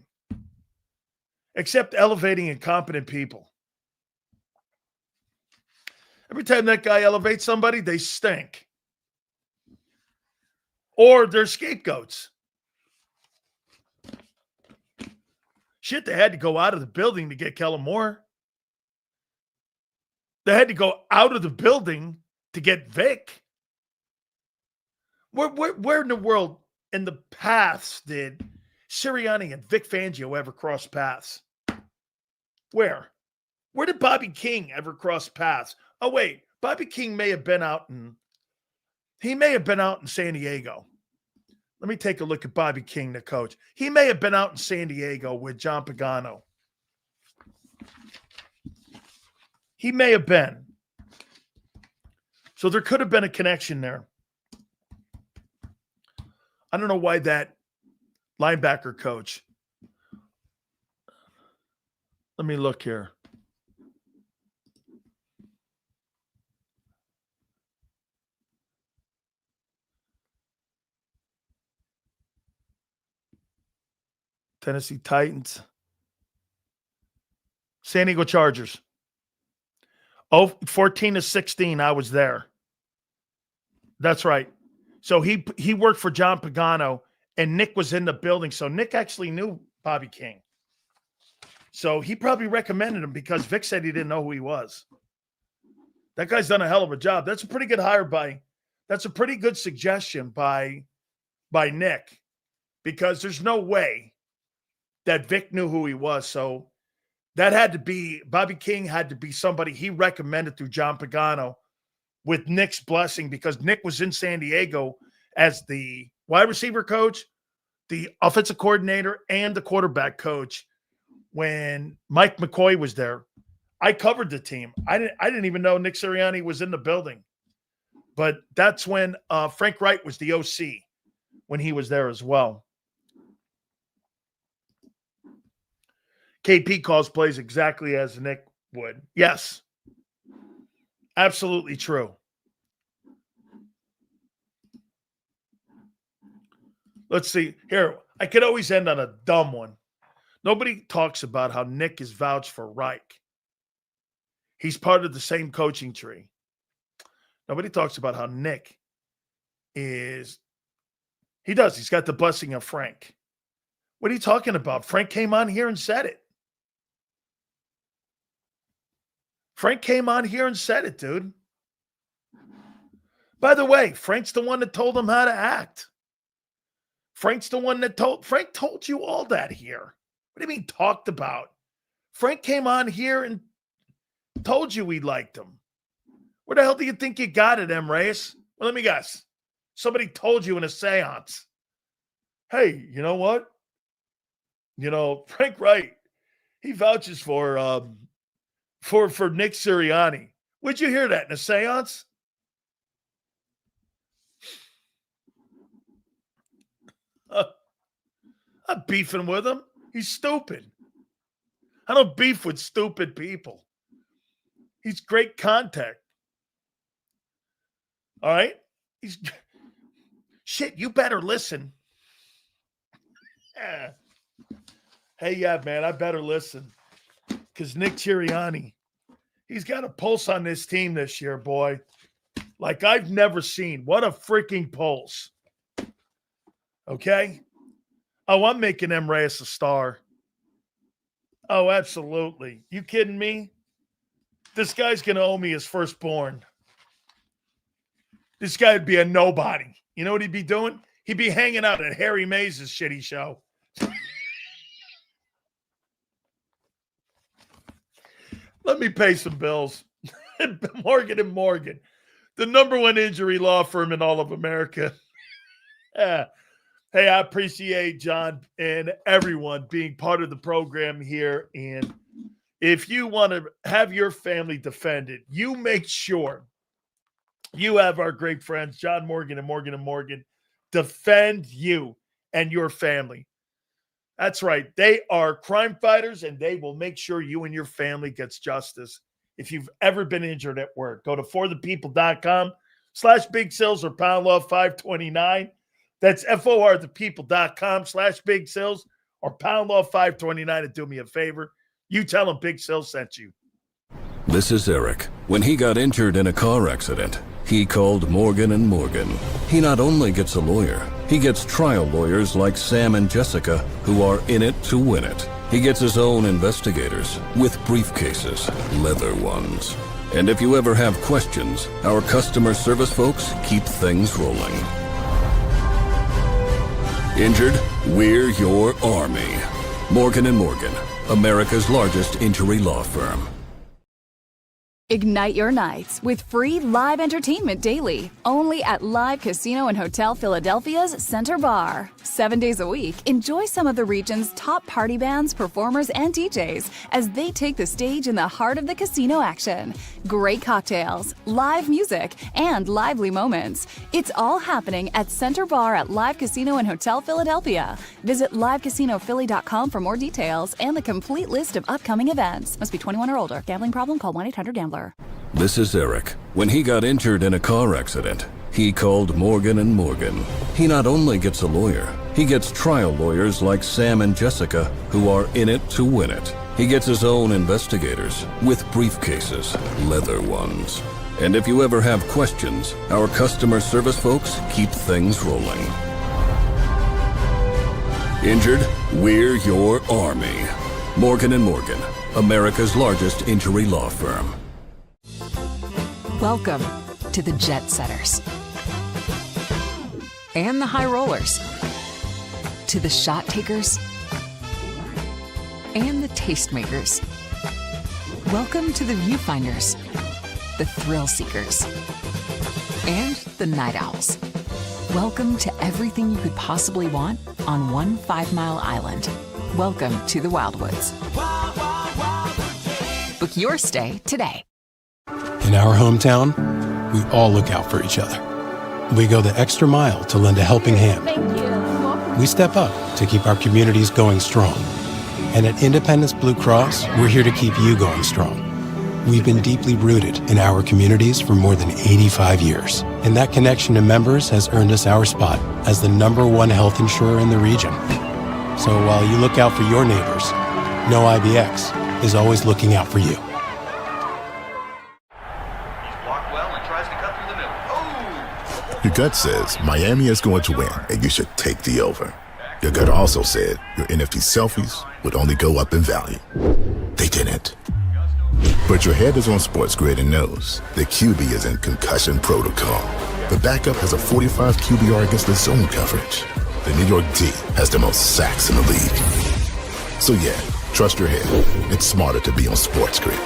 except elevating incompetent people. Every time that guy elevates somebody, they stink. Or they're scapegoats. Shit, they had to go out of the building to get Kellen Moore. They had to go out of the building to get Vic. Where in the world in the paths did Sirianni and Vic Fangio ever cross paths? Where? Where did Bobby King ever cross paths? Oh, wait. Bobby King may have been out in San Diego. Let me take a look at Bobby King, the coach. He may have been out in San Diego with John Pagano. He may have been. So there could have been a connection there. I don't know why that linebacker coach. Let me look here. Tennessee Titans. San Diego Chargers. 14-16, I was there. That's right. So he worked for John Pagano, and Nick was in the building. So Nick actually knew Bobby King. So he probably recommended him because Vic said he didn't know who he was. That guy's done a hell of a job. That's a pretty good hire that's a pretty good suggestion by Nick, because there's no way that Vic knew who he was. So that had to be, Bobby King had to be somebody he recommended through John Pagano with Nick's blessing, because Nick was in San Diego as the wide receiver coach, the offensive coordinator, and the quarterback coach when Mike McCoy was there. I covered the team. I didn't even know Nick Sirianni was in the building. But that's when Frank Wright was the OC when he was there as well. KP calls plays exactly as Nick would. Yes. Absolutely true. Let's see. Here, I could always end on a dumb one. Nobody talks about how Nick is vouched for Reich. He's part of the same coaching tree. Nobody talks about how Nick is. He does. He's got the blessing of Frank. What are you talking about? Frank came on here and said it. Frank came on here and said it, dude. By the way, Frank's the one that told him how to act. Frank told you all that here. What do you mean talked about? Frank came on here and told you we liked him. Where the hell do you think you got it, M. Reyes? Well, let me guess. Somebody told you in a seance. Hey, you know what? You know, Frank Wright, he vouches for Nick Sirianni. Would you hear that in a seance? I'm beefing with him. He's stupid. I don't beef with stupid people. He's great contact. All right? Shit, you better listen. Yeah. Hey, yeah, man, I better listen. Because Nick Sirianni, he's got a pulse on this team this year, boy. Like I've never seen. What a freaking pulse. Okay? Oh, I'm making M. Reyes a star. Oh, absolutely. You kidding me? This guy's going to owe me his firstborn. This guy would be a nobody. You know what he'd be doing? He'd be hanging out at Harry Mays' shitty show. Let me pay some bills. Morgan & Morgan, the #1 injury law firm in all of America. Yeah. Hey, I appreciate John and everyone being part of the program here. And if you want to have your family defended, you make sure you have our great friends, John Morgan and Morgan & Morgan, defend you and your family. That's right. They are crime fighters, and they will make sure you and your family gets justice. If you've ever been injured at work, go to forthepeople.com/big sales or pound law 529. That's forthepeople.com/big sales or pound law 529. And do me a favor. You tell them Big Sales sent you. This is Eric. When he got injured in a car accident, he called Morgan & Morgan. He not only gets a lawyer, he gets trial lawyers like Sam and Jessica who are in it to win it. He gets his own investigators with briefcases, leather ones. And if you ever have questions, our customer service folks keep things rolling. Injured? We're your army. Morgan & Morgan, America's largest injury law firm. Ignite your nights with free live entertainment daily, only at Live Casino and Hotel Philadelphia's Center Bar. 7 days a week, enjoy some of the region's top party bands, performers, and DJs as they take the stage in the heart of the casino action. Great cocktails, live music, and lively moments. It's all happening at Center Bar at Live Casino and Hotel Philadelphia. Visit livecasinophilly.com for more details and the complete list of upcoming events. Must be 21 or older. Gambling problem? Call 1-800-GAMBLER. This is Eric. When he got injured in a car accident, he called Morgan & Morgan. He not only gets a lawyer, he gets trial lawyers like Sam and Jessica who are in it to win it. He gets his own investigators with briefcases, leather ones. And if you ever have questions, our customer service folks keep things rolling. Injured? We're your army. Morgan & Morgan, America's largest injury law firm. Welcome to the jet setters and the high rollers, to the shot takers and the tastemakers. Welcome to the viewfinders, the thrill seekers, and the night owls. Welcome to everything you could possibly want on one 5-mile island. Welcome to the Wildwoods. Book your stay today. In our hometown, we all look out for each other. We go the extra mile to lend a helping hand. We step up to keep our communities going strong. And at Independence Blue Cross, we're here to keep you going strong. We've been deeply rooted in our communities for more than 85 years. And that connection to members has earned us our spot as the #1 health insurer in the region. So while you look out for your neighbors, know IBX is always looking out for you. Your gut says Miami is going to win and you should take the over. Your gut also said your NFT selfies would only go up in value. They didn't. But your head is on Sports Grid and knows the QB is in concussion protocol. The backup has a 45 QBR against the zone coverage. The New York D has the most sacks in the league. So yeah, trust your head. It's smarter to be on Sports Grid.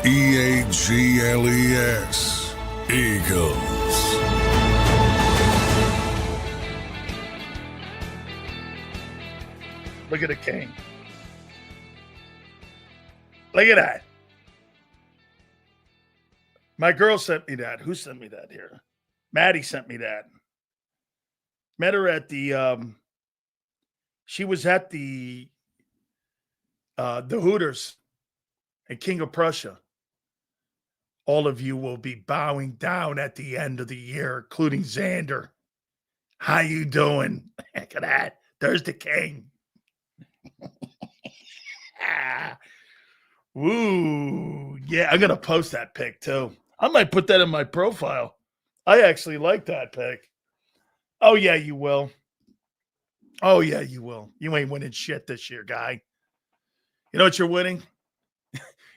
EAGLES. Eagles. Look at the king. Look at that. My girl sent me that. Who sent me that here? Maddie sent me that. Met her at the she was at the Hooters at King of Prussia. All of you will be bowing down at the end of the year, including Xander. How you doing? Look at that. There's the king. Woo. Yeah, I'm going to post that pic too. I might put that in my profile. I actually like that pic. Oh, yeah, you will. Oh, yeah, you will. You ain't winning shit this year, guy. You know what you're winning?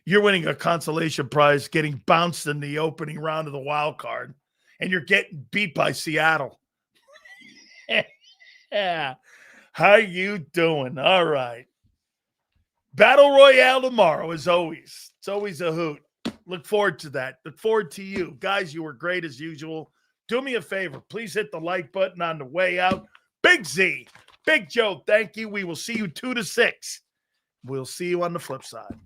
You're winning a consolation prize, getting bounced in the opening round of the wild card, and you're getting beat by Seattle. Yeah. How you doing? All right. Battle Royale tomorrow, as always. It's always a hoot. Look forward to that. Look forward to you. Guys, you were great as usual. Do me a favor. Please hit the like button on the way out. Big Z, Big Joe, thank you. We will see you 2 to 6. We'll see you on the flip side.